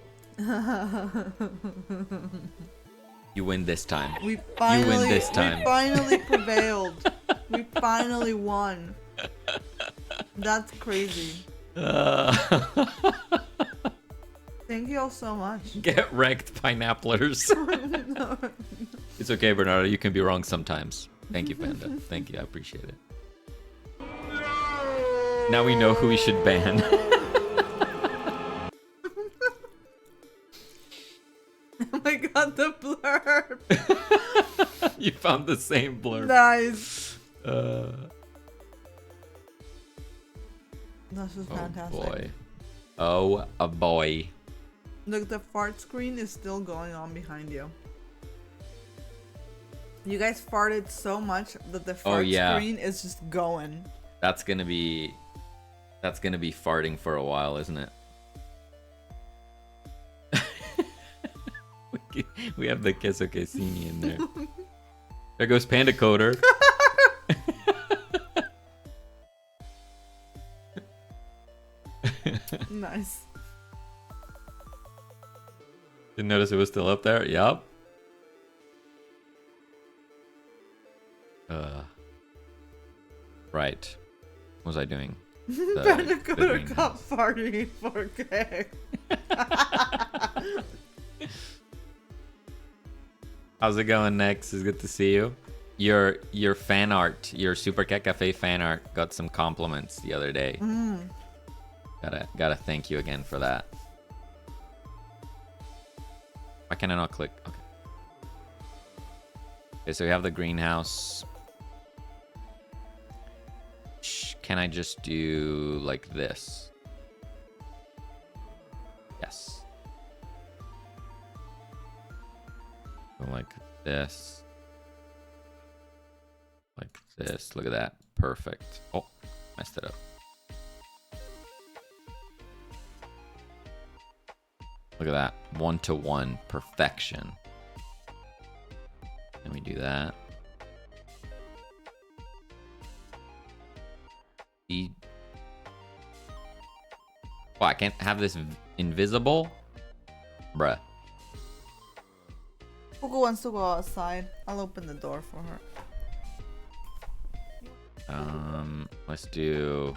You win this time. We finally, you win this time. We finally prevailed. We finally won. That's crazy. Thank you all so much. Get wrecked, pineapplers. It's okay, Bernardo. You can be wrong sometimes. Thank you, Panda. Thank you. I appreciate it. Now we know who we should ban. Oh my god, the blurb. You found the same blurb. Nice. This is Oh fantastic. boy. Oh a boy. Look, the fart screen is still going on behind you. You guys farted so much that the fart screen is just going. That's gonna be farting for a while, isn't it? We have the queso quesini in there. There goes Panda Coder. Nice. Didn't notice it was still up there. Yup. Right. What was I doing? Panda Coder got farting in 4K. How's it going, Nex? It's good to see you. Your fan art, your Super Cat Cafe fan art got some compliments the other day. Gotta thank you again for that. Why can I not click? Okay. Okay, so we have the greenhouse. Can I just do like this? Yes. Go like this. Like this. Look at that. Perfect. Oh, messed it up. Look at that. 1-to-1 perfection. And we do that. Oh, I can't have this invisible? Bruh. Fugu wants to go outside. I'll open the door for her. Let's do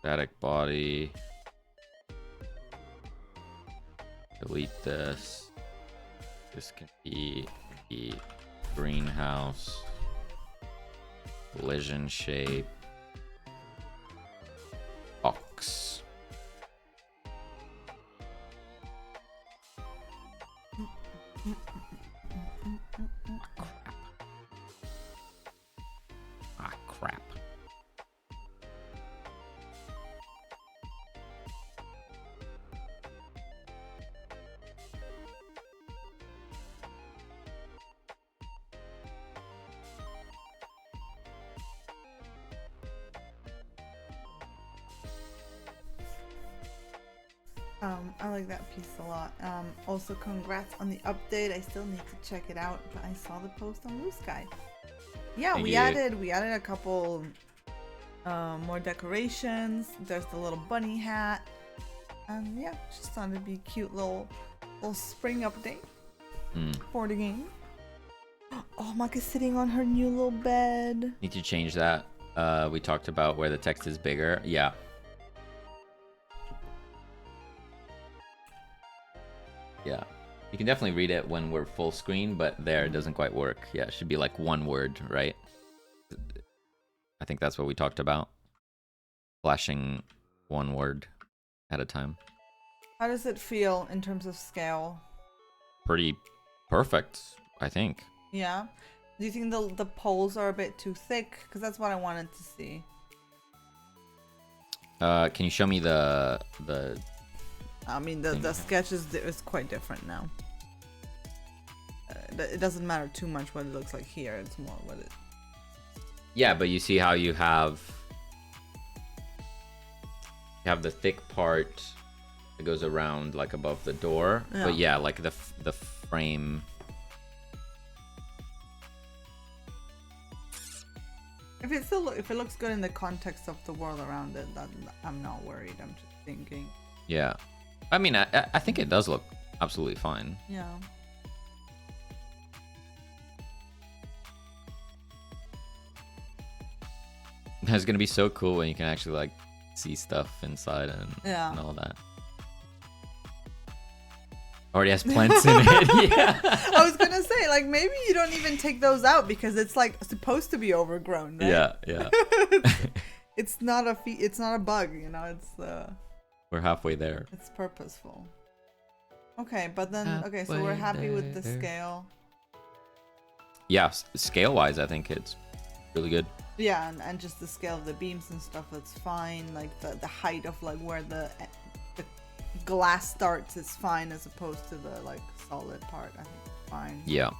static body. Delete this. This can be the greenhouse. Collision shape. Box. Ah, crap. I like that piece a lot. Also congrats on the update. I still need to check it out, but I saw the post on Blue Sky. Yeah, Thank we you. added a couple more decorations. There's the little bunny hat. And yeah, just thought it'd be a cute little spring update for the game. Oh, Maka's sitting on her new little bed. Need to change that. We talked about where the text is bigger. Yeah. Yeah. You can definitely read it when we're full screen, but there it doesn't quite work. Yeah, it should be like one word, right? I think that's what we talked about. Flashing one word at a time. How does it feel in terms of scale? Pretty perfect, I think. Yeah. Do you think the poles are a bit too thick? Because that's what I wanted to see. Can you show me the I mean, the sketch is quite different now. It doesn't matter too much what it looks like here. It's more what it... Yeah, but you see how you have the thick part that goes around like above the door. Yeah. But yeah, like the frame. If it looks good in the context of the world around it, then I'm not worried. I'm just thinking. Yeah. I mean, I think it does look absolutely fine. Yeah. It's gonna be so cool when you can actually like see stuff inside and all that. Already has plants in it. Yeah. I was gonna say, like, maybe you don't even take those out because it's like supposed to be overgrown, right? Yeah, yeah. It's not a bug, you know. It's We're halfway there. It's purposeful. Okay, but then so we're happy with the scale. yeah, scale-wise, I think it's really good. Yeah, and just the scale of the beams and stuff, that's fine. Like the height of like where the glass starts is fine as opposed to the like solid part. I think it's fine. Yeah.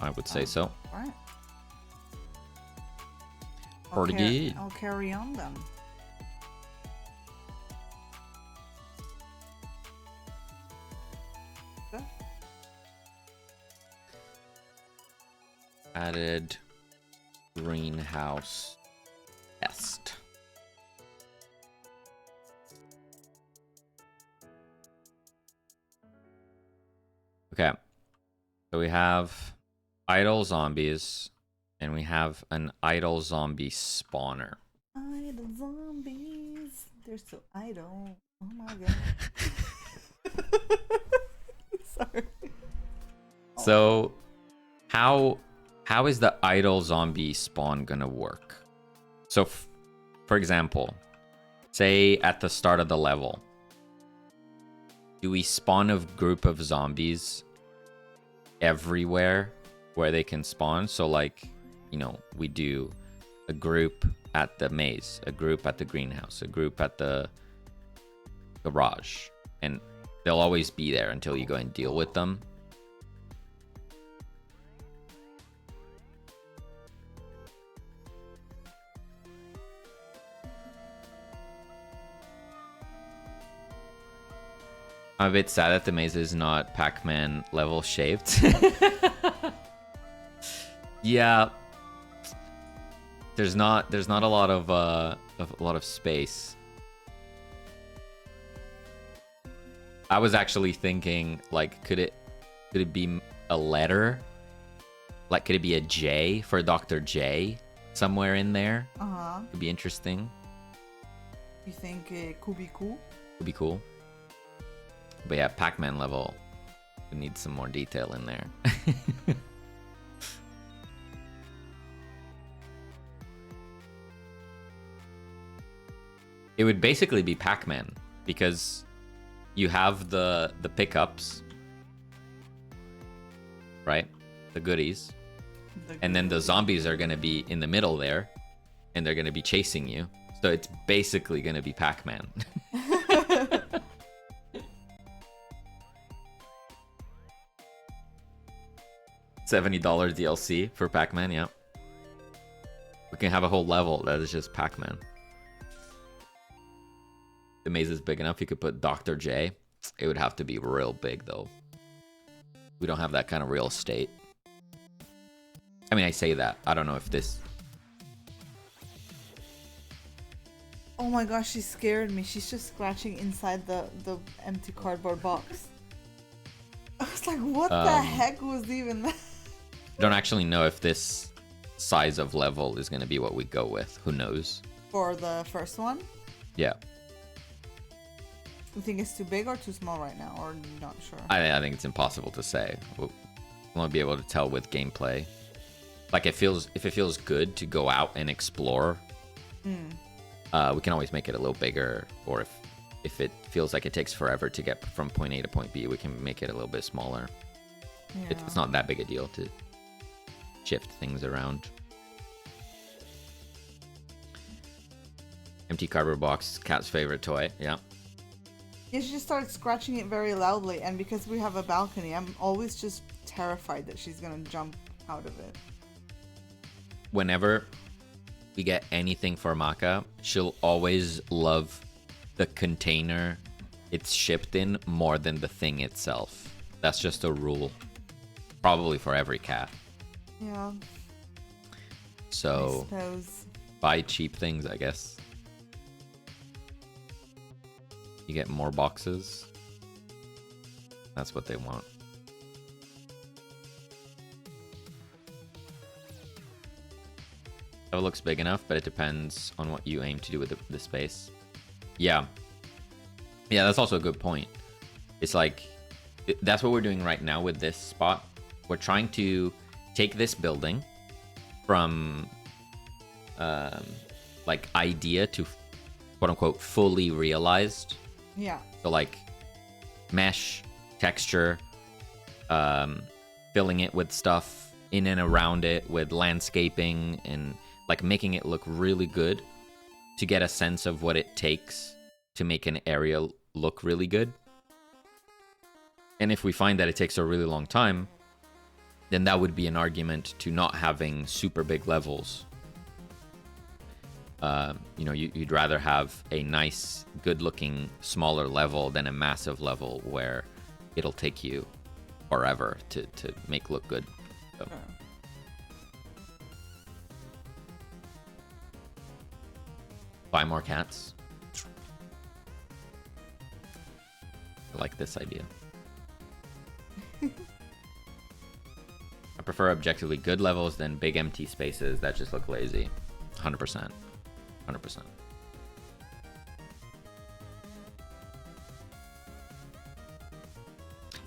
I would say so. Alright. Pretty good. I'll carry on then. Okay. Added greenhouse test. Okay. So we have idle zombies, and we have an idle zombie spawner. Idle zombies. They're so idle. Oh my god. Sorry. So how is the idle zombie spawn gonna work? So for example, say at the start of the level, do we spawn a group of zombies everywhere where they can spawn? So like, you know, we do a group at the maze, a group at the greenhouse, a group at the garage, and they'll always be there until you go and deal with them. I'm a bit sad that the maze is not Pac-Man level shaped. Yeah, there's not a lot of space. I was actually thinking, like, could it be a letter? Like, could it be a J for Dr. J somewhere in there? Could be interesting. You think it could be cool? Would be cool. But yeah, Pac-Man level, we need some more detail in there. It would basically be Pac-Man because you have the pickups, right? The goodies. And then the zombies are going to be in the middle there, and they're going to be chasing you. So it's basically going to be Pac-Man. $70 DLC for Pac-Man, yeah. We can have a whole level that is just Pac-Man. The maze is big enough, you could put Dr. J. It would have to be real big, though. We don't have that kind of real estate. I mean, I say that. I don't know if this... Oh my gosh, she scared me. She's just scratching inside the empty cardboard box. I was like, what the heck was even that? I don't actually know if this size of level is going to be what we go with. Who knows? For the first one? Yeah. You think it's too big or too small right now? Or not sure? I think it's impossible to say. We won't be able to tell with gameplay. Like, if it feels good to go out and explore, we can always make it a little bigger. Or if it feels like it takes forever to get from point A to point B, we can make it a little bit smaller. Yeah. It's not that big a deal to shift things around. Empty cardboard box, cat's favorite toy. Yeah. Yeah, she just started scratching it very loudly, and because we have a balcony, I'm always just terrified that she's gonna jump out of it. Whenever we get anything for Maka, she'll always love the container it's shipped in more than the thing itself. That's just a rule. Probably for every cat. Yeah. So, I suppose. buy cheap things, I guess. You get more boxes. That's what they want. It looks big enough, but it depends on what you aim to do with the space. Yeah. Yeah, that's also a good point. It's like, that's what we're doing right now with this spot. We're trying to take this building from, like, idea to, quote-unquote, fully realized. Yeah. So, like, mesh, texture, filling it with stuff in and around it, with landscaping and like making it look really good to get a sense of what it takes to make an area look really good. And if we find that it takes a really long time, then that would be an argument to not having super big levels. You know, you'd rather have a nice, good-looking, smaller level than a massive level where it'll take you forever to make look good. So. Buy more cats. I like this idea. I prefer objectively good levels than big empty spaces that just look lazy. 100%. 100%.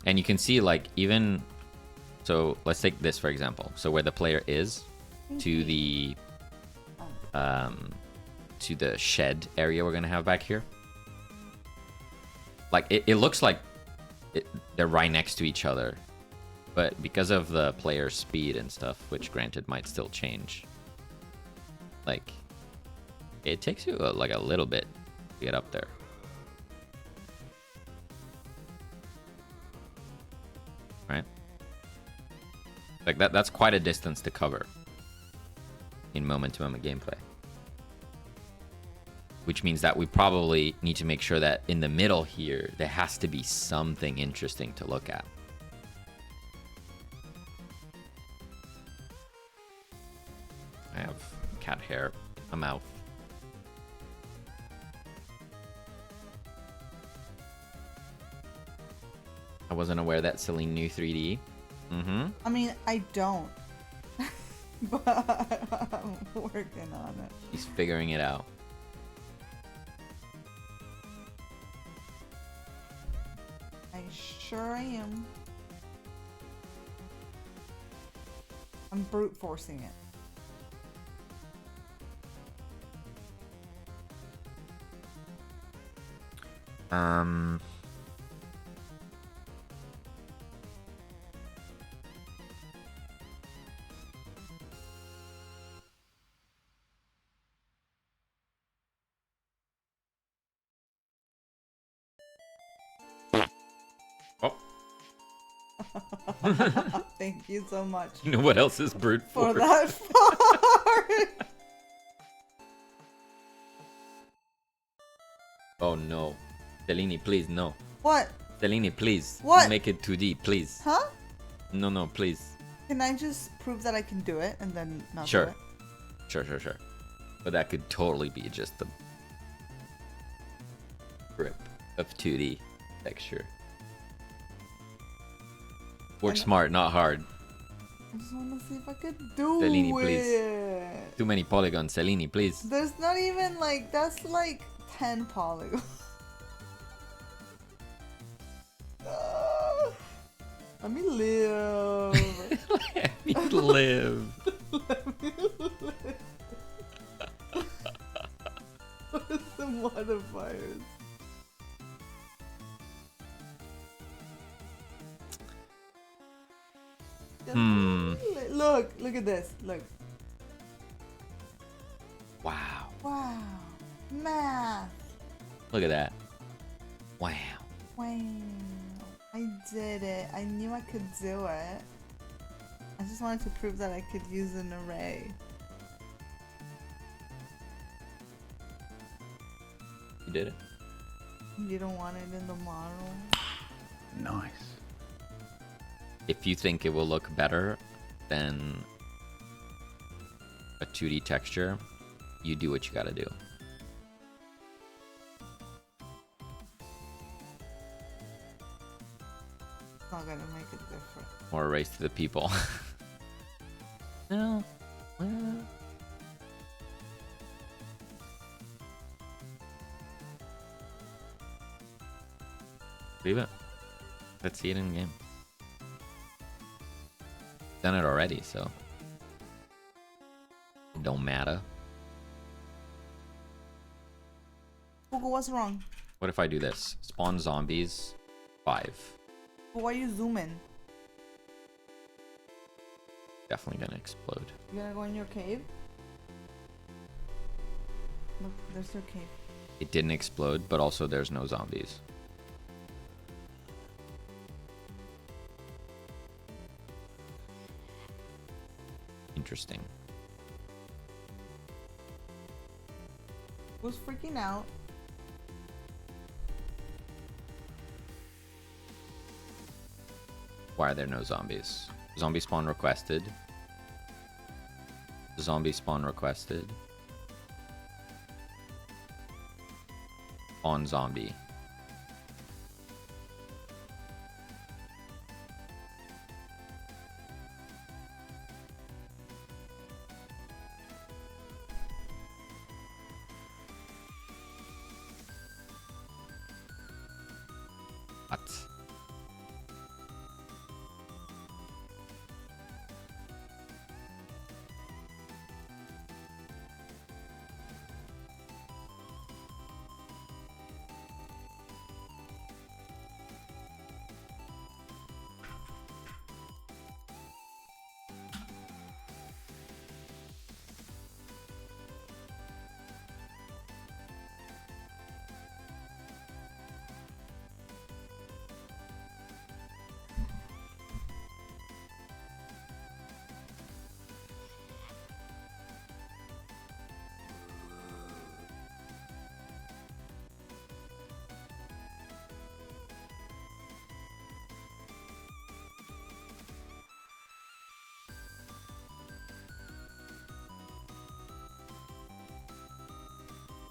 And you can see, like, even... So, let's take this, for example. So, where the player is, to the shed area we're going to have back here. Like, it looks like they're right next to each other. But because of the player's speed and stuff, which granted might still change, like, it takes you like a little bit to get up there. Right? Like that's quite a distance to cover in moment-to-moment gameplay. Which means that we probably need to make sure that in the middle here, there has to be something interesting to look at. I have cat hair, a mouth. I wasn't aware that Celine knew 3D. Mm-hmm. I mean, I don't. But I'm working on it. He's figuring it out. I sure am. I'm brute forcing it. Oh. Thank you so much You know what else is brute for force? that fart. Oh no. Cellini, please, no. What? Cellini, please. What? Make it 2D, please. Huh? No, please. Can I just prove that I can do it and then not Sure. do it? Sure. But that could totally be just the grip of 2D texture. Work smart, not hard. I just want to see if I could do Cellini, it. please. Too many polygons, Cellini, please. There's not even like, that's like 10 polygons. Let me live. Let me live. What is the modifiers? Look at this. Look. Wow. Wow. Math. Look at that. Wow. Wow. I did it. I knew I could do it. I just wanted to prove that I could use an array. You did it. You don't want it in the model? Nice. If you think it will look better than a 2D texture, you do what you gotta do. It's not gonna make it different. Or a race to the people. No. Well. Leave it. Let's see it in game. Done it already, so it don't matter. Google, what's wrong? What if I do this? Spawn zombies 5. But why you zoom in? Definitely gonna explode. You gonna go in your cave? Look, there's your cave. It didn't explode, but also there's no zombies. Interesting. Who's freaking out? Why are there no zombies? Zombie spawn requested. Zombie spawn requested. On zombie. What?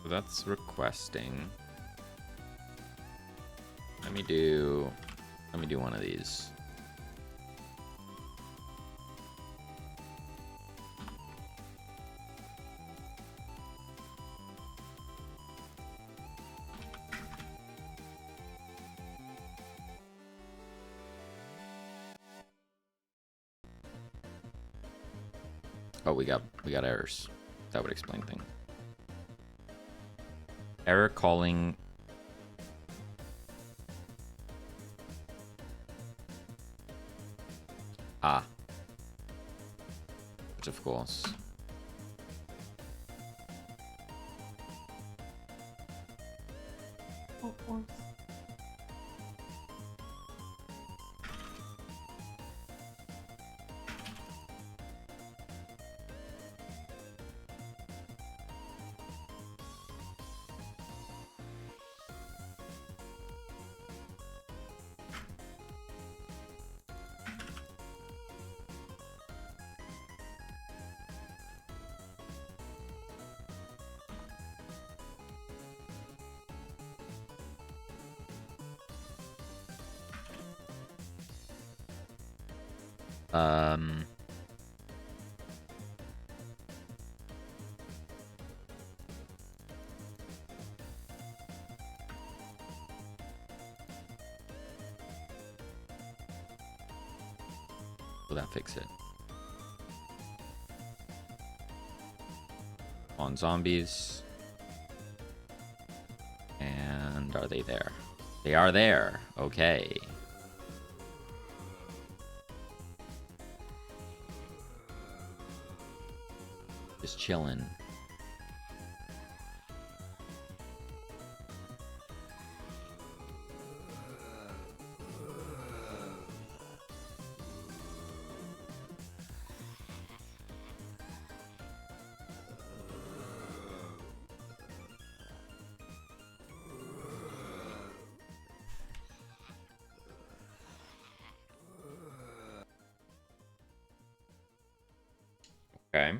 So that's requesting. Let me do one of these. Oh, we got errors. That would explain things. Error calling. Ah. Which of course. Of course. Will that fix it? On zombies. And are they there? They are there. Okay. Just chilling. Okay.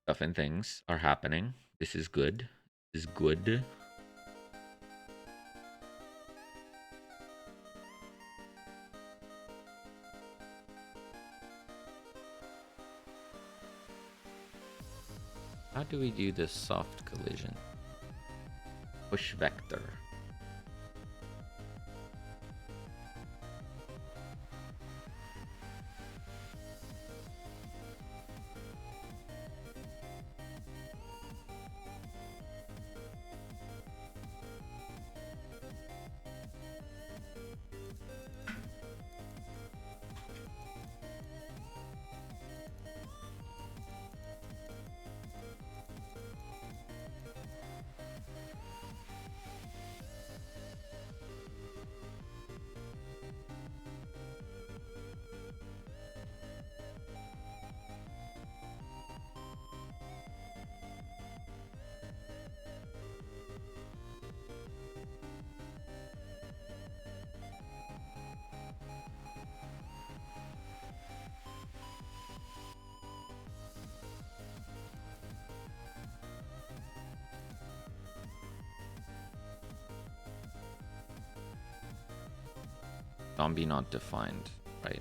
Stuff and things are happening. This is good. This is good. How do we do this soft collision? Push vector. Zombie not defined, right?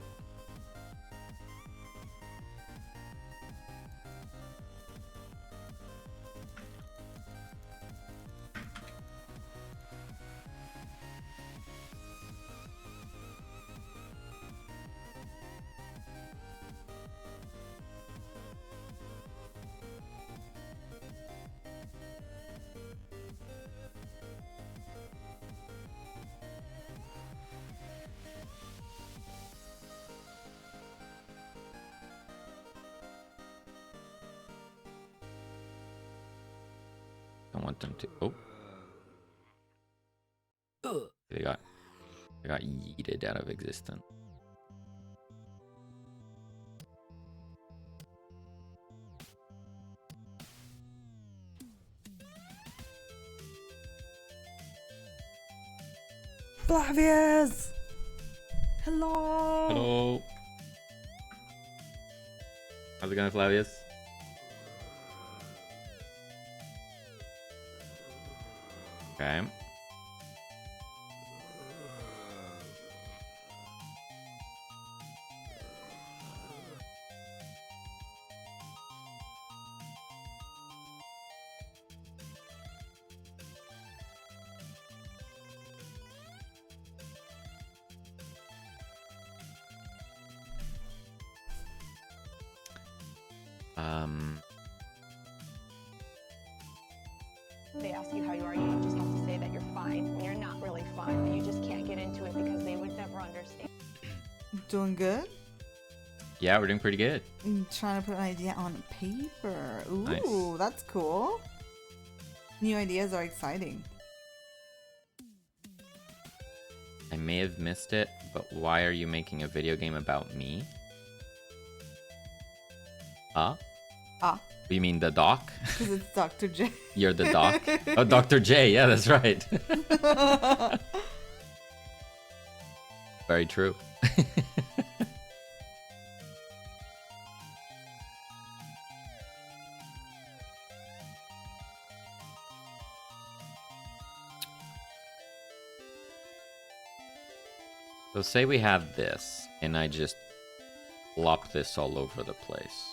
Don't want them to. Oh, they got yeeted out of existence. Flavius! Hello! Hello. How's it going, Flavius? Okay. They ask you how you are, you just have to say that you're fine when you're not really fine, but you just can't get into it because they would never understand. Doing good? Yeah, we're doing pretty good. I'm trying to put an idea on paper. Ooh, Nice. that's cool. New ideas are exciting. I may have missed it, but why are you making a video game about me? Huh? Ah, You mean the doc? because it's Dr. J. You're the doc? Oh, Dr. J. Yeah, that's right. Very true. So say we had this, and I just plop this all over the place.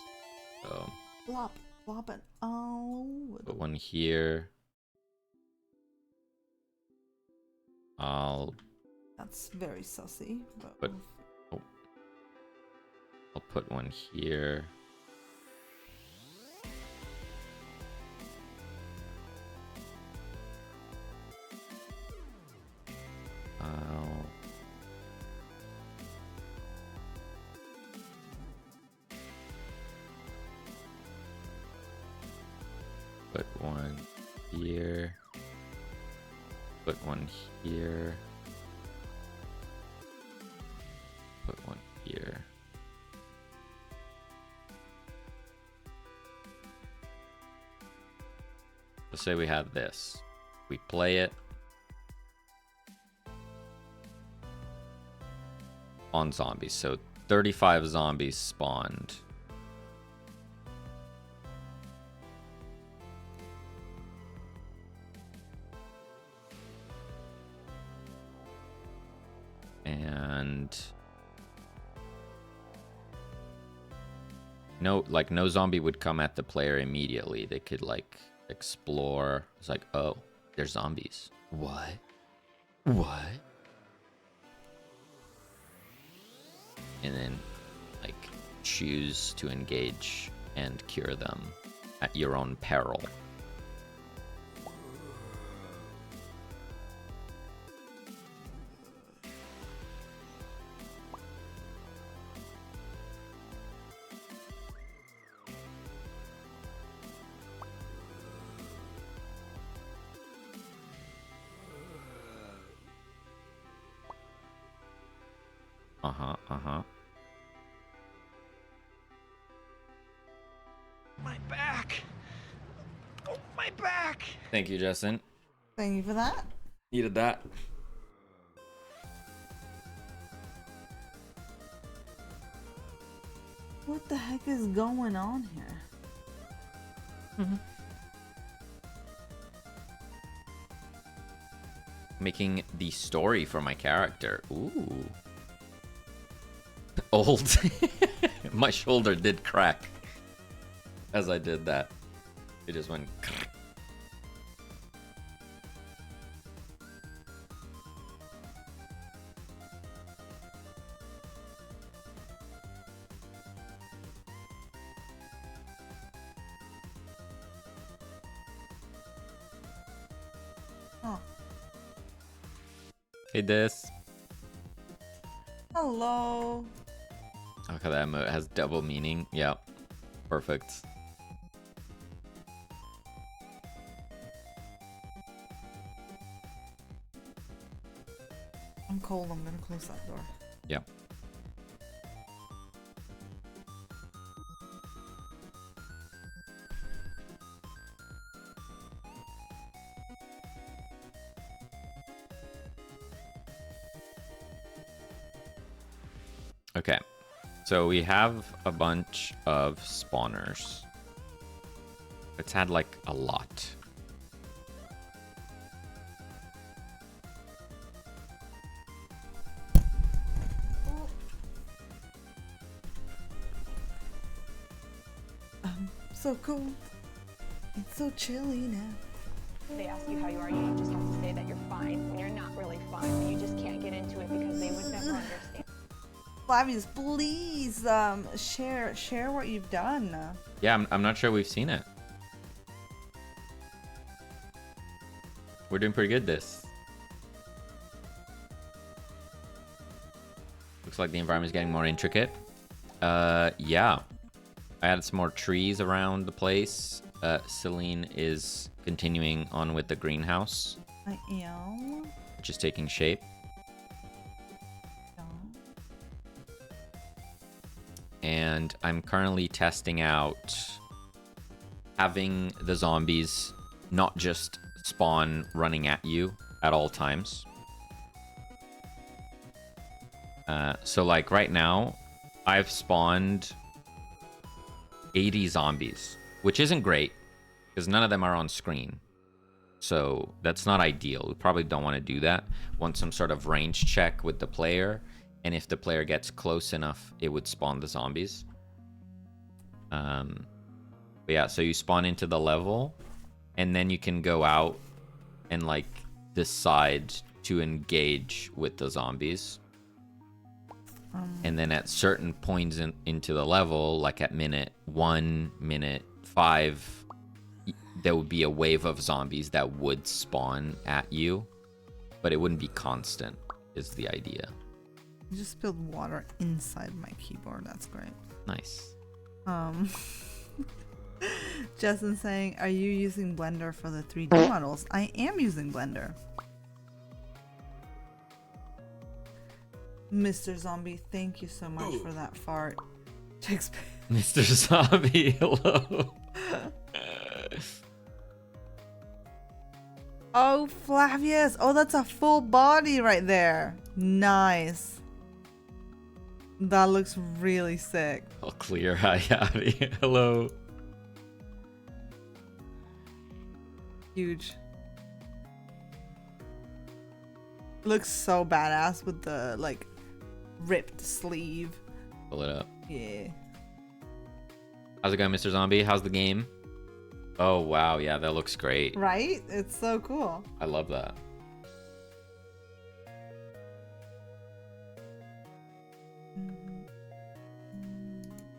So Flop, flop it. Oh. put one here. I'll That's very sussy. But But- I'll put one here. I'll put one here. Put one here. Put one here. Let's say we have this. We play it on zombies. So 35 zombies spawned. And no zombie would come at the player immediately. They could like explore. It's like, oh, there's zombies. What? What? And then like choose to engage and cure them at your own peril. Uh-huh. My back! Oh, my back! Thank you, Justin. thank you for that. Needed that. What the heck is going on here? Making the story for my character. Ooh. old. My shoulder did crack as I did that. It just went. Oh, Hey, this. hello. Okay, that emote has double meaning. Yeah, perfect. I'm cold. I'm gonna close that door. Yeah. Okay, so we have a bunch of spawners. It's had like a lot. So cold. It's so chilly now. They ask you how you are, you just have to say that you're fine when you're not really fine, but you just can't get into it because they would never understand. Flavius, please share what you've done. Yeah, I'm not sure we've seen it. We're doing pretty good this. Looks like the environment's getting more intricate. Yeah. I added some more trees around the place. Celine is continuing on with the greenhouse, I am. which is taking shape. And I'm currently testing out having the zombies not just spawn running at you at all times. So like right now, I've spawned 80 zombies, which isn't great because none of them are on screen. So that's not ideal. We probably don't want to do that. Want some sort of range check with the player. And if the player gets close enough, it would spawn the zombies. But yeah, so you spawn into the level, and then you can go out and like decide to engage with the zombies. And then at certain points into the level, like at minute 1, minute 5, there would be a wave of zombies that would spawn at you, but it wouldn't be constant, is the idea. I just spilled water inside my keyboard. That's great. Nice. Justin saying, are you using Blender for the 3D models? I am using Blender. Mr. Zombie, thank you so much for that fart. Mr. Zombie, hello. Oh, Flavius. Oh, that's a full body right there. Nice. That looks really sick. All clear. Hi, howdy. Hello. Huge. Looks so badass with the like ripped sleeve. Pull it up. Yeah. How's it going, Mr. Zombie? How's the game? Oh, wow. Yeah, that looks great. Right? It's so cool. I love that.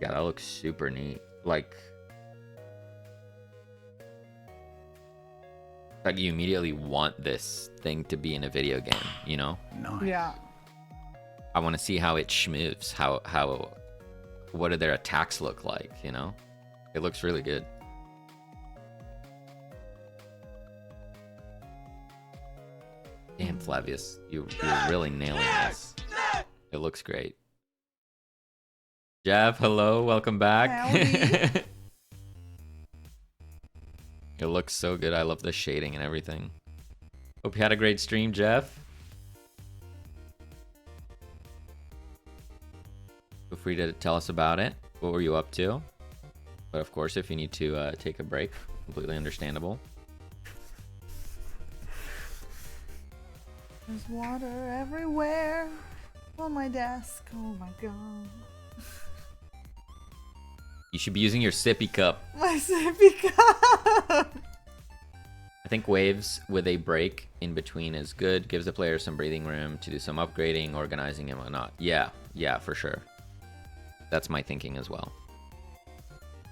Yeah, that looks super neat. Like you immediately want this thing to be in a video game, you know? Yeah. I want to see how it schmoves, what do their attacks look like, you know? It looks really good. Damn, Flavius, you're really nailing this. It looks great. Jeff, hello, welcome back. Howdy. It looks so good. I love the shading and everything. Hope you had a great stream, Jeff. Feel free to tell us about it. What were you up to? But of course, if you need to take a break, completely understandable. There's water everywhere. On my desk. Oh my god. You should be using your sippy cup. My sippy cup. I think waves with a break in between is good. Gives the player some breathing room to do some upgrading, organizing, and whatnot. Yeah, for sure. That's my thinking as well.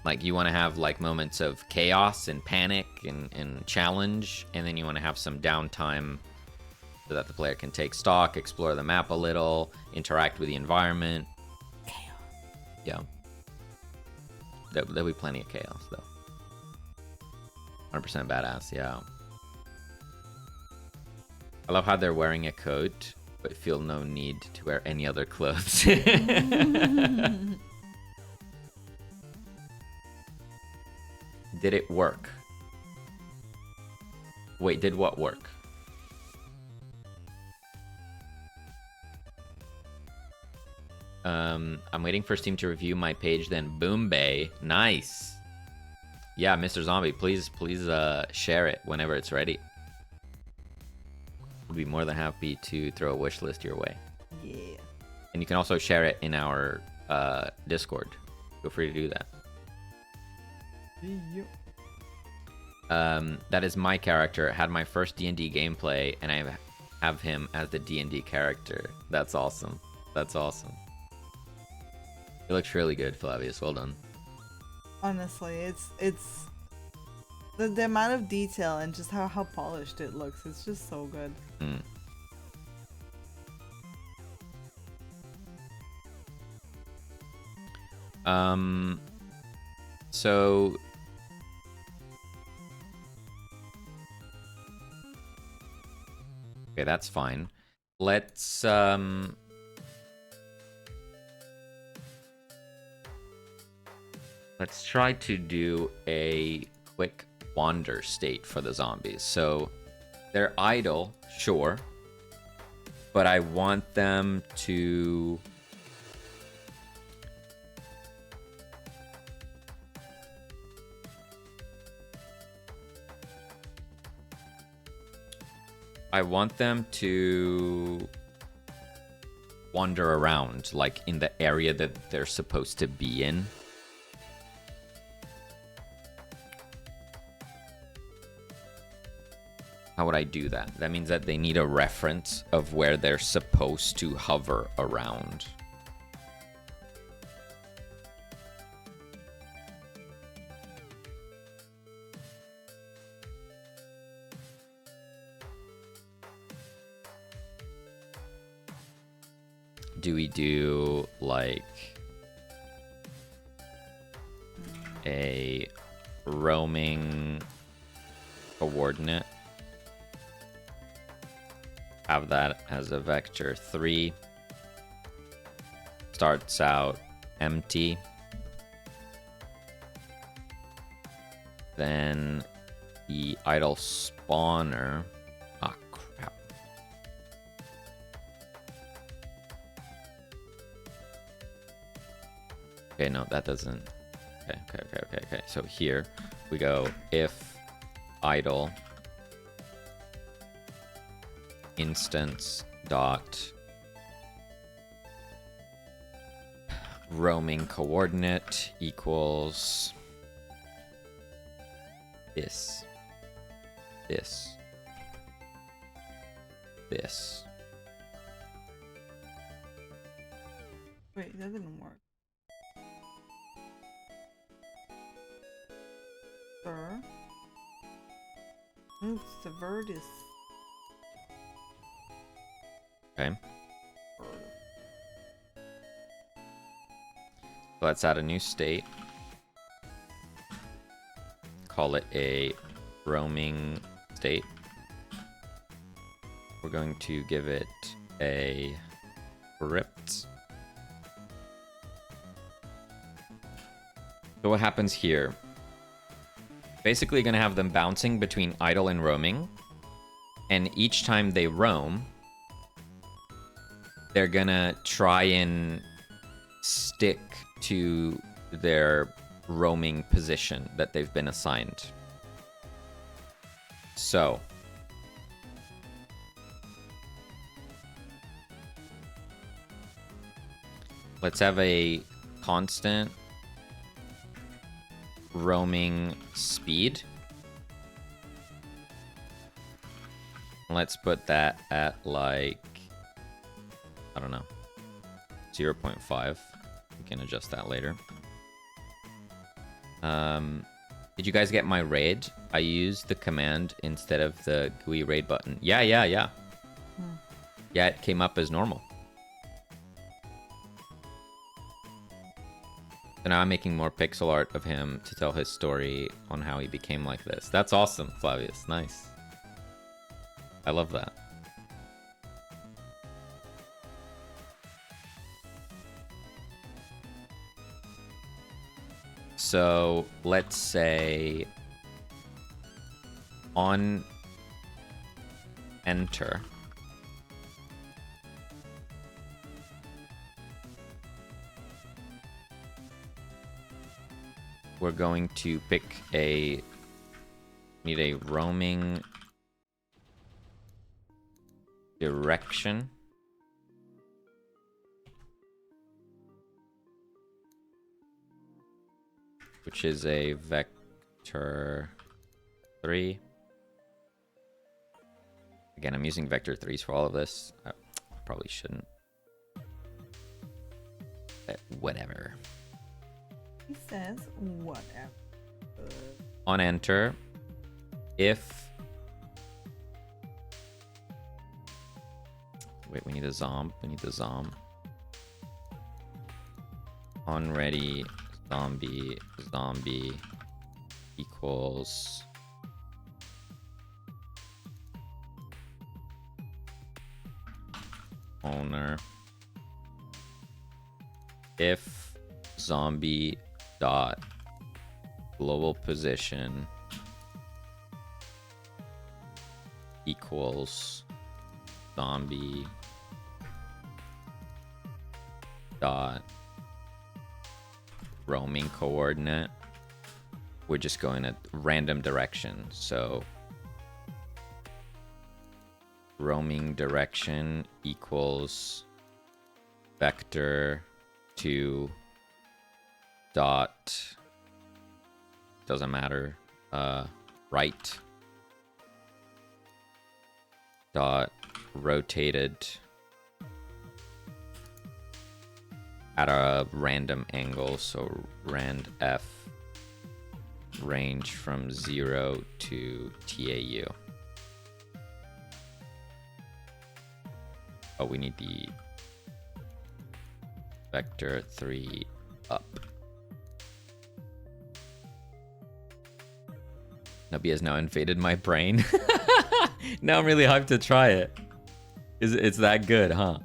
Like, you want to have like moments of chaos and panic and challenge, and then you want to have some downtime so that the player can take stock, explore the map a little, interact with the environment. Chaos. Yeah. There'll be plenty of chaos, though. 100% badass, yeah. I love how they're wearing a coat, but feel no need to wear any other clothes. Did it work? Wait, did what work? I'm waiting for Steam to review my page, then boom bay. Nice. Yeah, Mr. Zombie, please share it whenever it's ready. We'll be more than happy to throw a wish list your way. Yeah. And you can also share it in our Discord. Feel free to do that. That is my character. Had my first D&D gameplay, and I have him as the D&D character. That's awesome. That's awesome. It looks really good, Flavius. Well done. Honestly, it's the amount of detail and just how polished it looks. It's just so good. So okay, that's fine. Let's try to do a quick wander state for the zombies. So they're idle, sure, but I want them to wander around, like in the area that they're supposed to be in. How would I do that? That means that they need a reference of where they're supposed to hover around. Do we do like a roaming coordinate? Have that as a vector 3. Starts out empty. Then the idle spawner. Ah, crap. Okay, no, that doesn't. Okay. So here we go. If idle instance dot roaming coordinate equals this. Wait, that didn't work. Ver. Oops, the vert is. Okay. Let's add a new state. Call it a roaming state. We're going to give it a script. So what happens here? Basically going to have them bouncing between idle and roaming. And each time they roam, they're gonna try and stick to their roaming position that they've been assigned. So let's have a constant roaming speed. Let's put that at like, I don't know, 0.5. We can adjust that later. Did you guys get my raid? I used the command instead of the GUI raid button. Yeah. Yeah, it came up as normal. So now I'm making more pixel art of him to tell his story on how he became like this. That's awesome, Flavius. Nice. I love that. So let's say on enter, we're going to pick need a roaming direction. Which is a vector 3. Again, I'm using vector 3s for all of this. I probably shouldn't. But whatever. He says whatever. On enter, if... Wait, we need a zomb. On ready... zombie equals owner if zombie dot global position equals zombie dot roaming coordinate. We're just going a random direction. So roaming direction equals vector 2 dot, doesn't matter, right dot rotated at a random angle, so rand f range from 0 to TAU. Oh, we need the vector 3 up. Nubby has now invaded my brain. Now I'm really hyped to try it. It's that good, huh?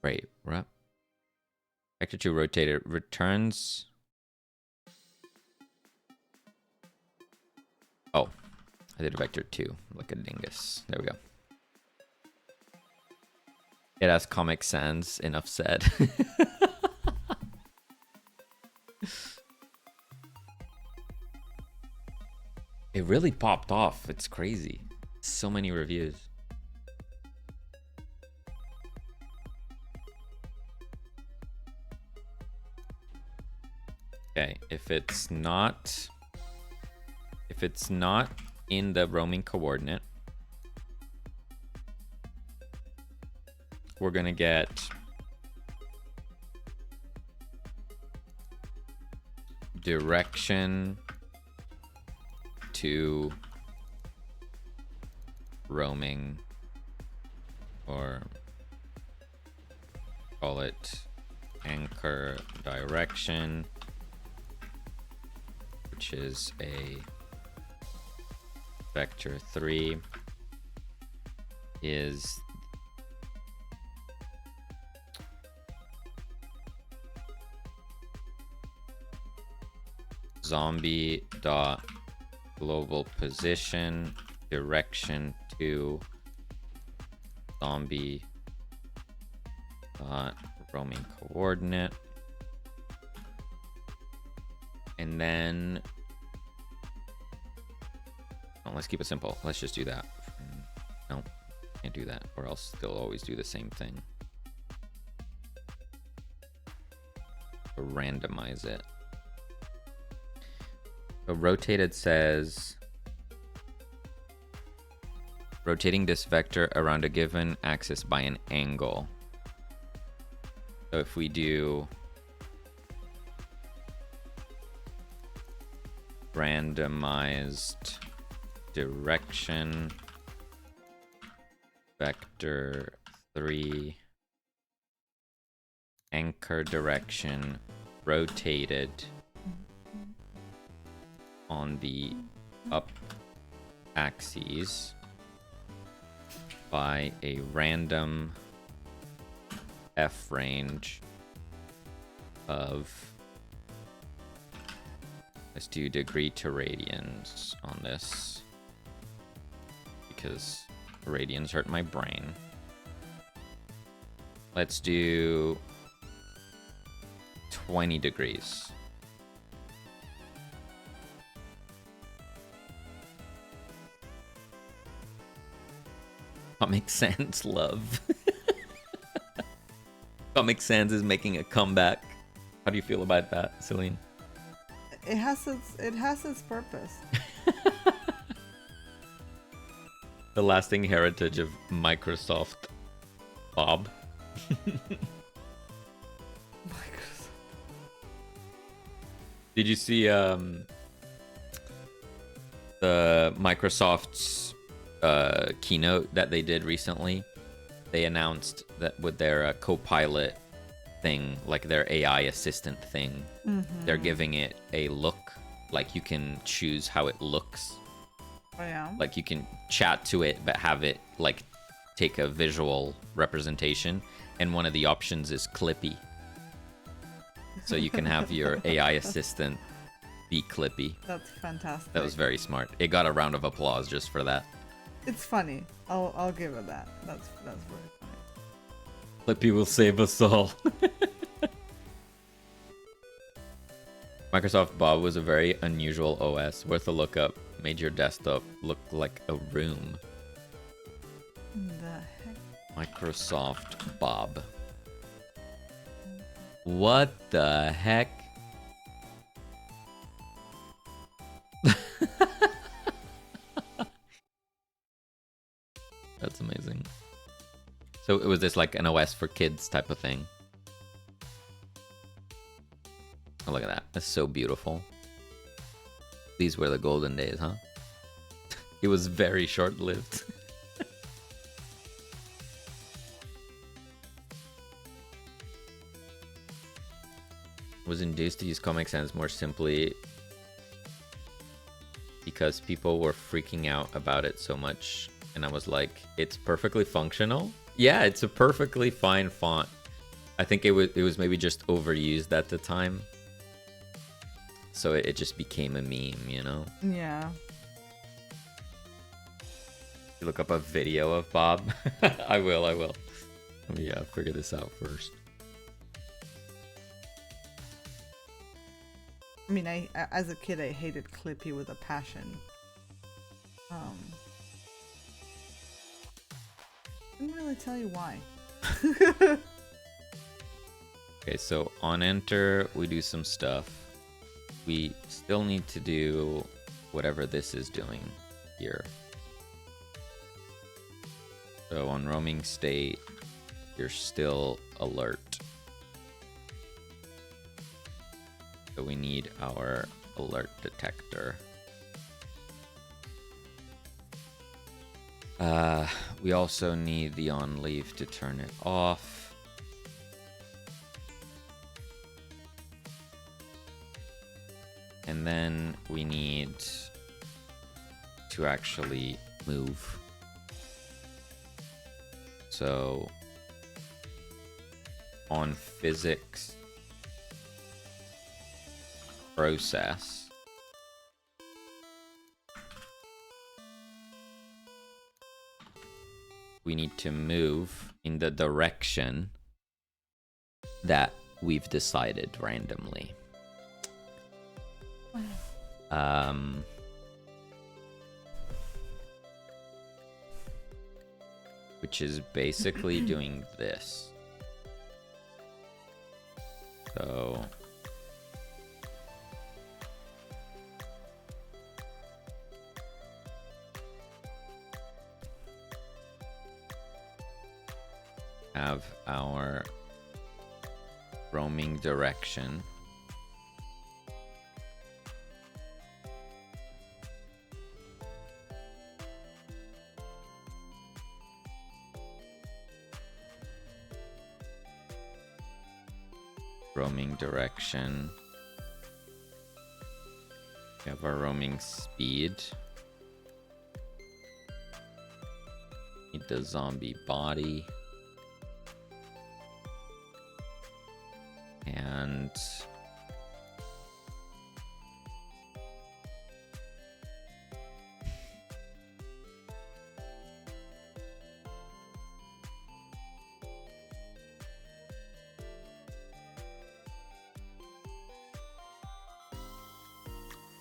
Wait, we're up. Vector 2 rotated returns. Oh, I did vector 2 like a dingus. There we go. It has Comic Sans, enough said. It really popped off. It's crazy. So many reviews. Okay, if it's not in the roaming coordinate, we're gonna get direction to roaming, or call it anchor direction, which is a vector 3, is zombie dot global position direction to zombie dot roaming coordinate, and then Oh, let's keep it simple. Let's just do that. No, can't do that, or else they'll always do the same thing. So randomize it. So rotated says rotating this vector around a given axis by an angle. So if we do randomized direction vector 3 anchor direction rotated on the up axes by a random f range of, let's do degree to radians on this because radians hurt my brain. Let's do 20 degrees. Comic Sans love. Comic Sans is making a comeback. How do you feel about that, Celine? It has its purpose. The lasting heritage of Microsoft Bob. Microsoft. Did you see the Microsoft's keynote that they did recently? They announced that with their Copilot thing, like their AI assistant thing, they're giving it a look. Like you can choose how it looks. Oh yeah. Like you can chat to it, but have it like take a visual representation. And one of the options is Clippy. So you can have your AI assistant be Clippy. That's fantastic. That was very smart. It got a round of applause just for that. It's funny. I'll give it that. That's very funny. Clippy will save us all. Microsoft Bob was a very unusual OS, worth a look up. Made your desktop look like a room. The heck? Microsoft Bob. What the heck? That's amazing. So it was this like an OS for kids type of thing. Oh, look at that. That's so beautiful. These were the golden days, huh? It was very short-lived. Was induced to use Comic Sans more simply because people were freaking out about it so much, and I was like, it's perfectly functional. Yeah, it's a perfectly fine font. I think it was maybe just overused at the time, so it just became a meme, you know? Yeah. You look up a video of Bob. I will. Let me figure this out first. I mean, I as a kid, I hated Clippy with a passion. Didn't really tell you why. Okay, so on enter, we do some stuff. We still need to do whatever this is doing here. So on roaming state, you're still alert. So we need our alert detector. We also need the on leave to turn it off. And then we need to actually move. So on physics process, we need to move in the direction that we've decided randomly. which is basically doing this. So have our roaming direction. Roaming direction. We have our roaming speed. Need the zombie body. And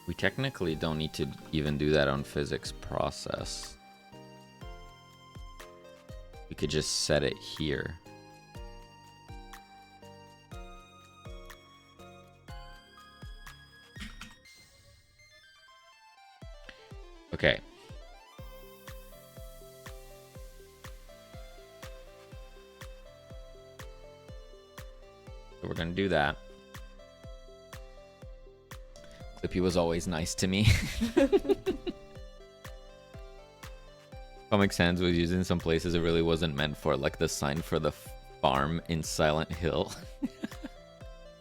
we technically don't need to even do that on physics process. We could just set it here. Okay. So we're gonna do that. Clippy was always nice to me. Comic Sans was used in some places it really wasn't meant for, like the sign for the farm in Silent Hill.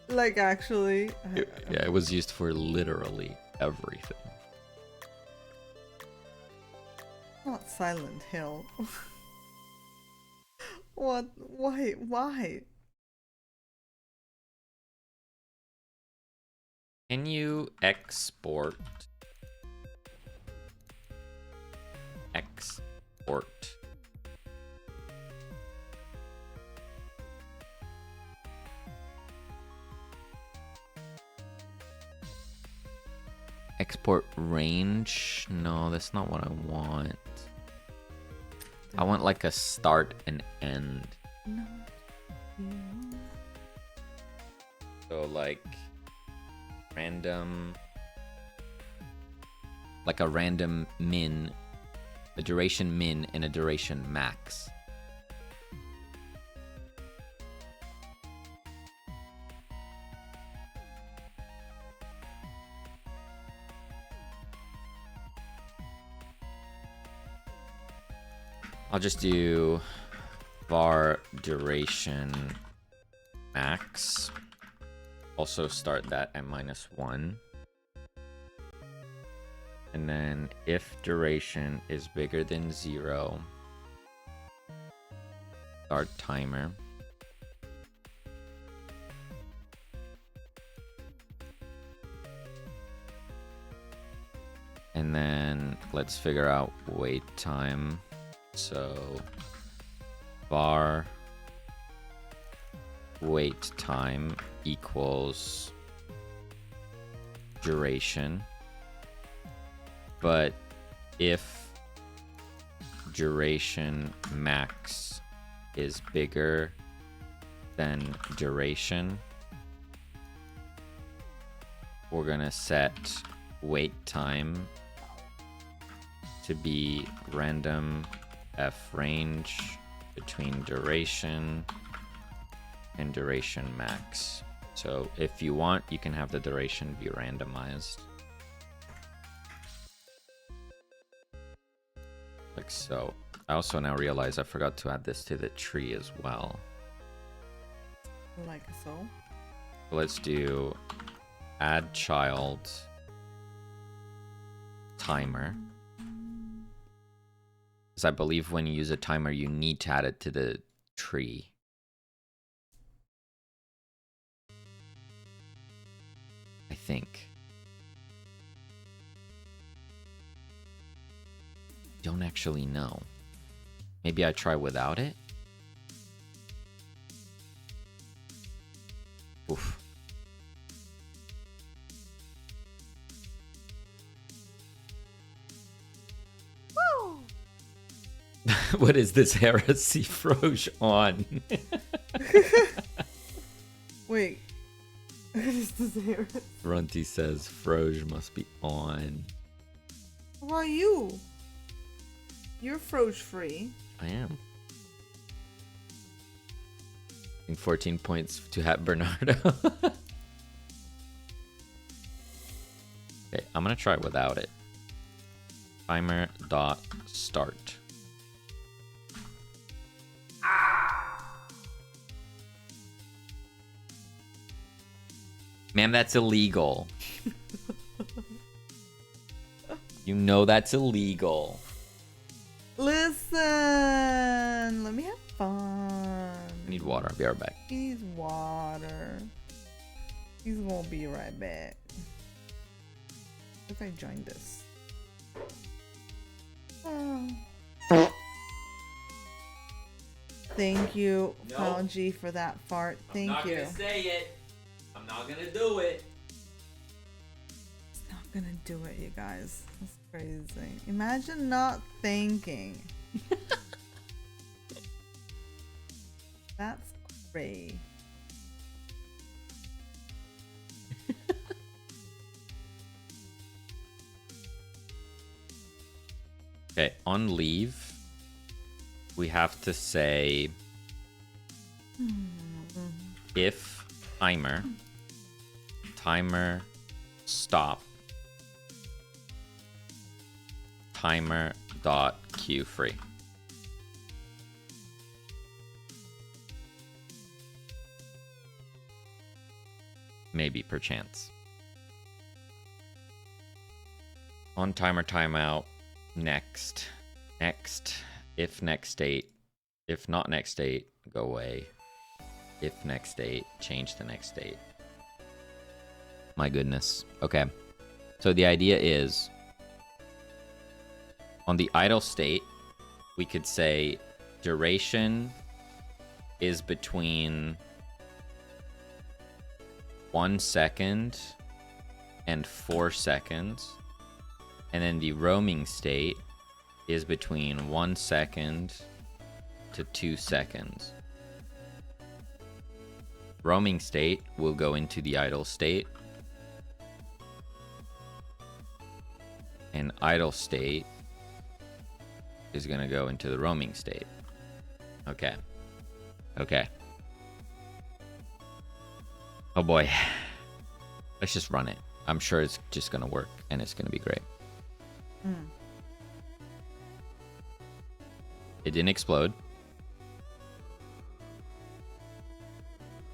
Like, actually. Yeah, it was used for literally everything. Not Silent Hill. What? Why? Why? Can you export? Export. Export range? No, that's not what I want. I want like a start and end. No. So like random, like a random min, a duration min and a duration max. I'll just do var duration max. Also start that at -1. And then if duration is bigger than 0, start timer. And then let's figure out wait time. So var wait time equals duration, but if duration max is bigger than duration, we're gonna set wait time to be random f range between duration and duration max. So if you want, you can have the duration be randomized. Like so. I also now realize I forgot to add this to the tree as well. Like so. Let's do add child timer. Because I believe when you use a timer, you need to add it to the tree. I think. Don't actually know. Maybe I try without it? Oof. Woo! What is this heresy Froge on? Wait. What is this here? Runty says Froge must be on. How about you? You're Froge free. I am. 14 points to Hat Bernardo. Okay, I'm gonna try without it. Timer dot start. Man, that's illegal. You know that's illegal. Listen, let me have fun. I need water. I'll be right back. He needs water. He's gonna be right back. If I join this. Oh. Thank you, No. G, for that fart. Thank you. Say it. I'm not gonna do it. It's not gonna do it, you guys. That's crazy. Imagine not thinking. That's crazy. Okay, on leave, we have to say if timer stop timer dot queue free. Maybe perchance. On timer timeout. Next. If next state. If not next state, go away. If next state, change the next state. My goodness. Okay. So the idea is on the idle state, we could say duration is between 1 second and 4 seconds. And then the roaming state is between 1 second to 2 seconds. Roaming state will go into the idle state. And idle state is going to go into the roaming state. Okay. Okay. Oh boy. Let's just run it. I'm sure it's just going to work and it's going to be great. It didn't explode.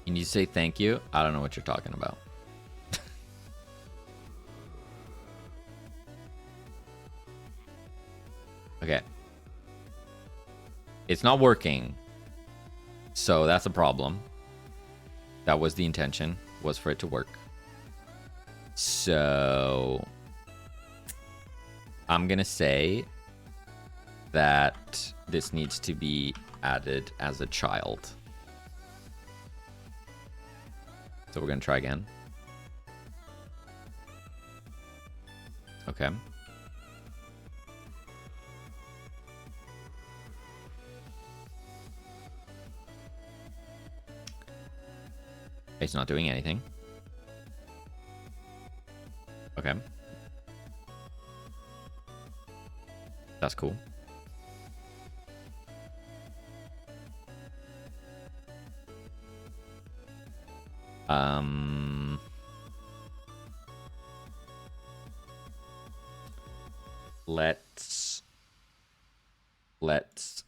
You need to say thank you. I don't know what you're talking about. Okay. It's not working. So that's a problem. That was the intention, was for it to work. So I'm gonna say that this needs to be added as a child. So we're gonna try again. Okay. It's not doing anything. Okay. That's cool.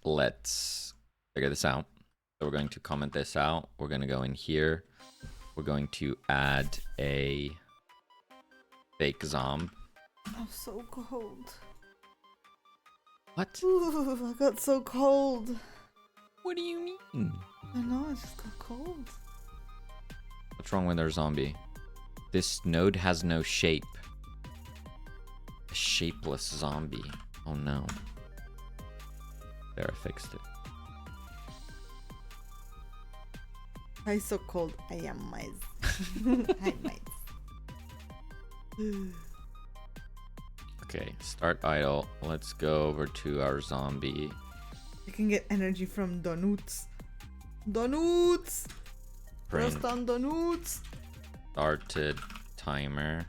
Let's figure this out. So we're going to comment this out. We're going to go in here. We're going to add a fake zomb. I'm so cold. What? Ooh, I got so cold. What do you mean? I know, I just got cold. What's wrong with our zombie? This node has no shape. A shapeless zombie. Oh no. There, I fixed it. I'm so cold. I am mice. Hi, mice. Okay, start idle. Let's go over to our zombie. You can get energy from donuts. Donuts! Print Just on donuts! started timer.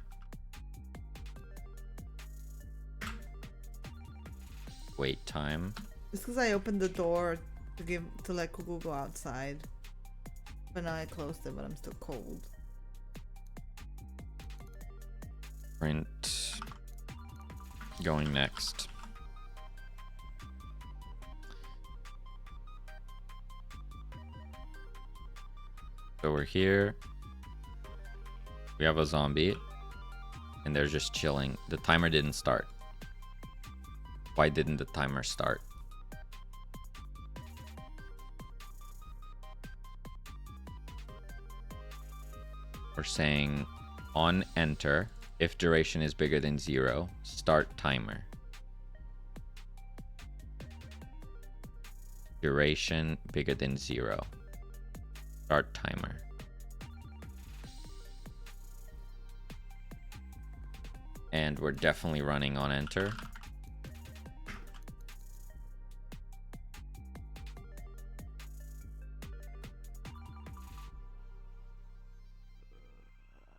Wait time. Just because I opened the door to let Cuckoo go outside. But now I closed it, but I'm still cold. Print going next. So we're here. We have a zombie. And they're just chilling. The timer didn't start. Why didn't the timer start? We're saying on enter, if duration is bigger than 0, start timer. Duration bigger than 0. Start timer. And we're definitely running on enter.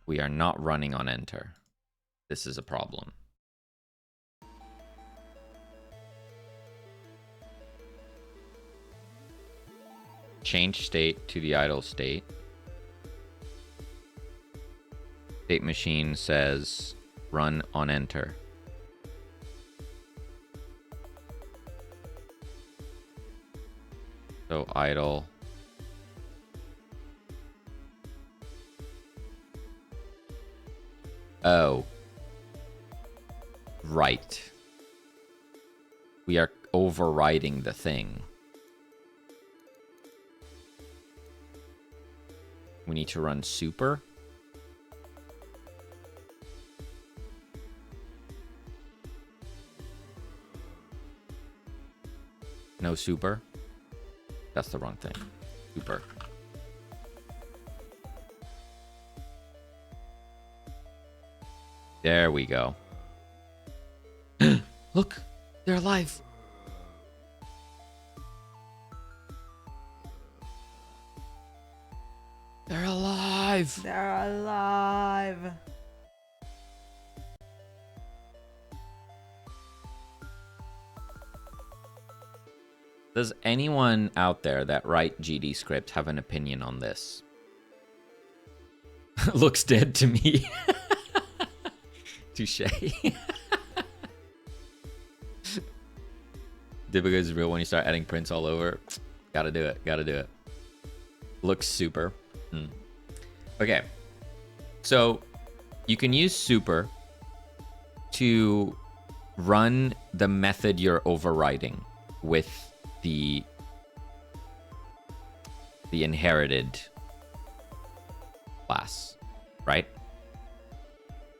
We are not running on enter. This is a problem. Change state to the idle state. State machine says run on enter. So idle. Oh. Right. We are overriding the thing. We need to run super. No super. That's the wrong thing. Super. There we go. Look, they're alive. They're alive. They're alive. Does anyone out there that write GD script have an opinion on this? Looks dead to me. Touche. Debugger is real when you start adding prints all over. Gotta do it. Gotta do it. Looks super. Okay. So you can use super to run the method you're overriding with the inherited class, right?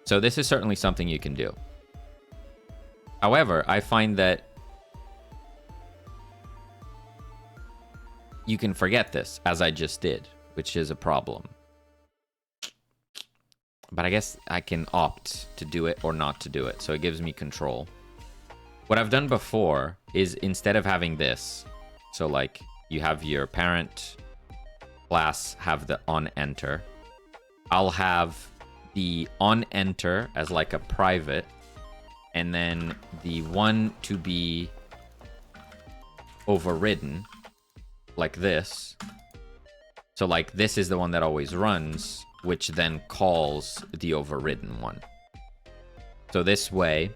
So this is certainly something you can do. However, I find that you can forget this, as I just did, which is a problem. But I guess I can opt to do it or not to do it, so it gives me control. What I've done before is instead of having this, so like you have your parent class have the on enter, I'll have the on enter as like a private, and then the one to be overridden like this. So like this is the one that always runs, which then calls the overridden one. So this way,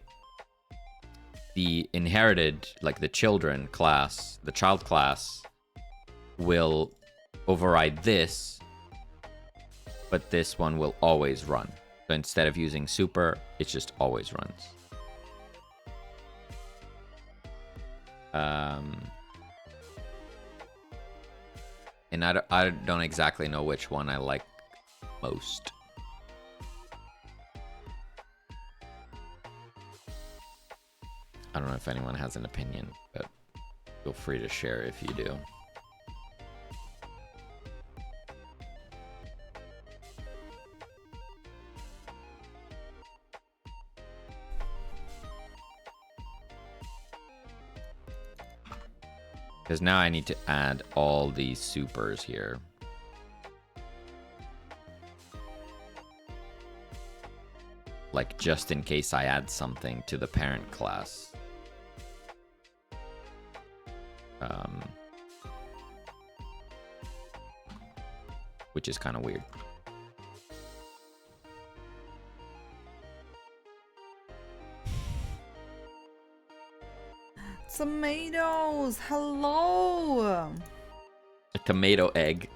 the inherited, like the children class, the child class, will override this, but this one will always run. So instead of using super, it just always runs. And I don't exactly know which one I like most. I don't know if anyone has an opinion, but feel free to share if you do. Because now I need to add all these supers here. Like, just in case I add something to the parent class. Which is kind of weird. Tomatoes, hello. A tomato egg.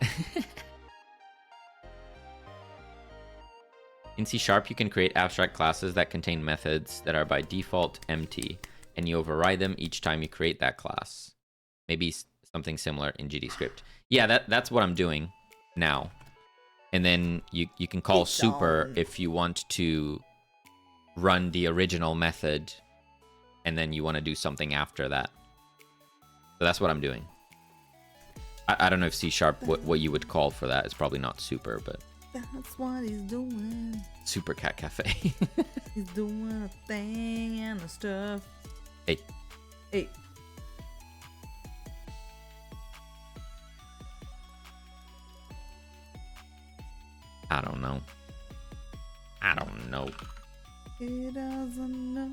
In C# you can create abstract classes that contain methods that are by default empty, and you override them each time you create that class. Maybe something similar in GDScript. Yeah, that's what I'm doing now. And then you can call super if you want to run the original method, and then you want to do something after that. So that's what I'm doing. I don't know if C# what you would call for that. It's probably not super, but That's what he's doing. Super Cat Cafe. He's doing a thing and the stuff. Hey. Hey. I don't know. I don't know. He doesn't know.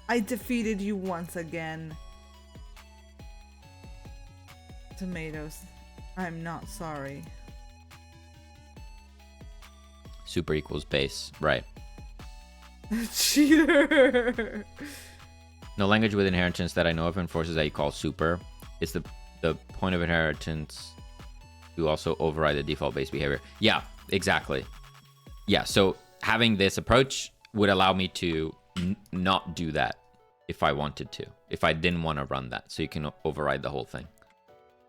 I defeated you once again. Tomatoes. I'm not sorry. Super equals base. Right. Cheater! No language with inheritance that I know of enforces that you call super. It's the point of inheritance to also override the default base behavior. Yeah, exactly. Yeah, so having this approach would allow me to not do that if I wanted to. If I didn't want to run that. So you can override the whole thing.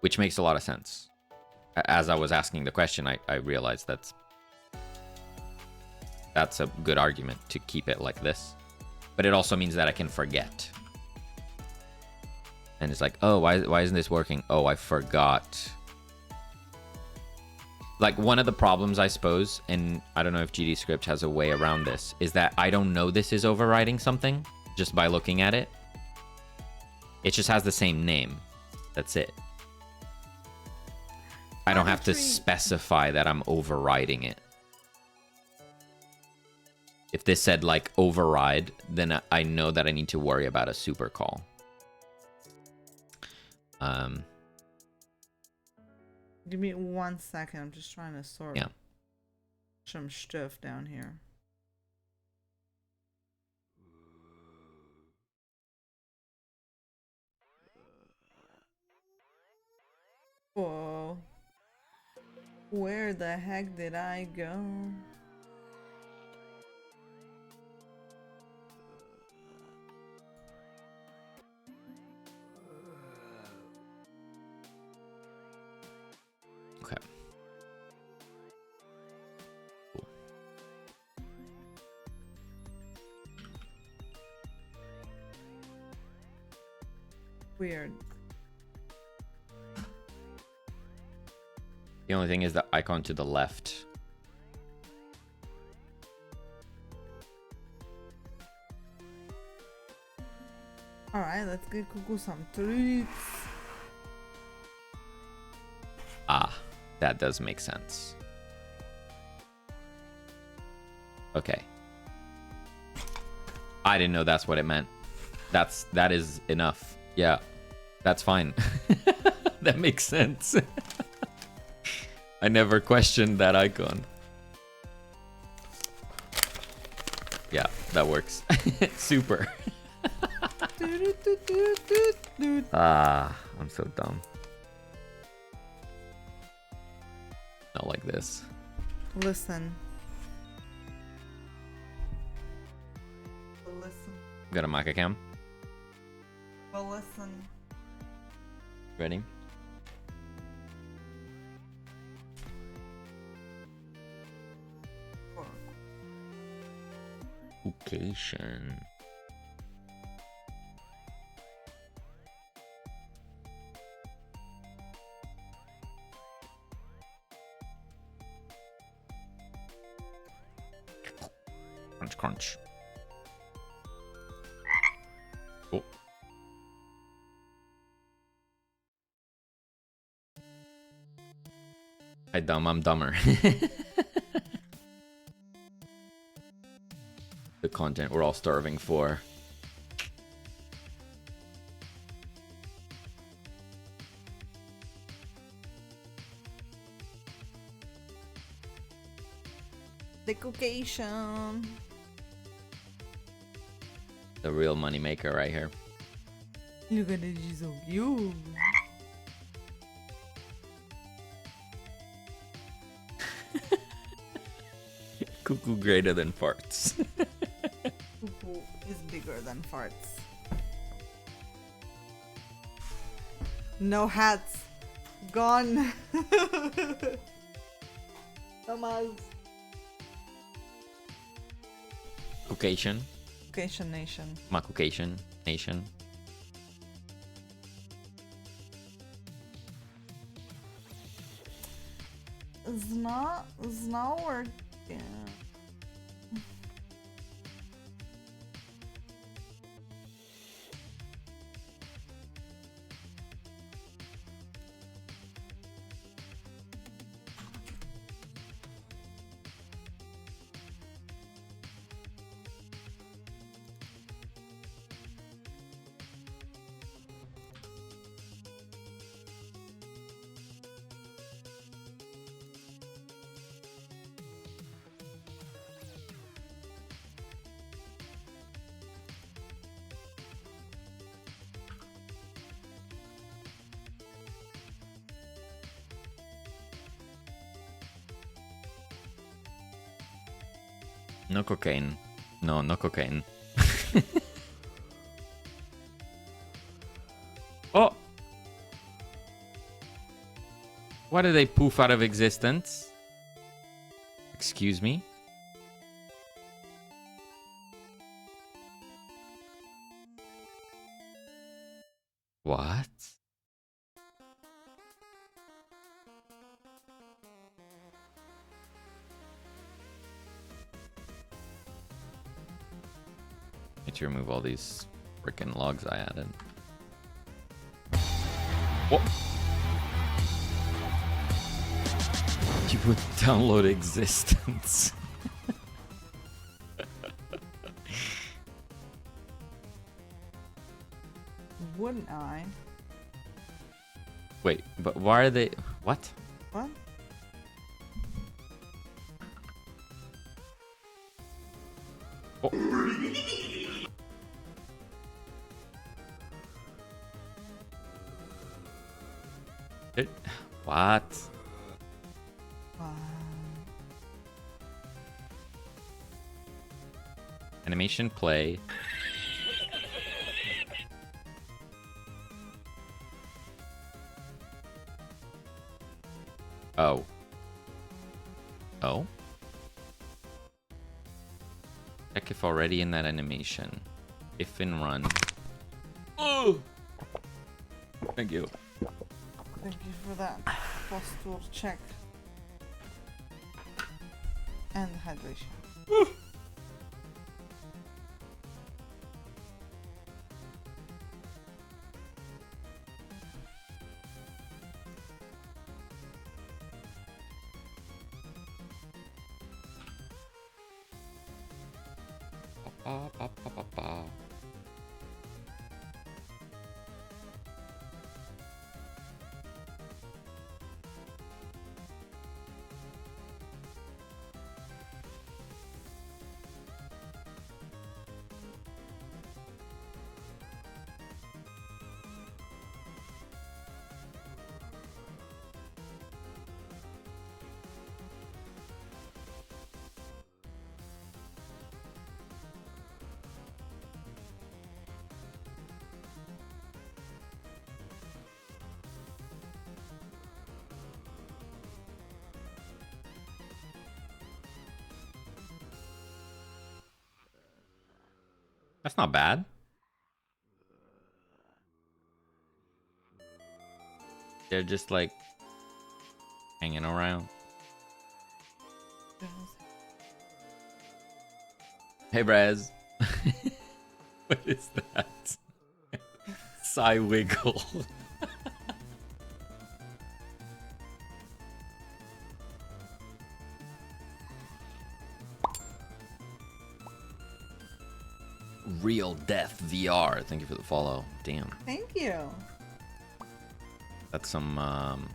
Which makes a lot of sense. As I was asking the question, I realized that's a good argument to keep it like this. But it also means that I can forget. And it's like, oh, why isn't this working? Oh, I forgot. Like, one of the problems, I suppose, and I don't know if GDScript has a way around this, is that I don't know this is overriding something just by looking at it. It just has the same name. That's it. I don't have to specify that I'm overriding it. If this said, like, override, then I know that I need to worry about a super call. Give me 1 second. I'm just trying to sort some stuff down here. Whoa. Where the heck did I go? Okay. Cool. Weird. The only thing is the icon to the left. Alright, let's get Cuckoo some treats. Ah, that does make sense. Okay. I didn't know that's what it meant. That is enough. Yeah, that's fine. That makes sense. I never questioned that icon. Yeah, that works. Super. Ah, I'm so dumb. Not like this. Listen. Got a mic cam. Well, listen. Ready? Location. Crunch, crunch. Oh. Hi, dumb. I'm dumber. The content we're all starving for. Decocation. The real moneymaker right here. Look at it, she's so cute. Cuckoo greater than farts. Cuckoo is bigger than farts. No hats. Gone. Thomas. Caucasian. Caucasian nation. My Caucasian nation. It's not working. No cocaine. No, no cocaine. Oh! Why did they poof out of existence? Excuse me? What? Need to remove all these freaking logs I added. What? You would download existence. Wouldn't I? Wait, but why are they... What? What? Oh. What? Wow. Animation play. Oh. Oh? Check if already in that animation. If in run. Oh! Thank you. Thank you for that posture check. And hydration. Ba, ba, ba, ba, ba. That's not bad. They're just like hanging around. Hey, Braz. What is that? Sigh wiggle. Real Death VR. Thank you for the follow. Damn. Thank you. That's some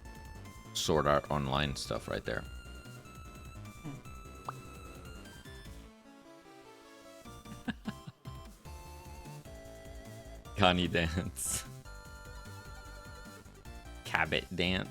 Sword Art Online stuff right there. Connie dance. Cabot dance.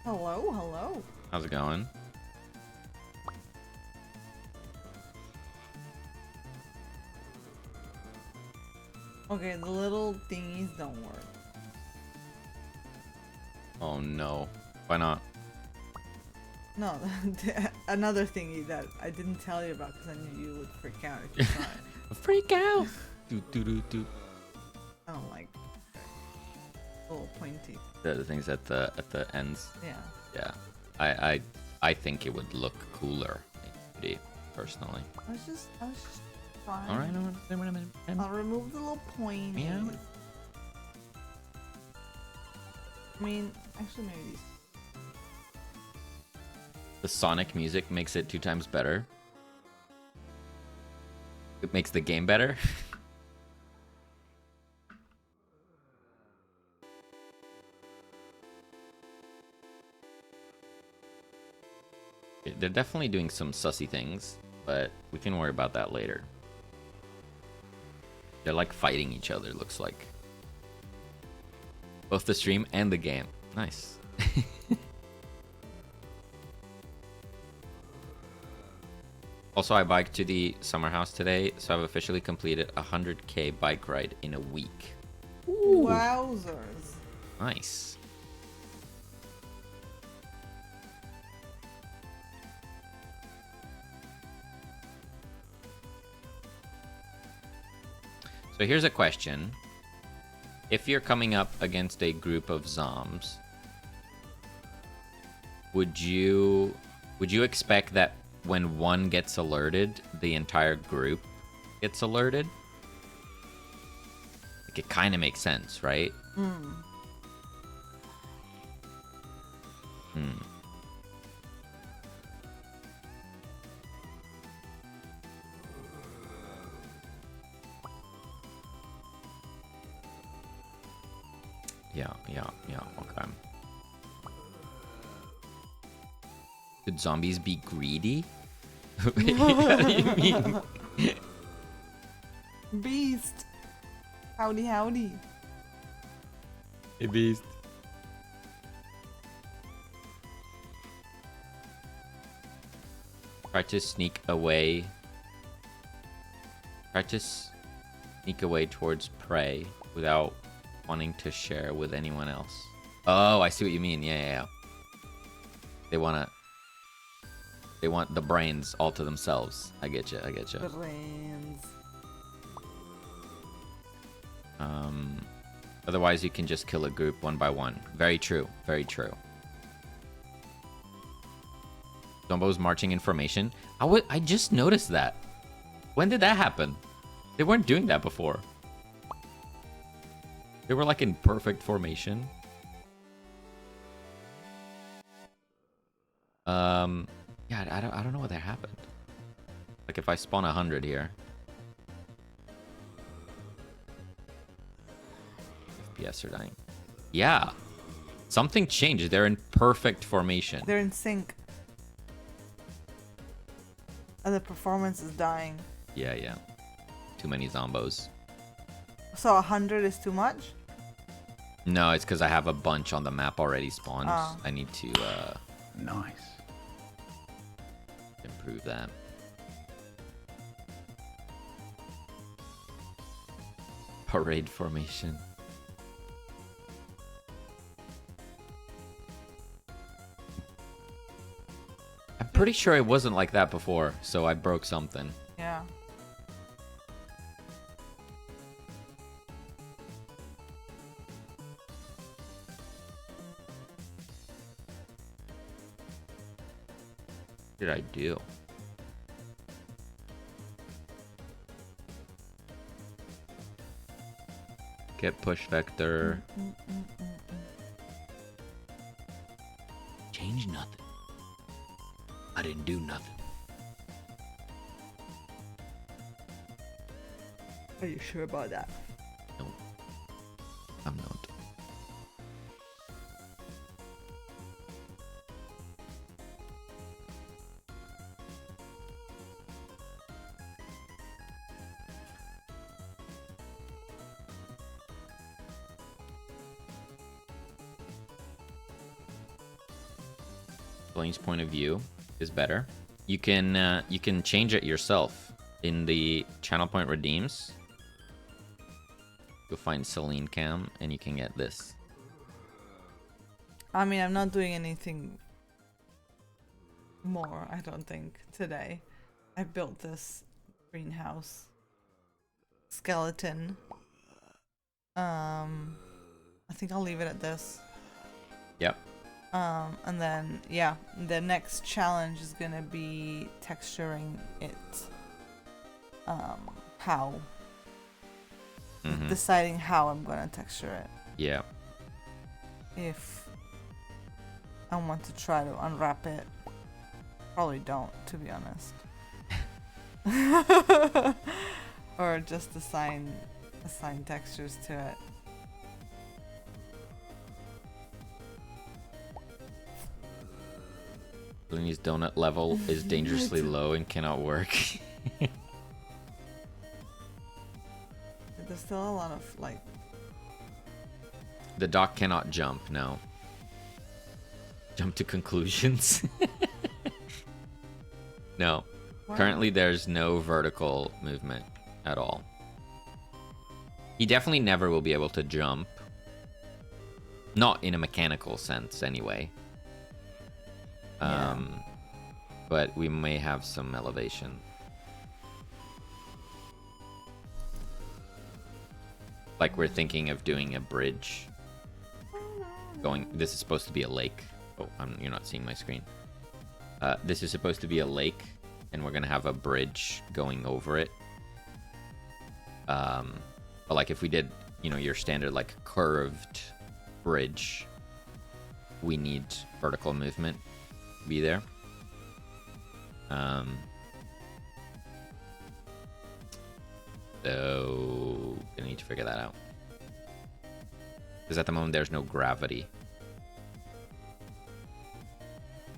Hello, hello. How's it going? Okay, the little thingies don't work. Oh no. Why not? No, another thingy that I didn't tell you about because I knew you would freak out if you saw it. Freak out! Do, do, do, do. I don't like little pointy. The things at the ends. Yeah. Yeah. I think it would look cooler in 3D, personally. I was just fine. Alright, I'll remove the little point. Yeah. I mean, actually, maybe these. The Sonic music makes it 2 times better. It makes the game better. They're definitely doing some sussy things, but we can worry about that later. They're like fighting each other, looks like. Both the stream and the game. Nice. Also, I biked to the summer house today, so I've officially completed a 100k bike ride in a week. Wowzers. Nice. So here's a question. If you're coming up against a group of zombs, would you expect that when one gets alerted, the entire group gets alerted? Like, it kind of makes sense, right? Hmm. Yeah, okay. Could zombies be greedy? What do you mean? Beast. Howdy, howdy. Hey, Beast. Try to sneak away. Try to sneak away towards prey without wanting to share with anyone else. Oh, I see what you mean. Yeah. They want the brains all to themselves. I get you. Brains. Otherwise, you can just kill a group one by one. Very true. Very true. Zombo's marching in formation. I just noticed that. When did that happen? They weren't doing that before. They were like in perfect formation. Yeah, I don't know what that happened. Like if I spawn 100 here. FPS are dying. Yeah. Something changed. They're in perfect formation. They're in sync. And the performance is dying. Yeah. Too many zombos. So 100 is too much? No, it's because I have a bunch on the map already spawned. Oh. I need to Nice. improve that. Parade formation. I'm pretty sure it wasn't like that before, so I broke something. Yeah. What did I do? Get push vector. Change nothing. I didn't do nothing. Are you sure about that? No. I'm not. Blaine's point of view is better. You can change it yourself in the channel point redeems. You'll find Celine Cam and you can get this. I mean, I'm not doing anything more, I don't think, today. I built this greenhouse skeleton. I think I'll leave it at this. Yep. And then, yeah, the next challenge is gonna be texturing it. How. Deciding how I'm gonna texture it. Yeah. If I want to try to unwrap it. Probably don't, to be honest. Or just assign textures to it. Blaine's donut level is dangerously low and cannot work. There's still a lot of, like... The dock cannot jump, no. Jump to conclusions. No. Wow. Currently there's no vertical movement at all. He definitely never will be able to jump. Not in a mechanical sense, anyway. Yeah. But we may have some elevation. Like we're thinking of doing a bridge. This is supposed to be a lake. Oh, you're not seeing my screen. This is supposed to be a lake, and we're gonna have a bridge going over it. But like if we did, your standard like curved bridge, we need vertical movement to be there. So I need to figure that out. Because at the moment there's no gravity.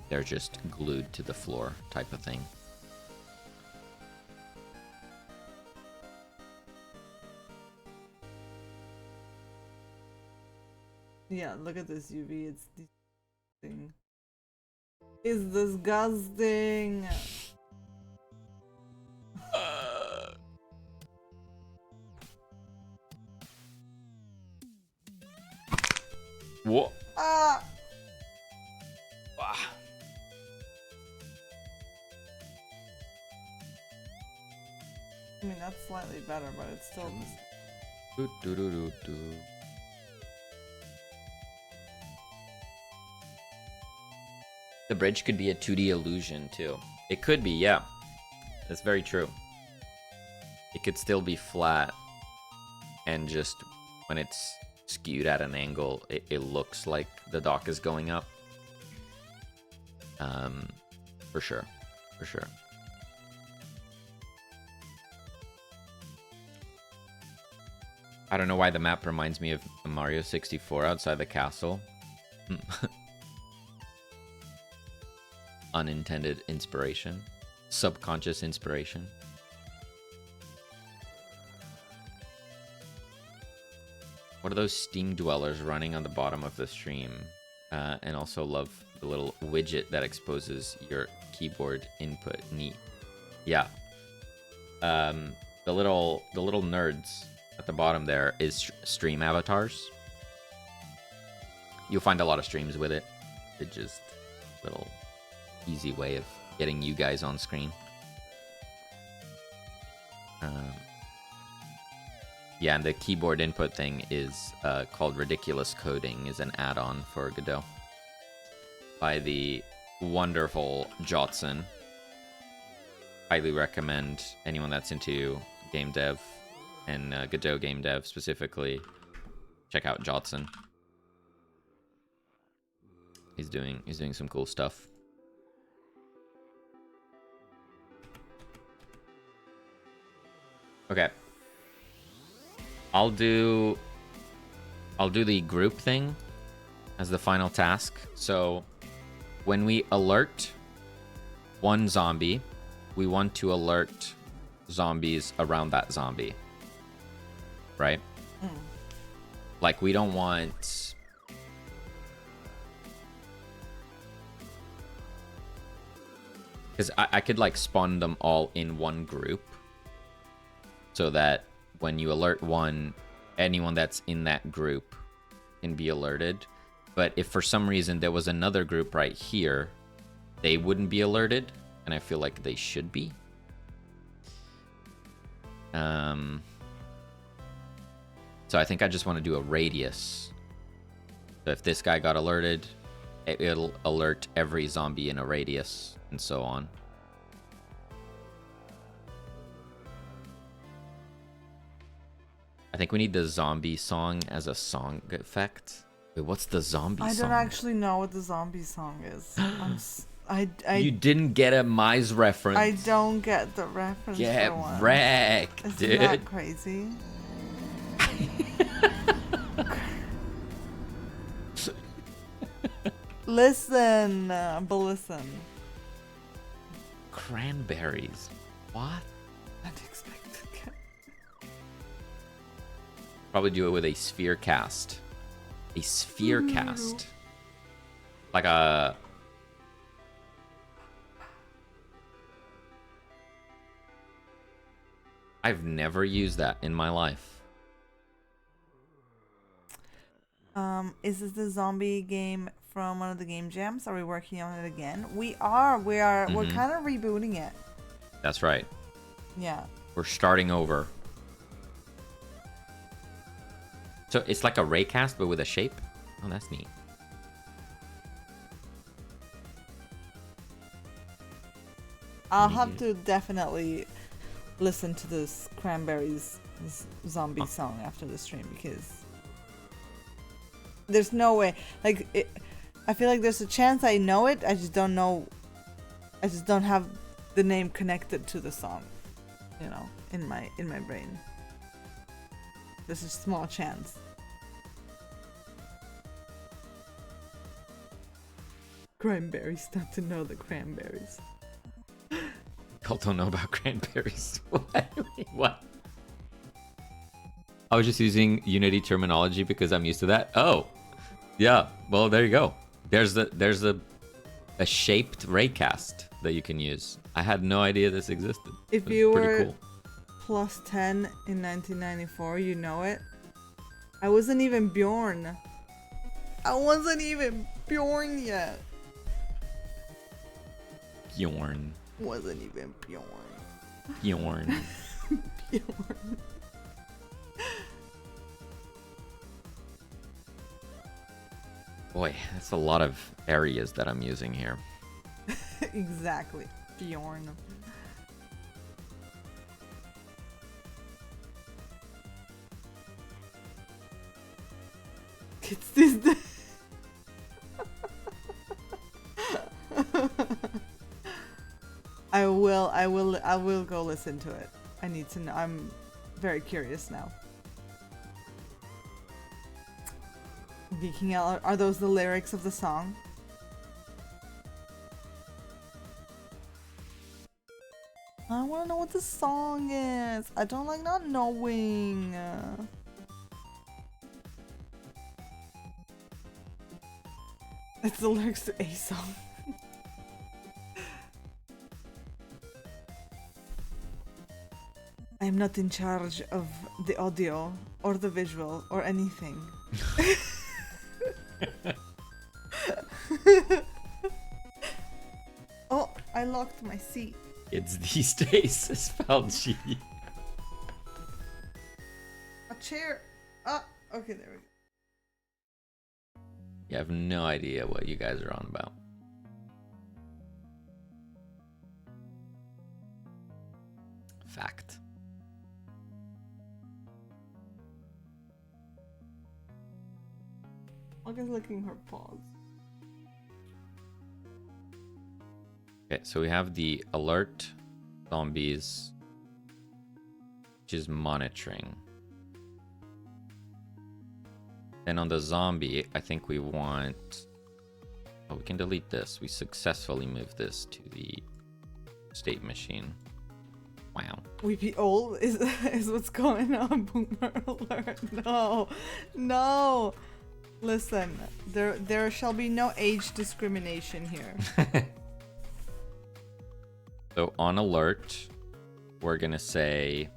They're just glued to the floor type of thing. Yeah, look at this UV. It's disgusting. It's disgusting. What? Ah! I mean, that's slightly better, but it's still just... The bridge could be a 2D illusion too. It could be, yeah. That's very true. It could still be flat, and just when it's skewed at an angle, it looks like the dock is going up. For sure. For sure. I don't know why the map reminds me of Mario 64 outside the castle. Unintended inspiration. Subconscious inspiration. What are those Steam dwellers running on the bottom of the stream? And also love the little widget that exposes your keyboard input. Neat. Yeah. The little nerds at the bottom there is stream avatars. You'll find a lot of streams with it. It's just a little easy way of getting you guys on screen. Yeah, and the keyboard input thing is called Ridiculous Coding, is an add-on for Godot by the wonderful Jotson. Highly recommend anyone that's into game dev and Godot game dev specifically, check out Jotson. He's doing some cool stuff. Okay. I'll do the group thing as the final task. So when we alert one zombie, we want to alert zombies around that zombie. Right? Like, we don't want... Because I could, like, spawn them all in one group. So that when you alert one, anyone that's in that group can be alerted. But if for some reason there was another group right here, they wouldn't be alerted. And I feel like they should be. So I think I just want to do a radius. So if this guy got alerted, it'll alert every zombie in a radius, and so on. I think we need the zombie song as a song effect. Wait, what's the zombie song? I don't actually know what the zombie song is. You didn't get a Mize reference. I don't get the reference. Get for one. wrecked, Isn't dude. that crazy? Listen, but listen. Cranberries. What? Unexpected. Probably do it with a sphere cast. A sphere cast. Like a... I've never used that in my life. Is this the zombie game from one of the game jams? Are we working on it again? We are. We're kind of rebooting it. That's right. Yeah. We're starting over. So it's like a raycast, but with a shape? Oh, that's neat. I'll have to definitely listen to this Cranberries zombie song after the stream, because there's no way. Like, I feel like there's a chance I know it. I just don't know. I just don't have the name connected to the song, you know, in my brain. There's a small chance. Cranberries, not to know the cranberries. Y'all don't know about cranberries. What? I was just using Unity terminology because I'm used to that. Oh, yeah. Well, there you go. There's a shaped raycast that you can use. I had no idea this existed. If you were plus 10 in 1994, you know it. I wasn't even Bjorn. I wasn't even Bjorn yet. Bjorn. Wasn't even Bjorn. Bjorn. Bjorn. Boy, that's a lot of areas that I'm using here. Exactly. Bjorn. It's this. I will go listen to it. I need to know. I'm very curious now. Viking L, are those the lyrics of the song? I want to know what the song is. I don't like not knowing. It's the lyrics to a song. I'm not in charge of the audio or the visual or anything. Oh, I locked my seat. It's these days, spelled G. A chair. Ah, okay, there we go. You have no idea what you guys are on about. Fact. Olga's licking her paws. Okay, so we have the alert zombies, which is monitoring. Then on the zombie, I think we want... Oh, we can delete this. We successfully moved this to the state machine. Wow. Weepy old is what's going on. Boomer alert. No, no. Listen, there shall be no age discrimination here. So on alert, we're gonna say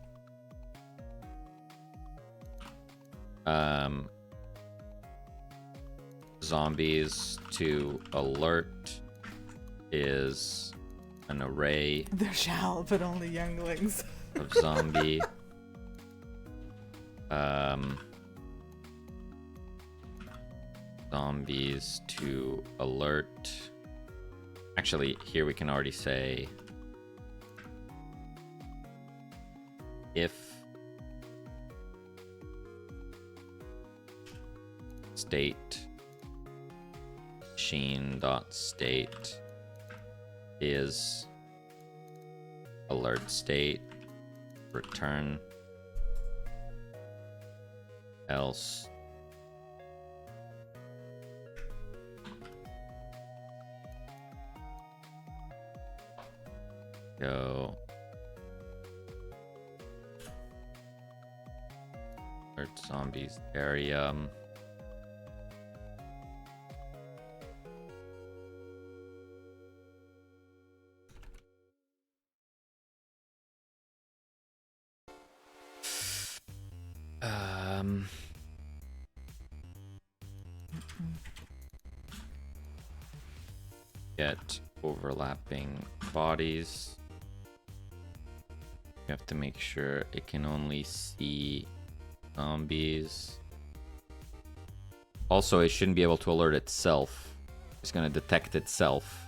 zombies to alert is an array There shall, but only younglings. of zombie. Zombies to alert. Actually, here we can already say if state machine.state is alert state, return, else go alert zombies area. Get overlapping bodies. You have to make sure it can only see zombies. Also, it shouldn't be able to alert itself. It's gonna detect itself.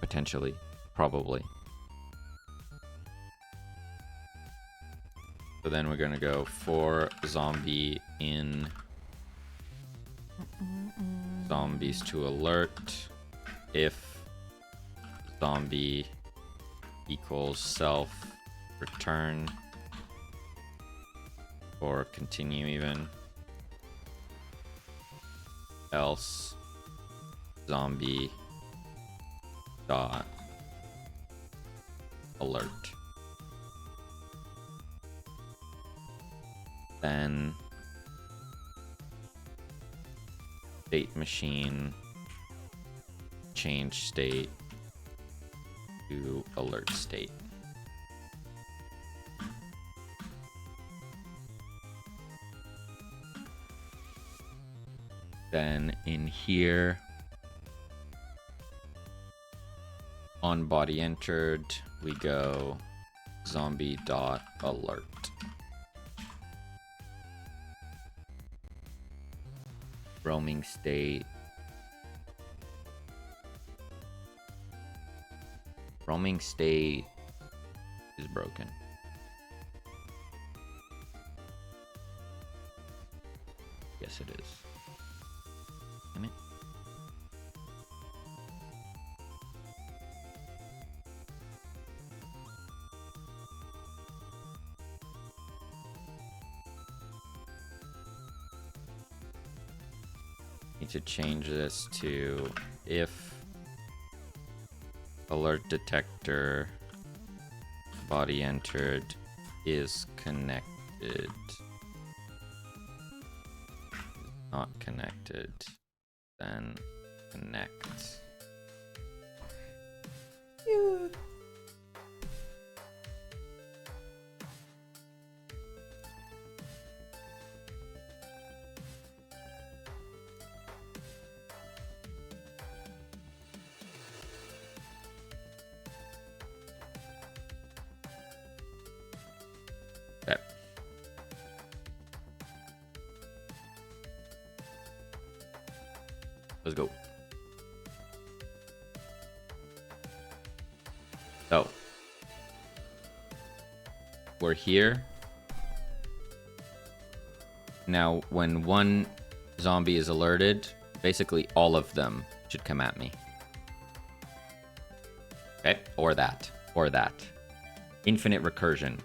Potentially. Probably. So then we're gonna go for zombie in zombies to alert if zombie equals self return or continue even, else zombie dot alert. Then state machine change state to alert state. Then in here on body entered we go zombie dot alert. Roaming state. Roaming state is broken. Yes, it is. Damn it. Need to change this to if alert detector body entered is connected. Not connected, then connect. Let's go. So we're here. Now, when one zombie is alerted, basically all of them should come at me. Okay, or that. Infinite recursion.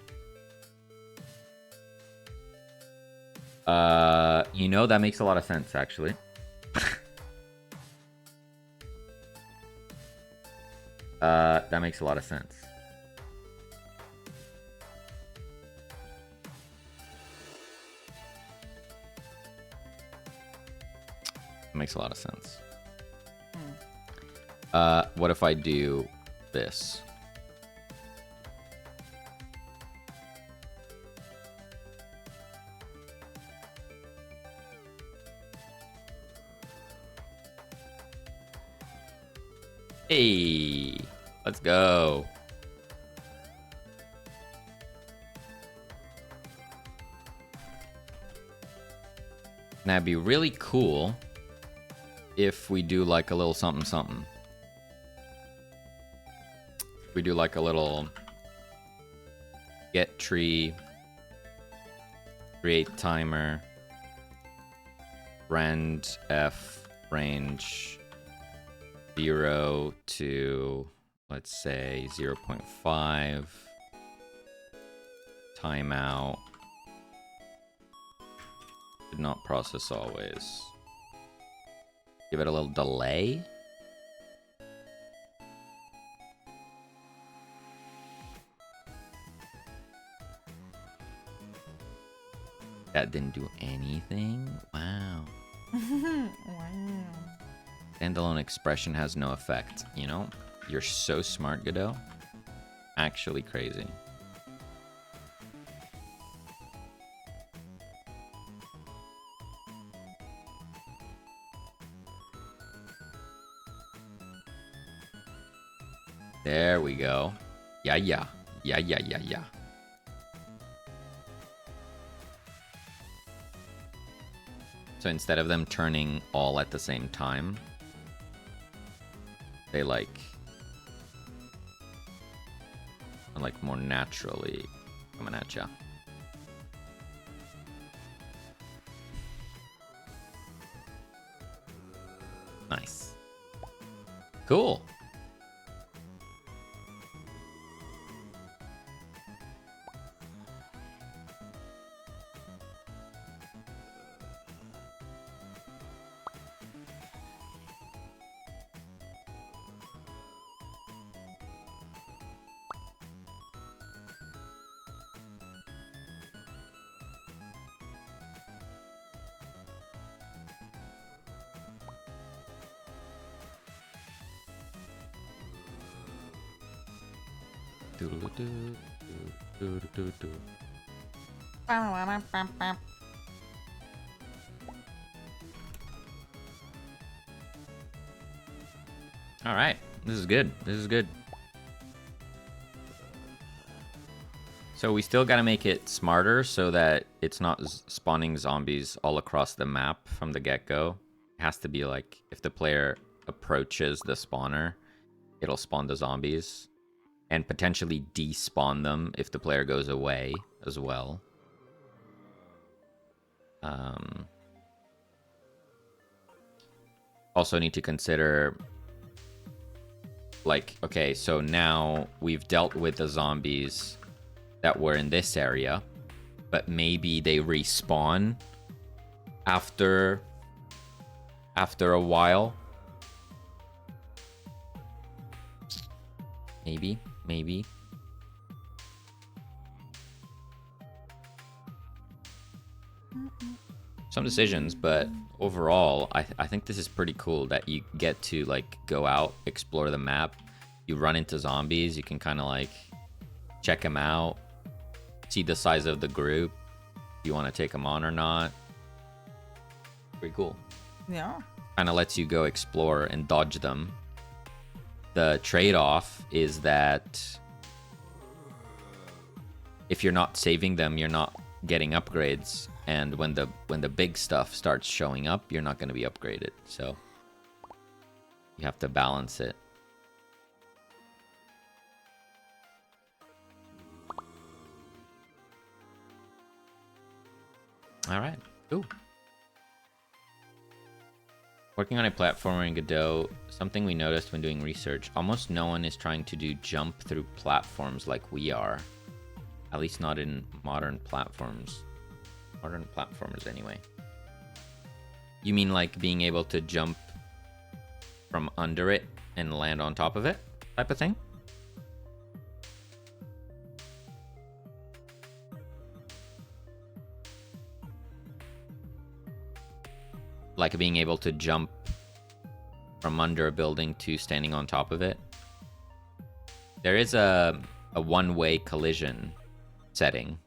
You know, that makes a lot of sense, actually. That makes a lot of sense. Makes a lot of sense. What if I do this? Hey, let's go. Now, it'd be really cool if we do like a little something something. We do like a little get tree, create timer, rend f range 0 to, let's say, 0.5, timeout, did not process always. Give it a little delay. That didn't do anything? Wow. Wow. Standalone expression has no effect. You know, you're so smart, Godot. Actually crazy. There we go. Yeah. So instead of them turning all at the same time, they like more naturally coming at ya. Nice. Cool. All right, this is good. So we still got to make it smarter so that it's not spawning zombies all across the map from the get-go. It has to be like, if the player approaches the spawner, it'll spawn the zombies and potentially despawn them if the player goes away as well. Also need to consider, like, okay, so now we've dealt with the zombies that were in this area, but maybe they respawn after a while. Maybe. Some decisions, but overall, I think this is pretty cool that you get to like go out, explore the map. You run into zombies, you can kind of like check them out, see the size of the group, if you want to take them on or not. Pretty cool. Yeah. Kind of lets you go explore and dodge them. The trade-off is that if you're not saving them, you're not getting upgrades, and when the big stuff starts showing up, you're not going to be upgraded. So You have to balance it. All right. Ooh. Working on a platformer in Godot, something we noticed when doing research, almost no one is trying to do jump through platforms like we are. At least not in modern platforms. Modern platformers, anyway. You mean like being able to jump from under it and land on top of it type of thing? Like being able to jump from under a building to standing on top of it. There is a one-way collision setting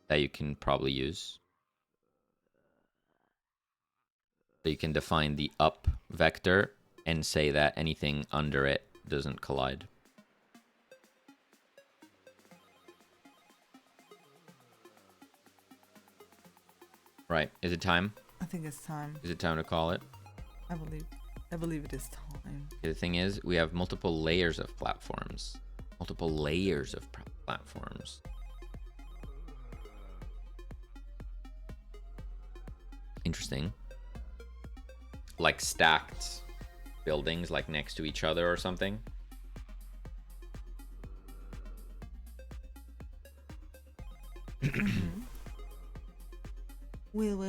that you can probably use. So you can define the up vector and say that anything under it doesn't collide. Right. Is it time? I think it's time. Is it time to call it? I believe it is time. The thing is, we have multiple layers of platforms. Multiple layers of platforms. Interesting. Like stacked buildings, like next to each other or something. Will.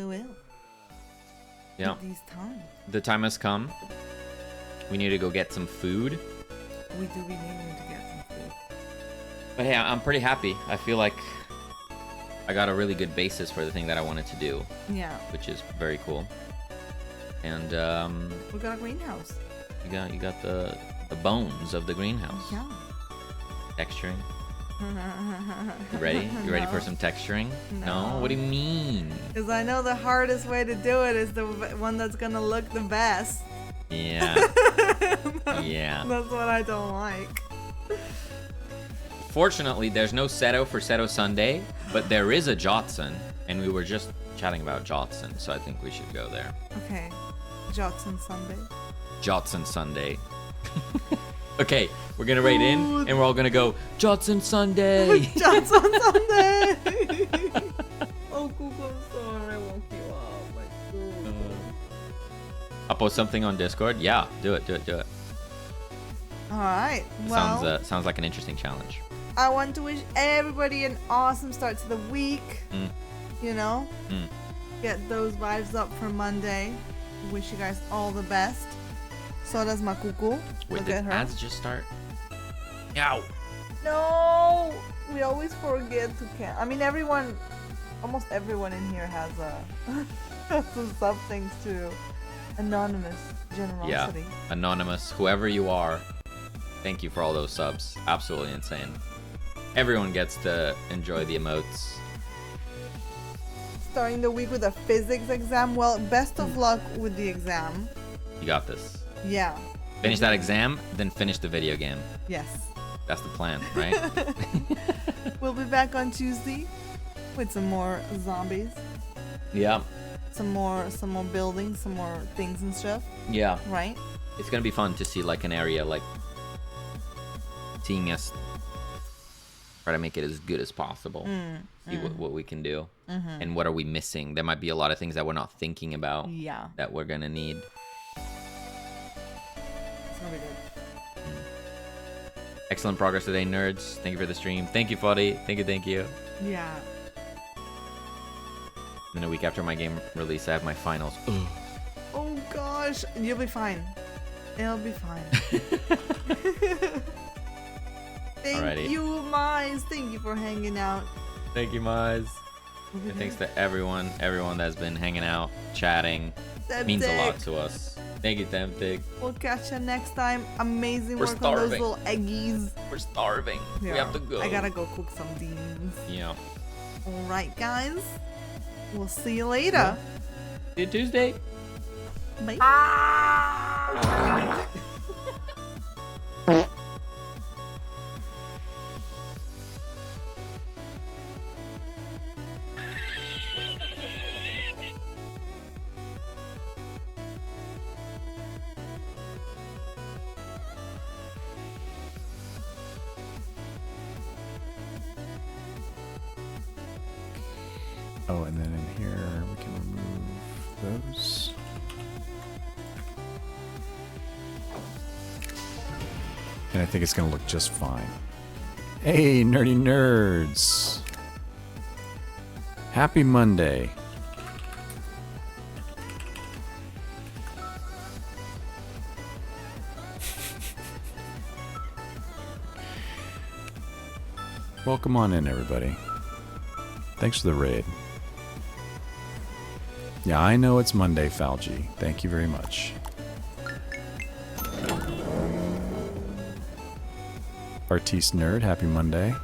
Yeah. These time. The time has come. We need to go get some food. We do be needing to get some food. But hey, I'm pretty happy. I feel like I got a really good basis for the thing that I wanted to do. Yeah. Which is very cool. And we got a greenhouse. you got the bones of the greenhouse. Yeah. Texturing. You ready? You ready for some texturing? No? What do you mean? Because I know the hardest way to do it is the one that's gonna look the best. Yeah. Yeah. That's what I don't like. Fortunately, there's no Seto for Seto Sunday, but there is a Jotson, and we were just chatting about Jotson, so I think we should go there. Okay. Jotson Sunday. Jotson Sunday. Okay, we're gonna rate in, and we're all gonna go Jotson Sunday. Jotson Sunday. Oh, Google, I'm sorry, I woke you up. Like, Google. I'll post something on Discord. Yeah, do it. All right. Well, Sounds like an interesting challenge. I want to wish everybody an awesome start to the week. You know, get those vibes up for Monday. Wish you guys all the best. So does my cuckoo. Wait, Look did at her. ads just start? Yow! No, we always forget to count. I mean, almost everyone in here has some sub things to anonymous generosity. Yeah, anonymous, whoever you are, thank you for all those subs. Absolutely insane. Everyone gets to enjoy the emotes. Starting the week with a physics exam. Well, best of luck with the exam. You got this. Yeah. Finish that exam, then finish the video game. Yes. That's the plan, right? We'll be back on Tuesday with some more zombies, Yeah. some more buildings, some more things and stuff. Yeah. Right? It's gonna be fun to see like an area, like seeing us try to make it as good as possible. See what we can do, and what are we missing. There might be a lot of things that we're not thinking about. Yeah. That we're gonna need. It's gonna be good. Excellent progress today, nerds. Thank you for the stream. Thank you, Foddy. Thank you. Yeah. And then a week after my game release, I have my finals. Oh gosh, you'll be fine. It'll be fine. Thank Alrighty. you, Mize. Thank you for hanging out. Thank you, Mize. And thanks to everyone that's been hanging out, chatting. It means a lot to us. Thank you, Temptic. We'll catch you next time. Amazing We're work on those starving. little eggies. We're starving. We Yeah. have to go. I gotta go cook some beans. Yeah. Alright, guys. We'll see you later. See you Tuesday. Bye. Oh, and then in here we can remove those. And I think it's going to look just fine. Hey, nerdy nerds! Happy Monday. Welcome on in, everybody. Thanks for the raid. Yeah, I know it's Monday, Falgi. Thank you very much. Artiste Nerd, happy Monday.